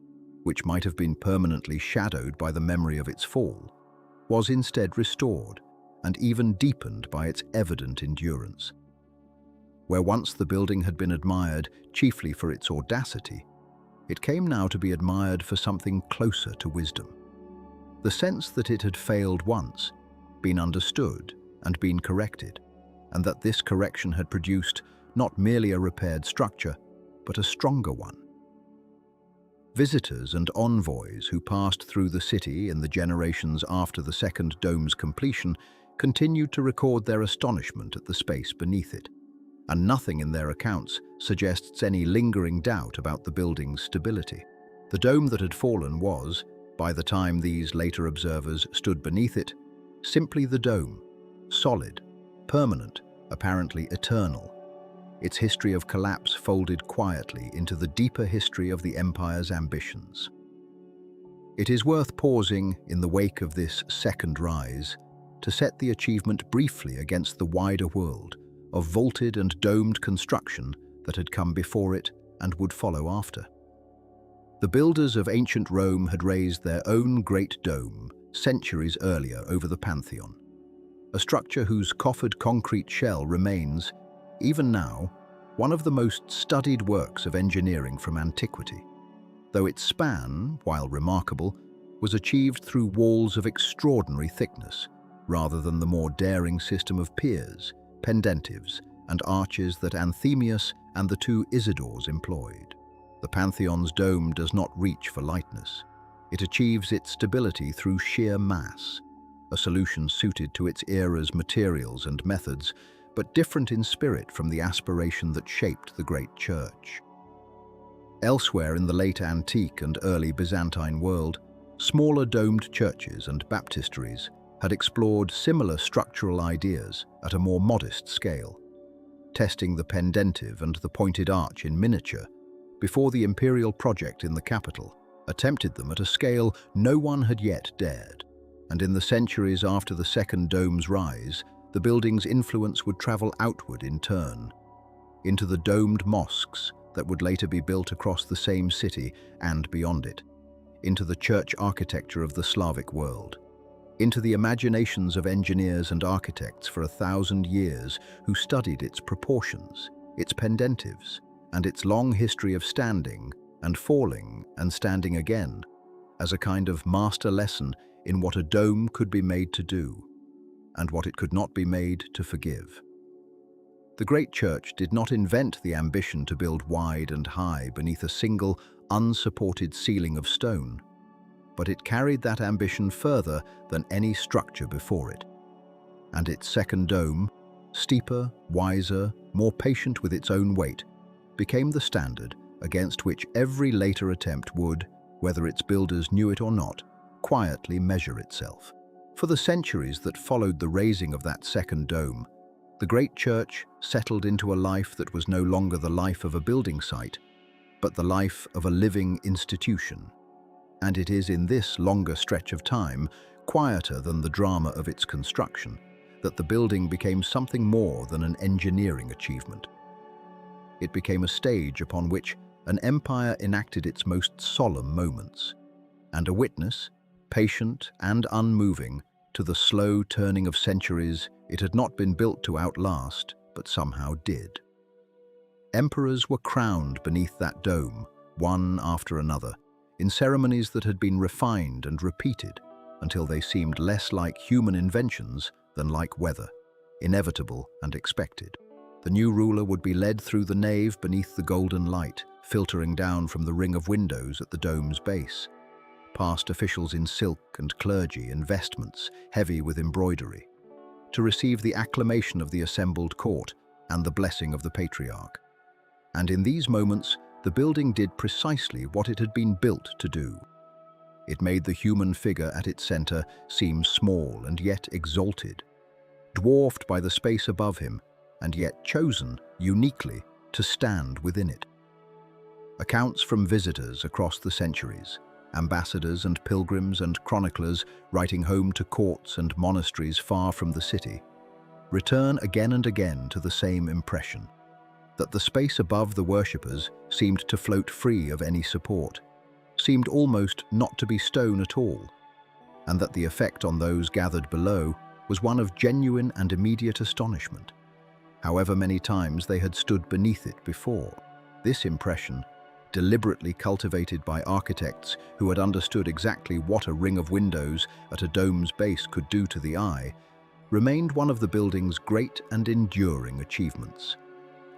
which might have been permanently shadowed by the memory of its fall, was instead restored and even deepened by its evident endurance. Where once the building had been admired chiefly for its audacity, it came now to be admired for something closer to wisdom. The sense that it had failed once, been understood and been corrected, and that this correction had produced not merely a repaired structure, but a stronger one. Visitors and envoys who passed through the city in the generations after the second dome's completion continued to record their astonishment at the space beneath it, and nothing in their accounts suggests any lingering doubt about the building's stability. The dome that had fallen was, by the time these later observers stood beneath it, simply the dome, solid, permanent, apparently eternal. Its history of collapse folded quietly into the deeper history of the empire's ambitions. It is worth pausing in the wake of this second rise to set the achievement briefly against the wider world of vaulted and domed construction that had come before it and would follow after. The builders of ancient Rome had raised their own great dome centuries earlier over the Pantheon, a structure whose coffered concrete shell remains, even now, one of the most studied works of engineering from antiquity, though its span, while remarkable, was achieved through walls of extraordinary thickness, rather than the more daring system of piers, pendentives, and arches that Anthemius and the two Isidores employed. The Pantheon's dome does not reach for lightness. It achieves its stability through sheer mass, a solution suited to its era's materials and methods, but different in spirit from the aspiration that shaped the great church. Elsewhere in the late antique and early Byzantine world, smaller domed churches and baptisteries had explored similar structural ideas at a more modest scale, testing the pendentive and the pointed arch in miniature before the imperial project in the capital attempted them at a scale no one had yet dared. And in the centuries after the second dome's rise, the building's influence would travel outward in turn, into the domed mosques that would later be built across the same city and beyond it, into the church architecture of the Slavic world, into the imaginations of engineers and architects for 1,000 years who studied its proportions, its pendentives, and its long history of standing and falling and standing again, as a kind of master lesson in what a dome could be made to do, and what it could not be made to forgive. The great church did not invent the ambition to build wide and high beneath a single, unsupported ceiling of stone, but it carried that ambition further than any structure before it. And its second dome, steeper, wiser, more patient with its own weight, became the standard against which every later attempt would, whether its builders knew it or not, quietly measure itself. For the centuries that followed the raising of that second dome, the great church settled into a life that was no longer the life of a building site, but the life of a living institution. And it is in this longer stretch of time, quieter than the drama of its construction, that the building became something more than an engineering achievement. It became a stage upon which an empire enacted its most solemn moments, and a witness, patient and unmoving, to the slow turning of centuries it had not been built to outlast, but somehow did. Emperors were crowned beneath that dome, one after another, in ceremonies that had been refined and repeated until they seemed less like human inventions than like weather, inevitable and expected. The new ruler would be led through the nave beneath the golden light, filtering down from the ring of windows at the dome's base, past officials in silk and clergy in vestments heavy with embroidery, to receive the acclamation of the assembled court and the blessing of the patriarch. And in these moments, the building did precisely what it had been built to do. It made the human figure at its center seem small and yet exalted, dwarfed by the space above him, and yet chosen, uniquely, to stand within it. Accounts from visitors across the centuries, ambassadors and pilgrims and chroniclers writing home to courts and monasteries far from the city, return again and again to the same impression, that the space above the worshippers seemed to float free of any support, seemed almost not to be stone at all, and that the effect on those gathered below was one of genuine and immediate astonishment. However many times they had stood beneath it before, this impression, deliberately cultivated by architects who had understood exactly what a ring of windows at a dome's base could do to the eye, remained one of the building's great and enduring achievements,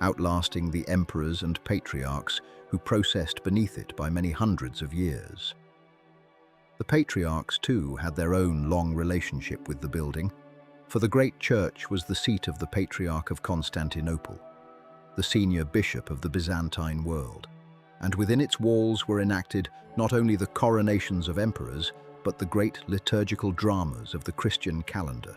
outlasting the emperors and patriarchs who processed beneath it by many hundreds of years. The patriarchs, too, had their own long relationship with the building, for the great church was the seat of the Patriarch of Constantinople, the senior bishop of the Byzantine world, and within its walls were enacted not only the coronations of emperors, but the great liturgical dramas of the Christian calendar,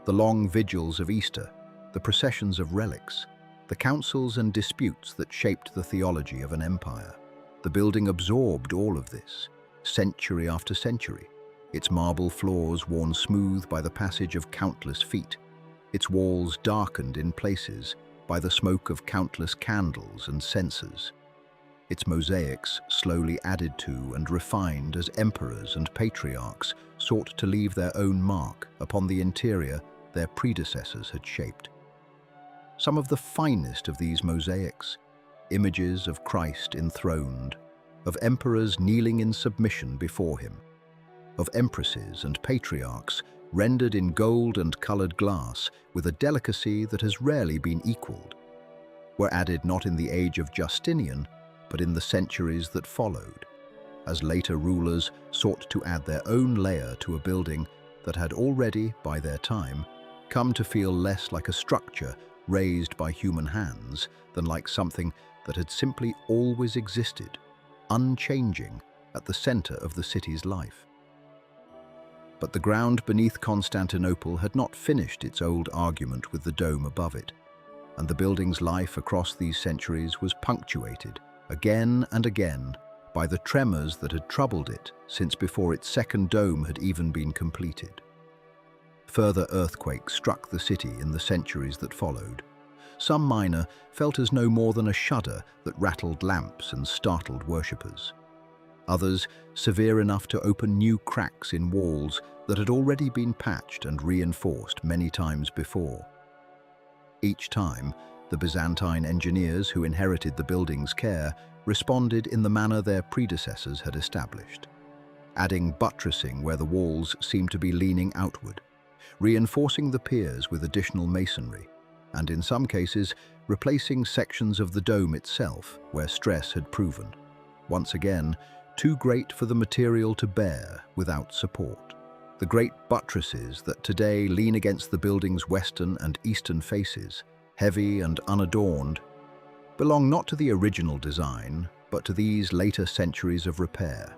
the long vigils of Easter, the processions of relics, the councils and disputes that shaped the theology of an empire. The building absorbed all of this, century after century, its marble floors worn smooth by the passage of countless feet, its walls darkened in places by the smoke of countless candles and censers, its mosaics slowly added to and refined as emperors and patriarchs sought to leave their own mark upon the interior their predecessors had shaped. Some of the finest of these mosaics, images of Christ enthroned, of emperors kneeling in submission before him, of empresses and patriarchs rendered in gold and colored glass with a delicacy that has rarely been equaled, were added not in the age of Justinian, but in the centuries that followed, as later rulers sought to add their own layer to a building that had already, by their time, come to feel less like a structure raised by human hands than like something that had simply always existed, unchanging, at the center of the city's life. But the ground beneath Constantinople had not finished its old argument with the dome above it, and the building's life across these centuries was punctuated, again and again, by the tremors that had troubled it since before its second dome had even been completed. Further earthquakes struck the city in the centuries that followed. Some minor felt as no more than a shudder that rattled lamps and startled worshippers. Others severe enough to open new cracks in walls that had already been patched and reinforced many times before. Each time, the Byzantine engineers who inherited the building's care responded in the manner their predecessors had established, adding buttressing where the walls seemed to be leaning outward, reinforcing the piers with additional masonry, and in some cases replacing sections of the dome itself where stress had proven, once again, too great for the material to bear without support. The great buttresses that today lean against the building's western and eastern faces, heavy and unadorned, belong not to the original design, but to these later centuries of repair,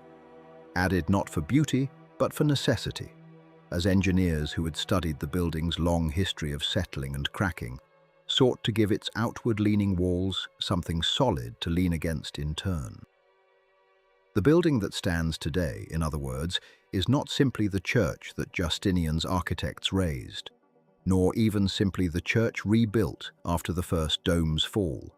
added not for beauty, but for necessity, as engineers who had studied the building's long history of settling and cracking sought to give its outward-leaning walls something solid to lean against in turn. The building that stands today, in other words, is not simply the church that Justinian's architects raised, nor even simply the church rebuilt after the first dome's fall,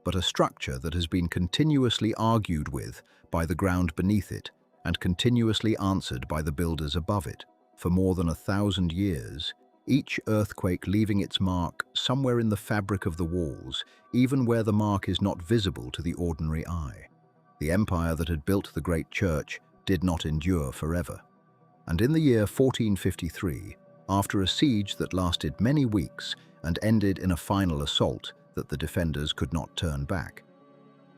but a structure that has been continuously argued with by the ground beneath it and continuously answered by the builders above it for more than 1,000 years, each earthquake leaving its mark somewhere in the fabric of the walls, even where the mark is not visible to the ordinary eye. The empire that had built the great church did not endure forever, and in the year 1453, after a siege that lasted many weeks and ended in a final assault that the defenders could not turn back,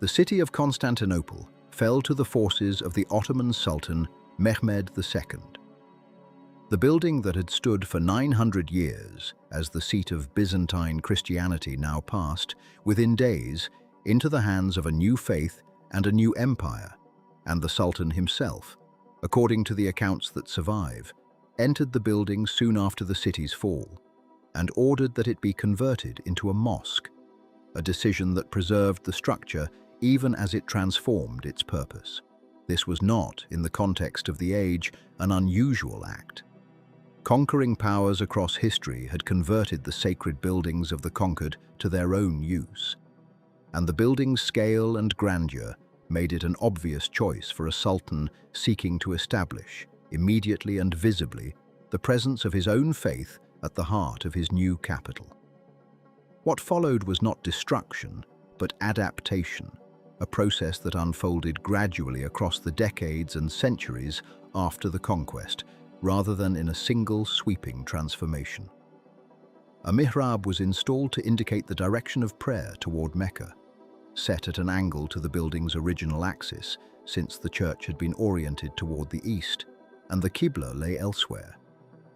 the city of Constantinople fell to the forces of the Ottoman Sultan Mehmed II. The building that had stood for 900 years as the seat of Byzantine Christianity now passed, within days, into the hands of a new faith and a new empire, and the Sultan himself, according to the accounts that survive, entered the building soon after the city's fall and ordered that it be converted into a mosque, a decision that preserved the structure even as it transformed its purpose. This was not, in the context of the age, an unusual act. Conquering powers across history had converted the sacred buildings of the conquered to their own use, and the building's scale and grandeur made it an obvious choice for a sultan seeking to establish, immediately and visibly, the presence of his own faith at the heart of his new capital. What followed was not destruction, but adaptation, a process that unfolded gradually across the decades and centuries after the conquest, rather than in a single sweeping transformation. A mihrab was installed to indicate the direction of prayer toward Mecca, set at an angle to the building's original axis, since the church had been oriented toward the east, and the Qibla lay elsewhere.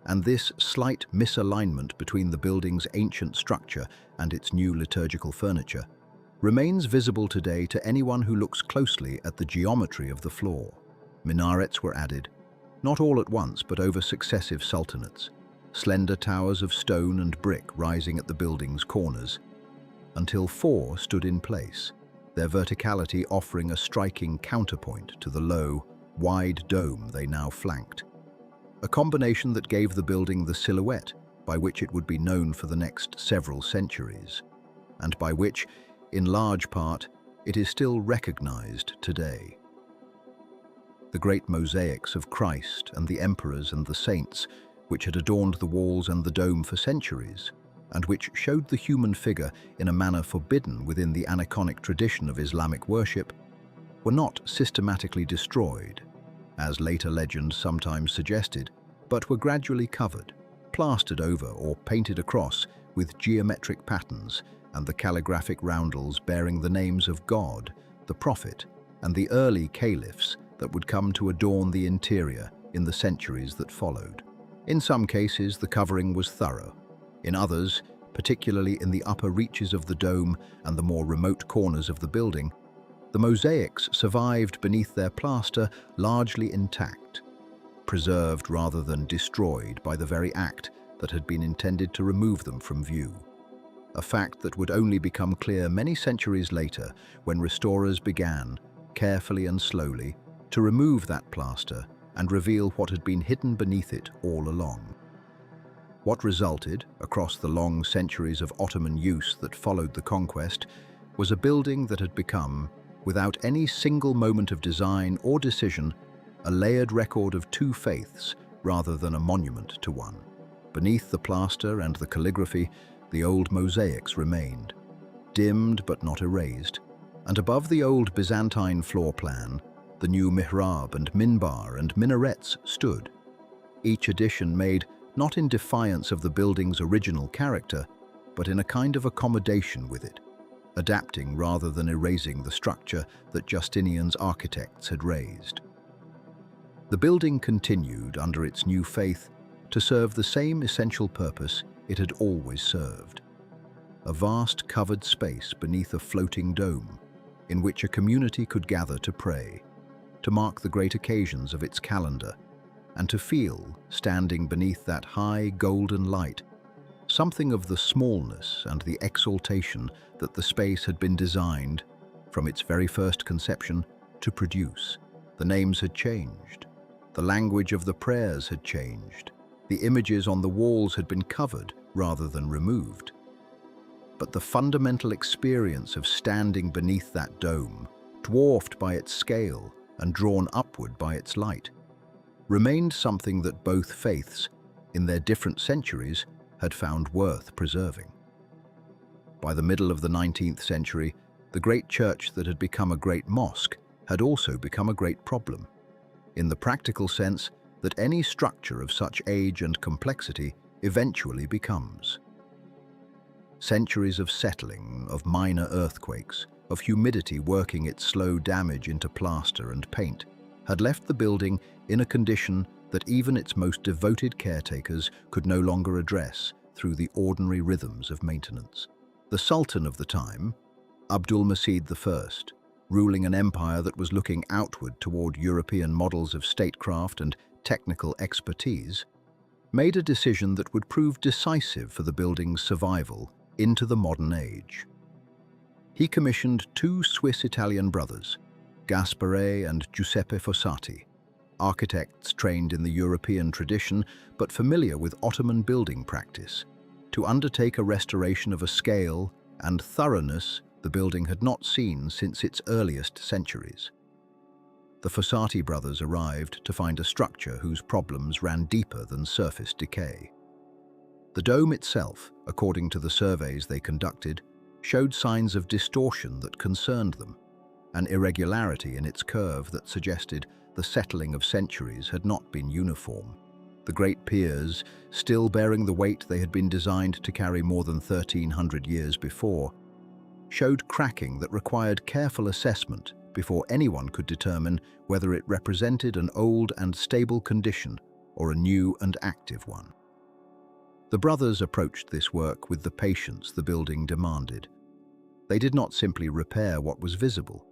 And this slight misalignment between the building's ancient structure and its new liturgical furniture remains visible today to anyone who looks closely at the geometry of the floor. Minarets were added, not all at once but over successive sultanates, slender towers of stone and brick rising at the building's corners, until 4 stood in place, their verticality offering a striking counterpoint to the low, wide dome they now flanked. A combination that gave the building the silhouette by which it would be known for the next several centuries, and by which, in large part, it is still recognized today. The great mosaics of Christ and the emperors and the saints, which had adorned the walls and the dome for centuries, and which showed the human figure in a manner forbidden within the aniconic tradition of Islamic worship, were not systematically destroyed, as later legends sometimes suggested, but were gradually covered, plastered over or painted across with geometric patterns and the calligraphic roundels bearing the names of God, the Prophet, and the early caliphs that would come to adorn the interior in the centuries that followed. In some cases, the covering was thorough. In others, particularly in the upper reaches of the dome and the more remote corners of the building, the mosaics survived beneath their plaster largely intact, preserved rather than destroyed by the very act that had been intended to remove them from view. A fact that would only become clear many centuries later when restorers began, carefully and slowly, to remove that plaster and reveal what had been hidden beneath it all along. What resulted, across the long centuries of Ottoman use that followed the conquest, was a building that had become, without any single moment of design or decision, a layered record of 2 faiths rather than a monument to one. Beneath the plaster and the calligraphy, the old mosaics remained, dimmed but not erased, and above the old Byzantine floor plan, the new mihrab and minbar and minarets stood, each addition made not in defiance of the building's original character, but in a kind of accommodation with it, adapting rather than erasing the structure that Justinian's architects had raised. The building continued, under its new faith, to serve the same essential purpose it had always served: a vast covered space beneath a floating dome, in which a community could gather to pray, to mark the great occasions of its calendar, and to feel, standing beneath that high golden light, something of the smallness and the exaltation that the space had been designed, from its very first conception, to produce. The names had changed. The language of the prayers had changed. The images on the walls had been covered rather than removed. But the fundamental experience of standing beneath that dome, dwarfed by its scale and drawn upward by its light, remained something that both faiths, in their different centuries, had found worth preserving. By the middle of the 19th century, the great church that had become a great mosque had also become a great problem, in the practical sense that any structure of such age and complexity eventually becomes. Centuries of settling, of minor earthquakes, of humidity working its slow damage into plaster and paint, had left the building in a condition that even its most devoted caretakers could no longer address through the ordinary rhythms of maintenance. The Sultan of the time, Abdul-Majid I, ruling an empire that was looking outward toward European models of statecraft and technical expertise, made a decision that would prove decisive for the building's survival into the modern age. He commissioned 2 Swiss-Italian brothers, Gaspare and Giuseppe Fossati, architects trained in the European tradition but familiar with Ottoman building practice, to undertake a restoration of a scale and thoroughness the building had not seen since its earliest centuries. the Fossati brothers arrived to find a structure whose problems ran deeper than surface decay. The dome itself, according to the surveys they conducted, showed signs of distortion that concerned them, an irregularity in its curve that suggested the settling of centuries had not been uniform. The great piers, still bearing the weight they had been designed to carry more than 1,300 years before, showed cracking that required careful assessment before anyone could determine whether it represented an old and stable condition or a new and active one. The brothers approached this work with the patience the building demanded. They did not simply repair what was visible.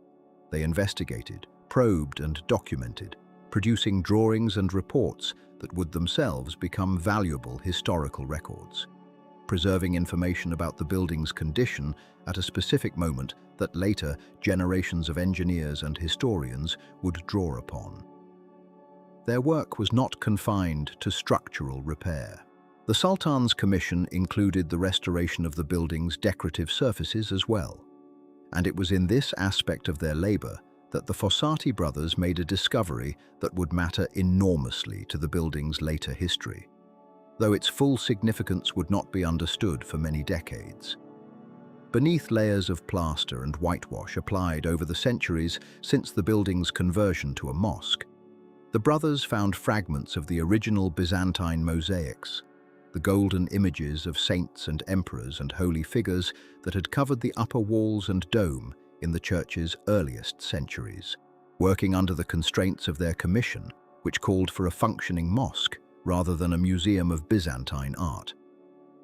They investigated, probed and documented, producing drawings and reports that would themselves become valuable historical records, preserving information about the building's condition at a specific moment that later generations of engineers and historians would draw upon. Their work was not confined to structural repair. The Sultan's commission included the restoration of the building's decorative surfaces as well, and it was in this aspect of their labor that the Fossati brothers made a discovery that would matter enormously to the building's later history, though its full significance would not be understood for many decades. Beneath layers of plaster and whitewash applied over the centuries since the building's conversion to a mosque, the brothers found fragments of the original Byzantine mosaics, the golden images of saints and emperors and holy figures that had covered the upper walls and dome in the church's earliest centuries. Working under the constraints of their commission, which called for a functioning mosque rather than a museum of Byzantine art,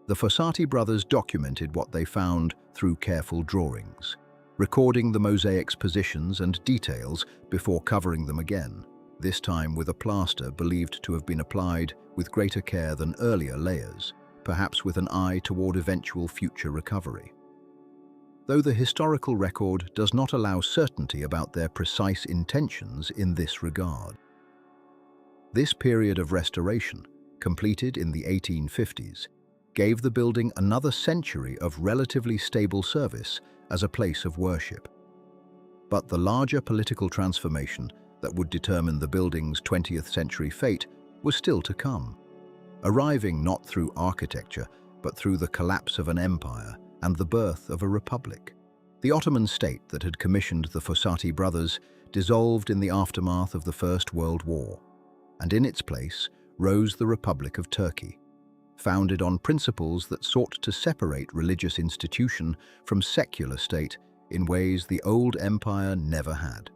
the Fossati brothers documented what they found through careful drawings, recording the mosaic's positions and details before covering them again, this time with a plaster believed to have been applied with greater care than earlier layers, perhaps with an eye toward eventual future recovery. Though the historical record does not allow certainty about their precise intentions in this regard. This period of restoration, completed in the 1850s, gave the building another century of relatively stable service as a place of worship. But the larger political transformation that would determine the building's 20th century fate was still to come, arriving not through architecture but through the collapse of an empire and the birth of a republic. The Ottoman state that had commissioned the Fossati brothers dissolved in the aftermath of the First World War, and in its place rose the Republic of Turkey, founded on principles that sought to separate religious institution from secular state in ways the old empire never had.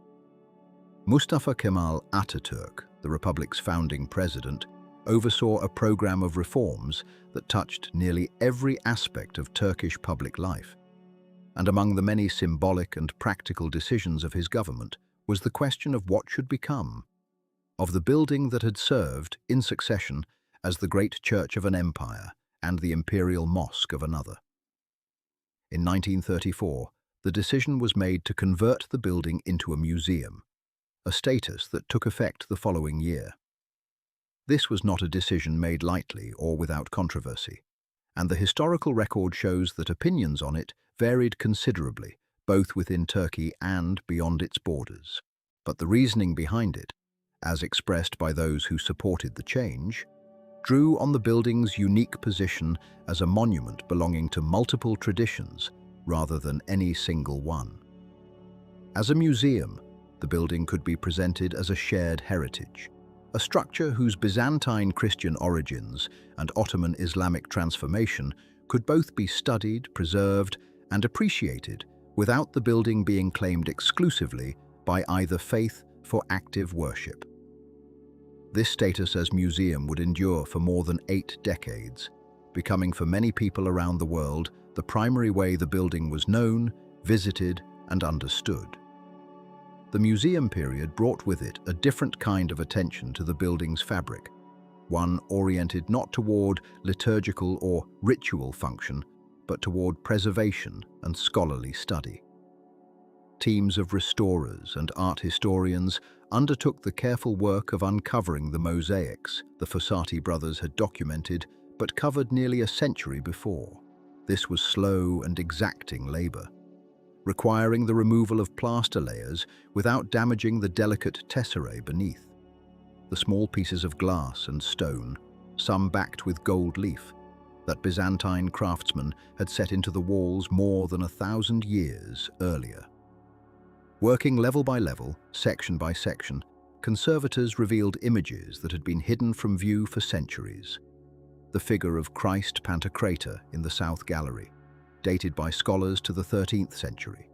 Mustafa Kemal Atatürk, the Republic's founding president, oversaw a program of reforms that touched nearly every aspect of Turkish public life. And among the many symbolic and practical decisions of his government was the question of what should become of the building that had served, in succession, as the great church of an empire and the imperial mosque of another. In 1934, the decision was made to convert the building into a museum, a status that took effect the following year. This was not a decision made lightly or without controversy, and the historical record shows that opinions on it varied considerably, both within Turkey and beyond its borders. But the reasoning behind it, as expressed by those who supported the change, drew on the building's unique position as a monument belonging to multiple traditions rather than any single one. As a museum, the building could be presented as a shared heritage, a structure whose Byzantine Christian origins and Ottoman Islamic transformation could both be studied, preserved, and appreciated without the building being claimed exclusively by either faith for active worship. This status as museum would endure for more than 8 decades, becoming for many people around the world the primary way the building was known, visited, and understood. The museum period brought with it a different kind of attention to the building's fabric, one oriented not toward liturgical or ritual function, but toward preservation and scholarly study. Teams of restorers and art historians undertook the careful work of uncovering the mosaics the Fossati brothers had documented but covered nearly a century before. This was slow and exacting labor, requiring the removal of plaster layers without damaging the delicate tesserae beneath. The small pieces of glass and stone, some backed with gold leaf, that Byzantine craftsmen had set into the walls more than 1,000 years earlier. Working level by level, section by section, conservators revealed images that had been hidden from view for centuries. The figure of Christ Pantocrator in the South Gallery, dated by scholars to the 13th century.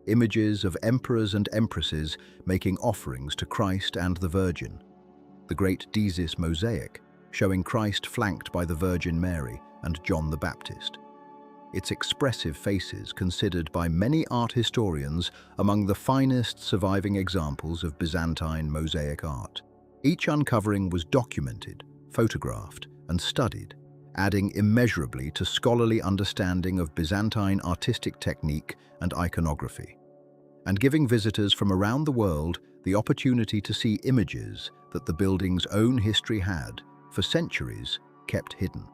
Images of emperors and empresses making offerings to Christ and the Virgin. The great Desis mosaic, showing Christ flanked by the Virgin Mary and John the Baptist. Its expressive faces considered by many art historians among the finest surviving examples of Byzantine mosaic art. Each uncovering was documented, photographed, and studied, adding immeasurably to scholarly understanding of Byzantine artistic technique and iconography, and giving visitors from around the world the opportunity to see images that the building's own history had, for centuries, kept hidden.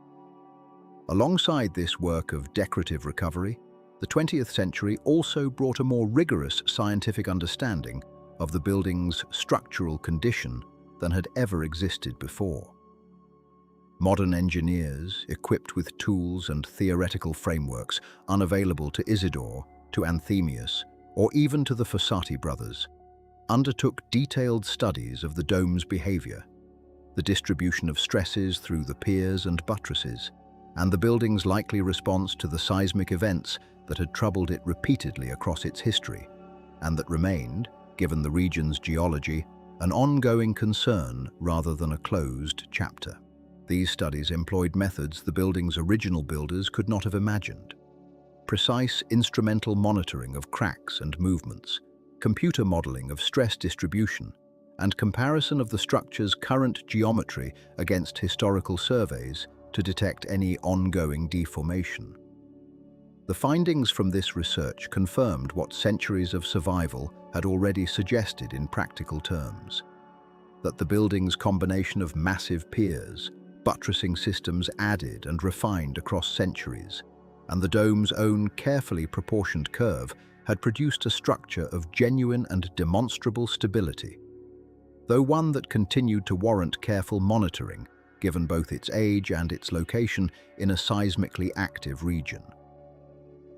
Alongside this work of decorative recovery, the 20th century also brought a more rigorous scientific understanding of the building's structural condition than had ever existed before. Modern engineers, equipped with tools and theoretical frameworks unavailable to Isidore, to Anthemius, or even to the Fossati brothers, undertook detailed studies of the dome's behavior, the distribution of stresses through the piers and buttresses, and the building's likely response to the seismic events that had troubled it repeatedly across its history, and that remained, given the region's geology, an ongoing concern rather than a closed chapter. These studies employed methods the building's original builders could not have imagined. Precise instrumental monitoring of cracks and movements, computer modeling of stress distribution, and comparison of the structure's current geometry against historical surveys to detect any ongoing deformation. The findings from this research confirmed what centuries of survival had already suggested in practical terms: that the building's combination of massive piers, buttressing systems added and refined across centuries, and the dome's own carefully proportioned curve had produced a structure of genuine and demonstrable stability, though one that continued to warrant careful monitoring, given both its age and its location in a seismically active region.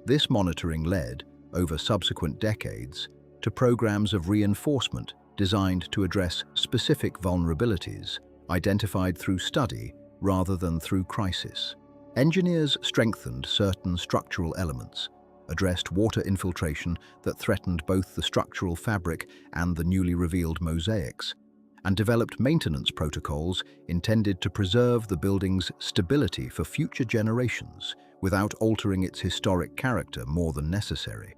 This monitoring led, over subsequent decades, to programs of reinforcement designed to address specific vulnerabilities, identified through study rather than through crisis. Engineers strengthened certain structural elements, addressed water infiltration that threatened both the structural fabric and the newly revealed mosaics, and developed maintenance protocols intended to preserve the building's stability for future generations without altering its historic character more than necessary.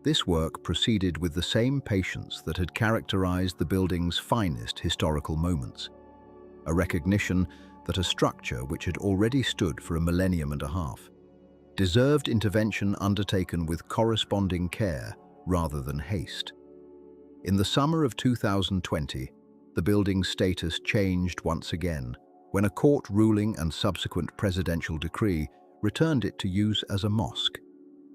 This work proceeded with the same patience that had characterized the building's finest historical moments, a recognition that a structure which had already stood for a millennium and a half deserved intervention undertaken with corresponding care rather than haste. In the summer of 2020, the building's status changed once again when a court ruling and subsequent presidential decree returned it to use as a mosque,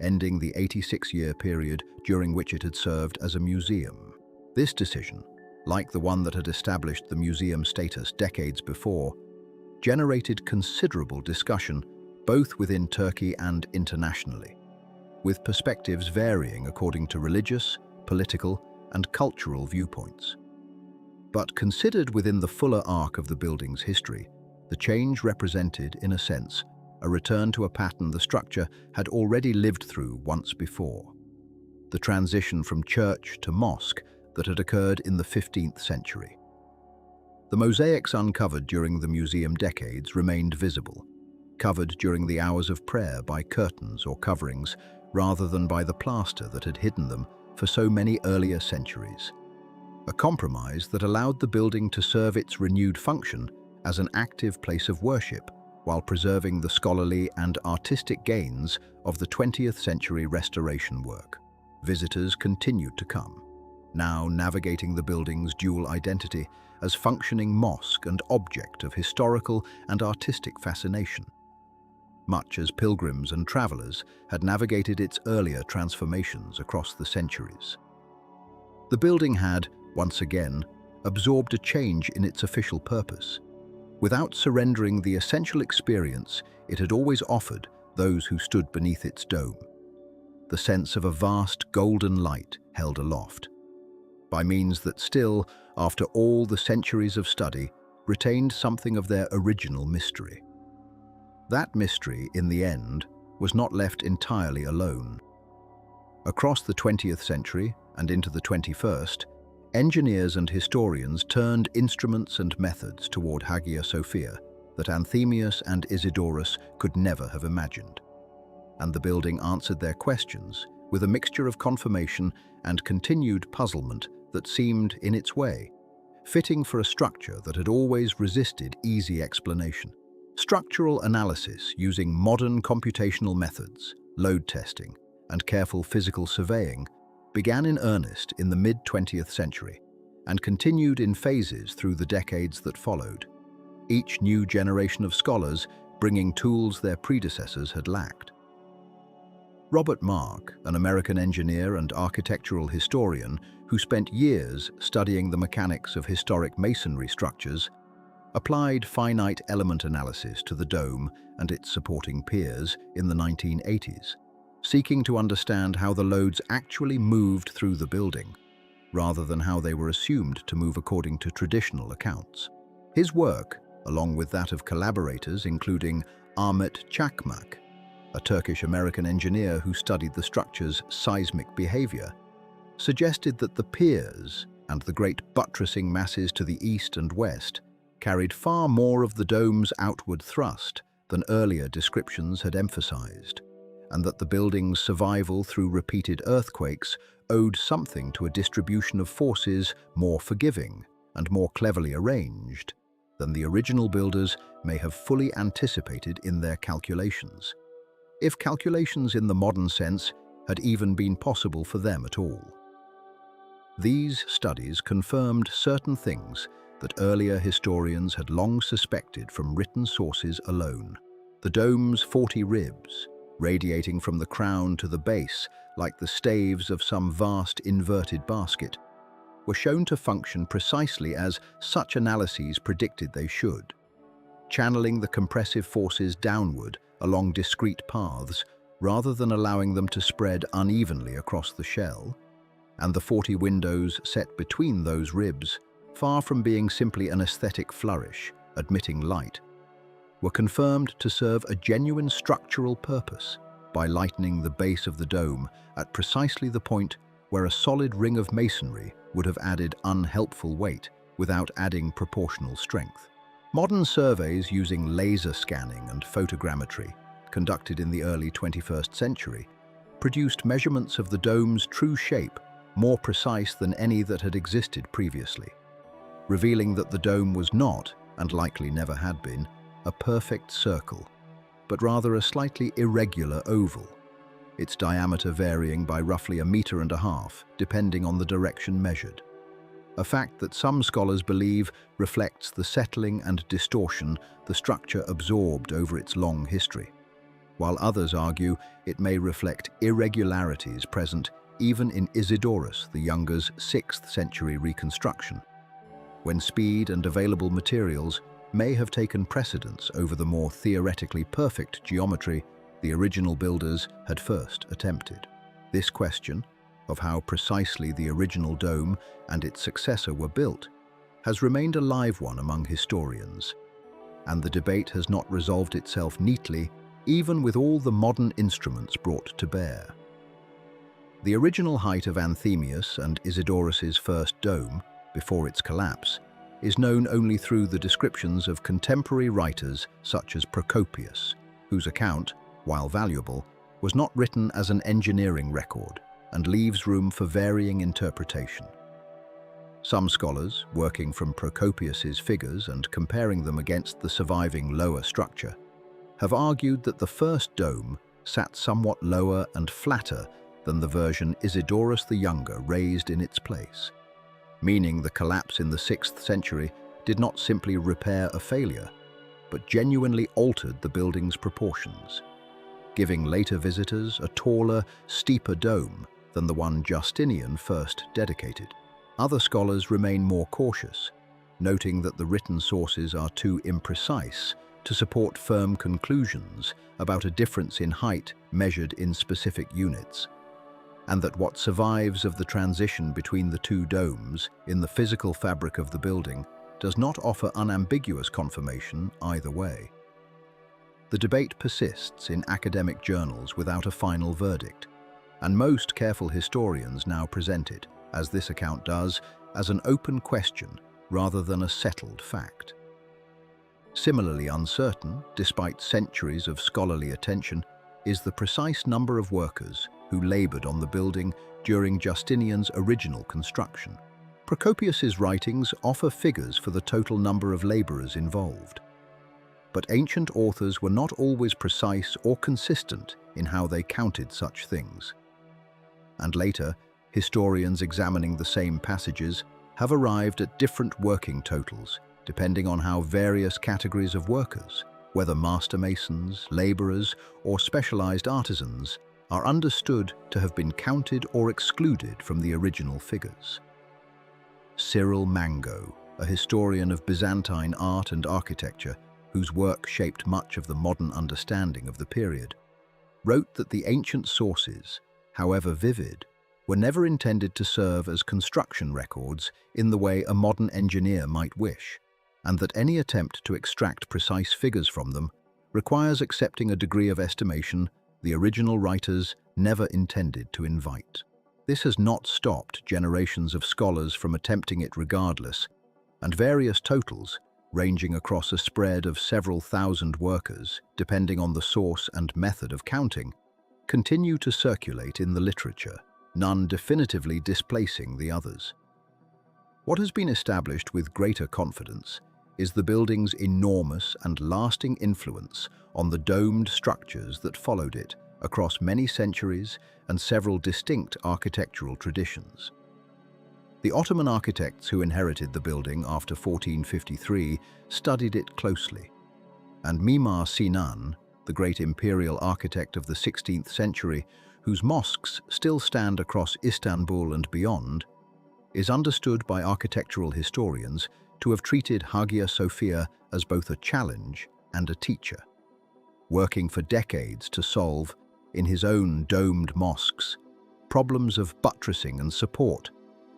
ending the 86-year period during which it had served as a museum. This decision, like the one that had established the museum status decades before, generated considerable discussion both within Turkey and internationally, with perspectives varying according to religious, political, and cultural viewpoints. But considered within the fuller arc of the building's history, the change represented, in a sense, a return to a pattern the structure had already lived through once before: the transition from church to mosque that had occurred in the 15th century. The mosaics uncovered during the museum decades remained visible, covered during the hours of prayer by curtains or coverings rather than by the plaster that had hidden them for so many earlier centuries. A compromise that allowed the building to serve its renewed function as an active place of worship while preserving the scholarly and artistic gains of the 20th century restoration work. Visitors continued to come, now navigating the building's dual identity as functioning mosque and object of historical and artistic fascination. much as pilgrims and travelers had navigated its earlier transformations across the centuries. The building had, once again, absorbed a change in its official purpose. Without surrendering the essential experience it had always offered those who stood beneath its dome, the sense of a vast golden light held aloft, by means that still, after all the centuries of study, retained something of their original mystery. That mystery, in the end, was not left entirely alone. Across the 20th century and into the 21st, engineers and historians turned instruments and methods toward Hagia Sophia that Anthemius and Isidore could never have imagined. And the building answered their questions with a mixture of confirmation and continued puzzlement that seemed, in its way, fitting for a structure that had always resisted easy explanation. Structural analysis using modern computational methods, load testing, and careful physical surveying began in earnest in the mid-20th century and continued in phases through the decades that followed, each new generation of scholars bringing tools their predecessors had lacked. Robert Mark, an American engineer and architectural historian who spent years studying the mechanics of historic masonry structures, applied finite element analysis to the dome and its supporting piers in the 1980s, seeking to understand how the loads actually moved through the building, rather than how they were assumed to move according to traditional accounts. His work, along with that of collaborators including Ahmet Çakmak, a Turkish-American engineer who studied the structure's seismic behavior, suggested that the piers and the great buttressing masses to the east and west carried far more of the dome's outward thrust than earlier descriptions had emphasized, and that the building's survival through repeated earthquakes owed something to a distribution of forces more forgiving and more cleverly arranged than the original builders may have fully anticipated in their calculations, if calculations in the modern sense had even been possible for them at all. These studies confirmed certain things that earlier historians had long suspected from written sources alone. The dome's 40 ribs, radiating from the crown to the base like the staves of some vast inverted basket, were shown to function precisely as such analyses predicted they should, channeling the compressive forces downward along discrete paths rather than allowing them to spread unevenly across the shell, and the 40 windows set between those ribs, far from being simply an aesthetic flourish, admitting light, were confirmed to serve a genuine structural purpose by lightening the base of the dome at precisely the point where a solid ring of masonry would have added unhelpful weight without adding proportional strength. Modern surveys using laser scanning and photogrammetry, conducted in the early 21st century, produced measurements of the dome's true shape more precise than any that had existed previously, revealing that the dome was not, and likely never had been, a perfect circle, but rather a slightly irregular oval, its diameter varying by roughly 1.5 meters depending on the direction measured. A fact that some scholars believe reflects the settling and distortion the structure absorbed over its long history, while others argue it may reflect irregularities present even in Isidorus the Younger's 6th century reconstruction, when speed and available materials may have taken precedence over the more theoretically perfect geometry the original builders had first attempted. This question, of how precisely the original dome and its successor were built, has remained a live one among historians, and the debate has not resolved itself neatly, even with all the modern instruments brought to bear. The original height of Anthemius and Isidorus's first dome, before its collapse, is known only through the descriptions of contemporary writers such as Procopius, whose account, while valuable, was not written as an engineering record and leaves room for varying interpretation. Some scholars, working from Procopius's figures and comparing them against the surviving lower structure, have argued that the first dome sat somewhat lower and flatter than the version Isidorus the Younger raised in its place, meaning the collapse in the 6th century did not simply repair a failure, but genuinely altered the building's proportions, giving later visitors a taller, steeper dome than the one Justinian first dedicated. Other scholars remain more cautious, noting that the written sources are too imprecise to support firm conclusions about a difference in height measured in specific units, and that what survives of the transition between the two domes in the physical fabric of the building does not offer unambiguous confirmation either way. The debate persists in academic journals without a final verdict, and most careful historians now present it, as this account does, as an open question rather than a settled fact. Similarly uncertain, despite centuries of scholarly attention, is the precise number of workers who labored on the building during Justinian's original construction. Procopius's writings offer figures for the total number of laborers involved, but ancient authors were not always precise or consistent in how they counted such things. And later, historians examining the same passages have arrived at different working totals, depending on how various categories of workers, whether master masons, laborers, or specialized artisans, are understood to have been counted or excluded from the original figures. Cyril Mango, a historian of Byzantine art and architecture, whose work shaped much of the modern understanding of the period, wrote that the ancient sources, however vivid, were never intended to serve as construction records in the way a modern engineer might wish, and that any attempt to extract precise figures from them requires accepting a degree of estimation the original writers never intended to invite. This has not stopped generations of scholars from attempting it regardless, and various totals, ranging across a spread of several thousand workers, depending on the source and method of counting, continue to circulate in the literature, none definitively displacing the others. What has been established with greater confidence is the building's enormous and lasting influence on the domed structures that followed it across many centuries and several distinct architectural traditions. The Ottoman architects who inherited the building after 1453 studied it closely, and Mimar Sinan, the great imperial architect of the 16th century, whose mosques still stand across Istanbul and beyond, is understood by architectural historians to have treated Hagia Sophia as both a challenge and a teacher, working for decades to solve, in his own domed mosques, problems of buttressing and support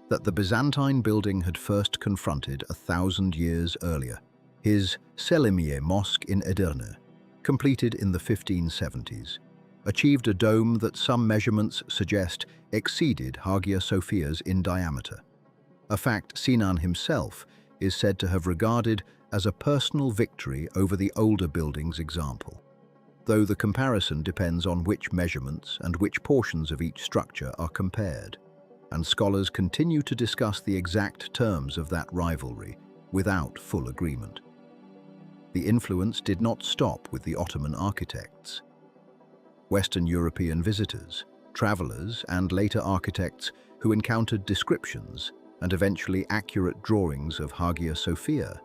that the Byzantine building had first confronted 1,000 years earlier. His Selimiye Mosque in Edirne, completed in the 1570s, achieved a dome that some measurements suggest exceeded Hagia Sophia's in diameter, a fact Sinan himself is said to have regarded as a personal victory over the older building's example, though the comparison depends on which measurements and which portions of each structure are compared, and scholars continue to discuss the exact terms of that rivalry without full agreement. The influence did not stop with the Ottoman architects. Western European visitors, travelers, and later architects who encountered descriptions and eventually accurate drawings of Hagia Sophia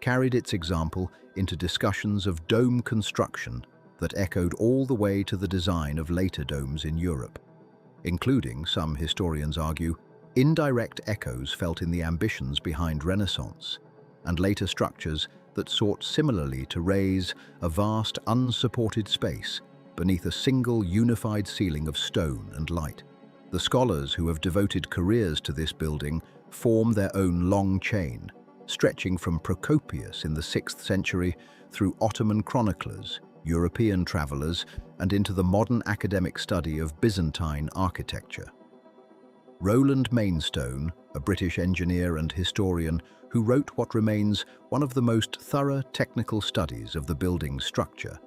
carried its example into discussions of dome construction that echoed all the way to the design of later domes in Europe, including, some historians argue, indirect echoes felt in the ambitions behind Renaissance and later structures that sought similarly to raise a vast unsupported space beneath a single unified ceiling of stone and light. The scholars who have devoted careers to this building form their own long chain, stretching from Procopius in the 6th century through Ottoman chroniclers, European travelers, and into the modern academic study of Byzantine architecture. Roland Mainstone, a British engineer and historian who wrote what remains one of the most thorough technical studies of the building's structure,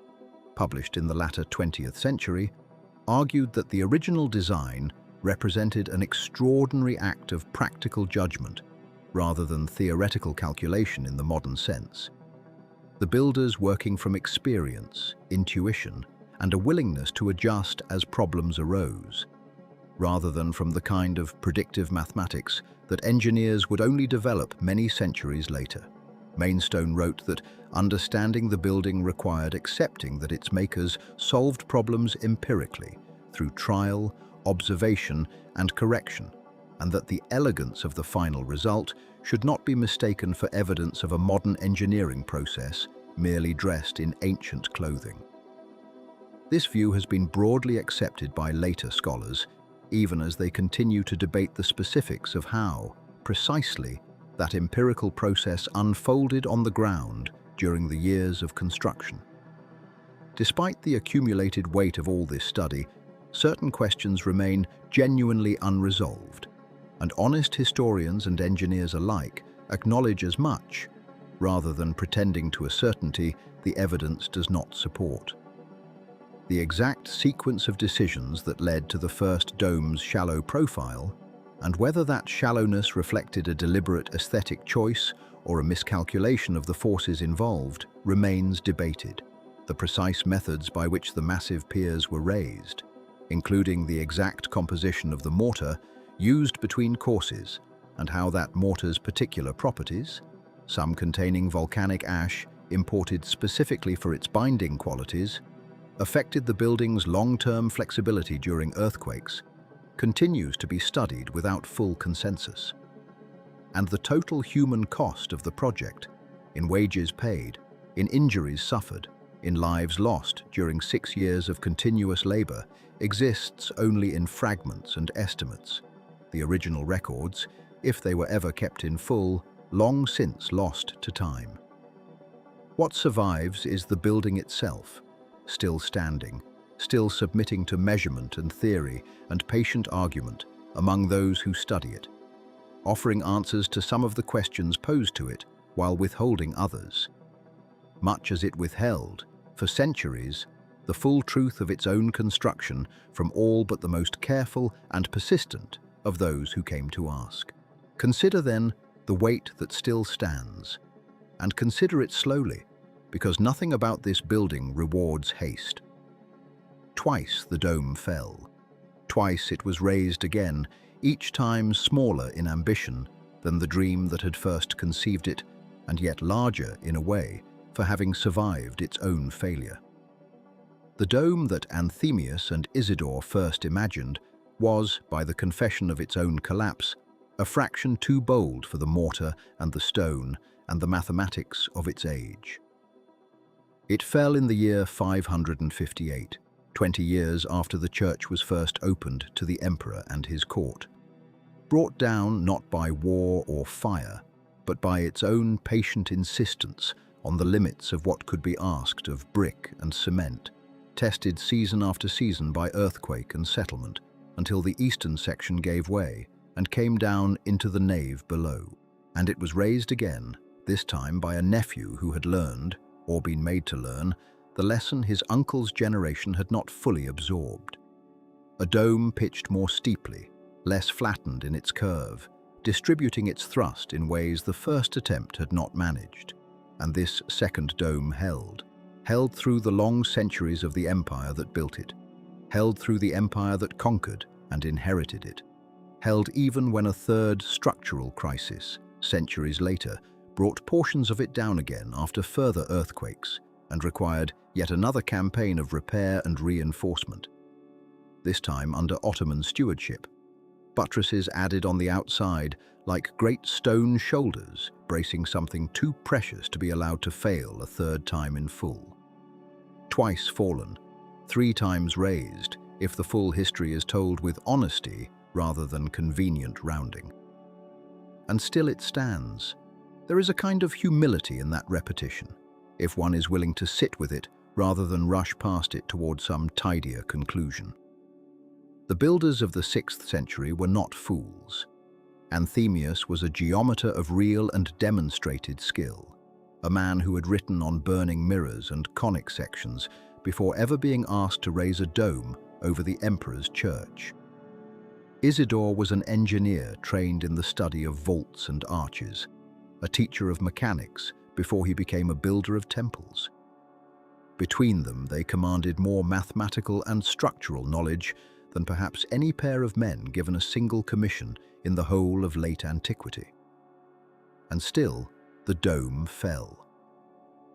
published in the latter 20th century, argued that the original design represented an extraordinary act of practical judgment rather than theoretical calculation in the modern sense. The builders working from experience, intuition, and a willingness to adjust as problems arose, rather than from the kind of predictive mathematics that engineers would only develop many centuries later. Mainstone wrote that understanding the building required accepting that its makers solved problems empirically through trial, observation, and correction, and that the elegance of the final result should not be mistaken for evidence of a modern engineering process merely dressed in ancient clothing. This view has been broadly accepted by later scholars, even as they continue to debate the specifics of how, precisely, that empirical process unfolded on the ground during the years of construction. Despite the accumulated weight of all this study, certain questions remain genuinely unresolved, and honest historians and engineers alike acknowledge as much, rather than pretending to a certainty the evidence does not support. The exact sequence of decisions that led to the first dome's shallow profile, and whether that shallowness reflected a deliberate aesthetic choice or a miscalculation of the forces involved, remains debated. The precise methods by which the massive piers were raised, including the exact composition of the mortar used between courses, and how that mortar's particular properties, some containing volcanic ash imported specifically for its binding qualities, affected the building's long-term flexibility during earthquakes, continues to be studied without full consensus. And the total human cost of the project, in wages paid, in injuries suffered, in lives lost during 6 years of continuous labor, exists only in fragments and estimates. The original records, if they were ever kept in full, long since lost to time. What survives is the building itself, still standing, still submitting to measurement and theory and patient argument among those who study it, offering answers to some of the questions posed to it while withholding others. Much as it withheld, for centuries, the full truth of its own construction from all but the most careful and persistent of those who came to ask. Consider then the weight that still stands, and consider it slowly, because nothing about this building rewards haste. Twice the dome fell. Twice it was raised again, each time smaller in ambition than the dream that had first conceived it, and yet larger, in a way, for having survived its own failure. The dome that Anthemius and Isidore first imagined was, by the confession of its own collapse, a fraction too bold for the mortar and the stone and the mathematics of its age. It fell in the year 558, 20 years after the church was first opened to the emperor and his court. Brought down not by war or fire, but by its own patient insistence on the limits of what could be asked of brick and cement, tested season after season by earthquake and settlement, until the eastern section gave way and came down into the nave below. And it was raised again, this time by a nephew who had learned, or been made to learn, the lesson his uncle's generation had not fully absorbed. A dome pitched more steeply, less flattened in its curve, distributing its thrust in ways the first attempt had not managed. And this second dome held through the long centuries of the empire that built it, held through the empire that conquered and inherited it, held even when a third structural crisis, centuries later, brought portions of it down again after further earthquakes and required yet another campaign of repair and reinforcement. This time under Ottoman stewardship, buttresses added on the outside like great stone shoulders, bracing something too precious to be allowed to fail a third time in full. Twice fallen, 3 times raised, if the full history is told with honesty rather than convenient rounding. And still it stands. There is a kind of humility in that repetition, if one is willing to sit with it rather than rush past it toward some tidier conclusion. The builders of the 6th century were not fools. Anthemius was a geometer of real and demonstrated skill, a man who had written on burning mirrors and conic sections before ever being asked to raise a dome over the emperor's church. Isidore was an engineer trained in the study of vaults and arches, a teacher of mechanics before he became a builder of temples. Between them, they commanded more mathematical and structural knowledge than perhaps any pair of men given a single commission in the whole of late antiquity. And still, the dome fell.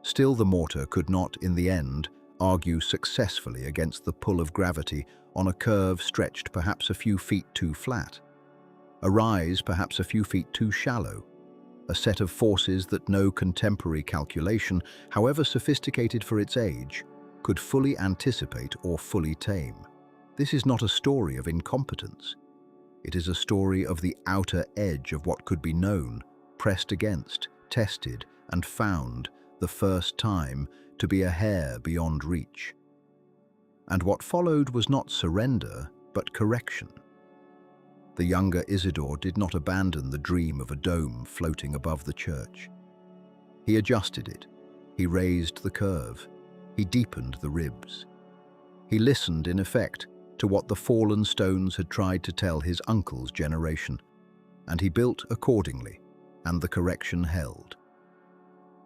Still, the mortar could not, in the end, argue successfully against the pull of gravity on a curve stretched perhaps a few feet too flat, a rise perhaps a few feet too shallow, a set of forces that no contemporary calculation, however sophisticated for its age, could fully anticipate or fully tame. This is not a story of incompetence. It is a story of the outer edge of what could be known, pressed against, tested, and found, the first time, to be a hair beyond reach. And what followed was not surrender, but correction. The younger Isidore did not abandon the dream of a dome floating above the church. He adjusted it. He raised the curve. He deepened the ribs. He listened, in effect, to what the fallen stones had tried to tell his uncle's generation, and he built accordingly, and the correction held.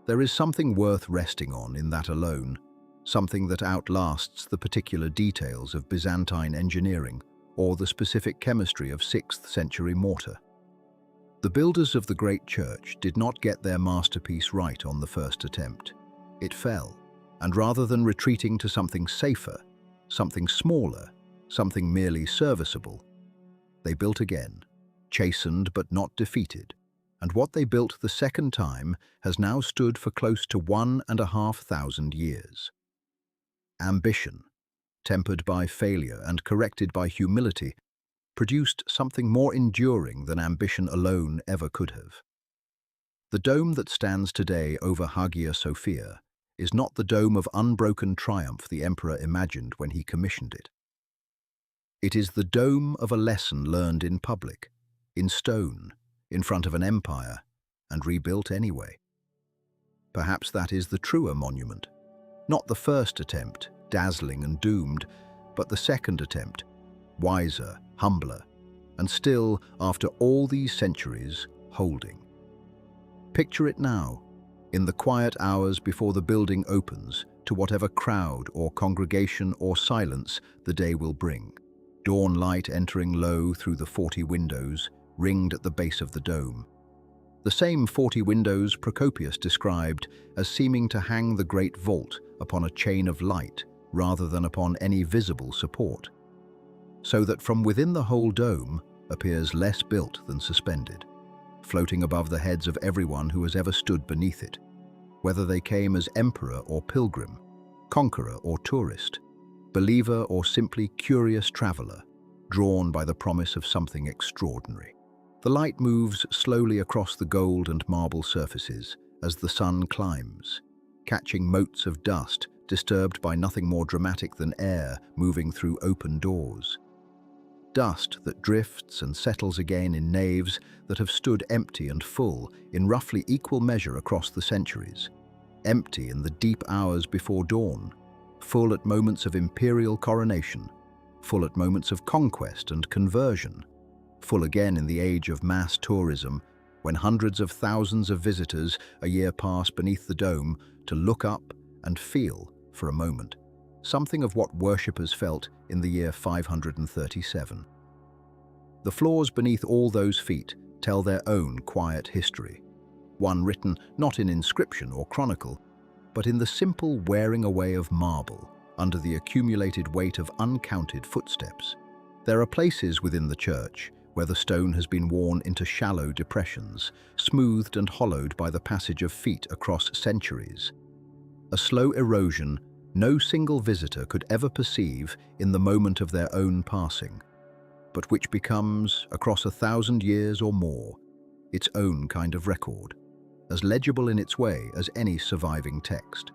There is something worth resting on in that alone, something that outlasts the particular details of Byzantine engineering or the specific chemistry of 6th century mortar. The builders of the great church did not get their masterpiece right on the first attempt. It fell, and rather than retreating to something safer, something smaller, something merely serviceable, they built again, chastened but not defeated, and what they built the second time has now stood for close to 1,500 years. Ambition, tempered by failure and corrected by humility, produced something more enduring than ambition alone ever could have. The dome that stands today over Hagia Sophia is not the dome of unbroken triumph the emperor imagined when he commissioned it. It is the dome of a lesson learned in public, in stone, in front of an empire, and rebuilt anyway. Perhaps that is the truer monument, not the first attempt, dazzling and doomed, but the second attempt, wiser, humbler, and still, after all these centuries, holding. Picture it now, in the quiet hours before the building opens, to whatever crowd or congregation or silence the day will bring. Dawn light entering low through the 40 windows, ringed at the base of the dome. The same 40 windows Procopius described as seeming to hang the great vault upon a chain of light rather than upon any visible support, so that from within the whole dome appears less built than suspended, floating above the heads of everyone who has ever stood beneath it, whether they came as emperor or pilgrim, conqueror or tourist, believer or simply curious traveler, drawn by the promise of something extraordinary. The light moves slowly across the gold and marble surfaces as the sun climbs, catching motes of dust disturbed by nothing more dramatic than air moving through open doors. Dust that drifts and settles again in naves that have stood empty and full in roughly equal measure across the centuries, empty in the deep hours before dawn, full at moments of imperial coronation, full at moments of conquest and conversion, full again in the age of mass tourism, when hundreds of thousands of visitors a year pass beneath the dome to look up and feel, for a moment, something of what worshippers felt in the year 537. The floors beneath all those feet tell their own quiet history, one written not in inscription or chronicle, but in the simple wearing away of marble under the accumulated weight of uncounted footsteps. There are places within the church where the stone has been worn into shallow depressions, smoothed and hollowed by the passage of feet across centuries. A slow erosion no single visitor could ever perceive in the moment of their own passing, but which becomes, across 1,000 years or more, its own kind of record, as legible in its way as any surviving text.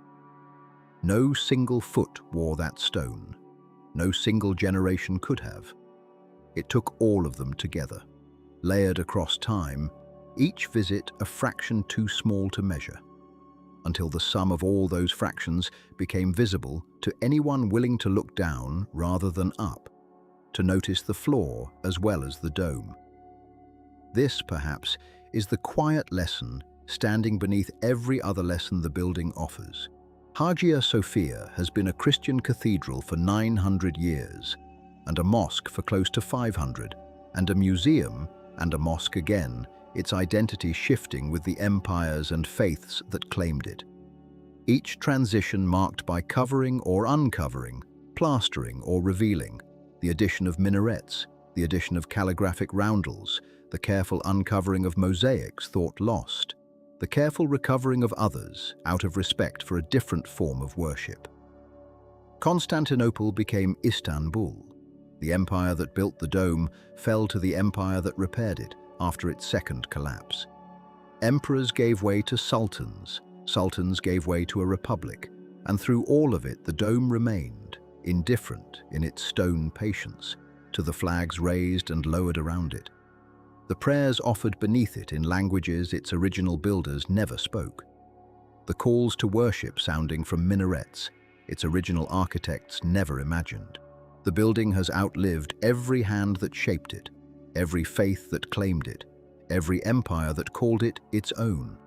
No single foot wore that stone. No single generation could have. It took all of them together, layered across time, each visit a fraction too small to measure, until the sum of all those fractions became visible to anyone willing to look down rather than up, to notice the floor as well as the dome. This, perhaps, is the quiet lesson standing beneath every other lesson the building offers. Hagia Sophia has been a Christian cathedral for 900 years, and a mosque for close to 500, and a museum and a mosque again its identity shifting with the empires and faiths that claimed it. Each transition marked by covering or uncovering, plastering or revealing, the addition of minarets, the addition of calligraphic roundels, the careful uncovering of mosaics thought lost, the careful recovering of others out of respect for a different form of worship. Constantinople became Istanbul. The empire that built the dome fell to the empire that repaired it after its second collapse. Emperors gave way to sultans, sultans gave way to a republic, and through all of it the dome remained, indifferent in its stone patience, to the flags raised and lowered around it. The prayers offered beneath it in languages its original builders never spoke. The calls to worship sounding from minarets its original architects never imagined. The building has outlived every hand that shaped it, every faith that claimed it, every empire that called it its own.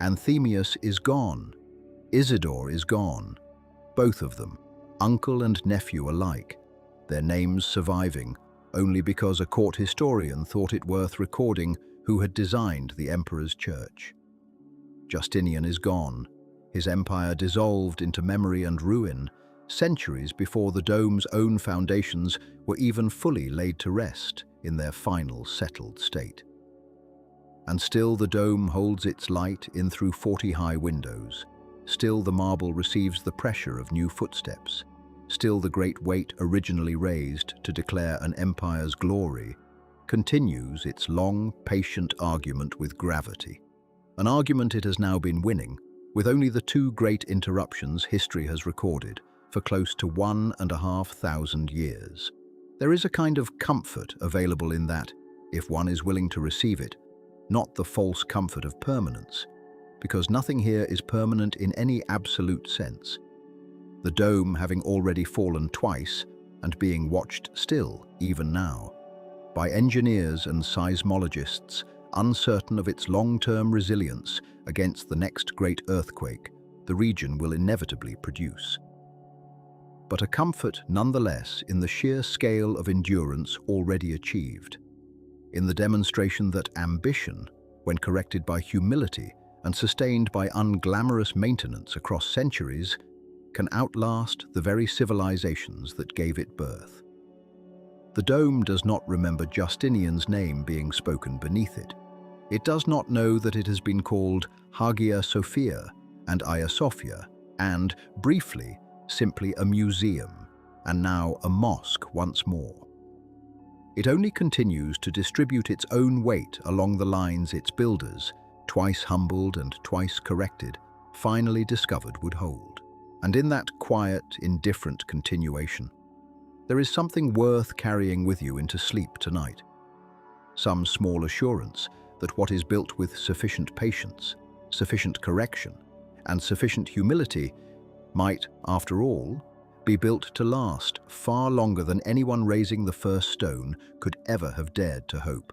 Anthemius is gone. Isidore is gone. Both of them, uncle and nephew alike, their names surviving only because a court historian thought it worth recording who had designed the emperor's church. Justinian is gone, his empire dissolved into memory and ruin, centuries before the dome's own foundations were even fully laid to rest in their final settled state. And still the dome holds its light in through 40 high windows. Still the marble receives the pressure of new footsteps. Still the great weight originally raised to declare an empire's glory continues its long, patient argument with gravity. An argument it has now been winning, with only the two great interruptions history has recorded for close to 1,500 years. There is a kind of comfort available in that, if one is willing to receive it, not the false comfort of permanence, because nothing here is permanent in any absolute sense. The dome having already fallen twice and being watched still, even now, by engineers and seismologists uncertain of its long-term resilience against the next great earthquake the region will inevitably produce. But a comfort nonetheless in the sheer scale of endurance already achieved, in the demonstration that ambition, when corrected by humility and sustained by unglamorous maintenance across centuries, can outlast the very civilizations that gave it birth. The dome does not remember Justinian's name being spoken beneath it. It does not know that it has been called Hagia Sophia and Hagia Sophia, and, briefly, simply a museum, and now a mosque once more. It only continues to distribute its own weight along the lines its builders, twice humbled and twice corrected, finally discovered would hold. And in that quiet, indifferent continuation, there is something worth carrying with you into sleep tonight. Some small assurance that what is built with sufficient patience, sufficient correction, and sufficient humility might, after all, be built to last far longer than anyone raising the first stone could ever have dared to hope.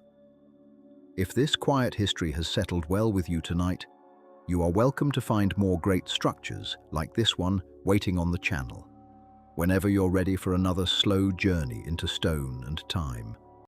If this quiet history has settled well with you tonight, you are welcome to find more great structures like this one waiting on the channel, whenever you're ready for another slow journey into stone and time.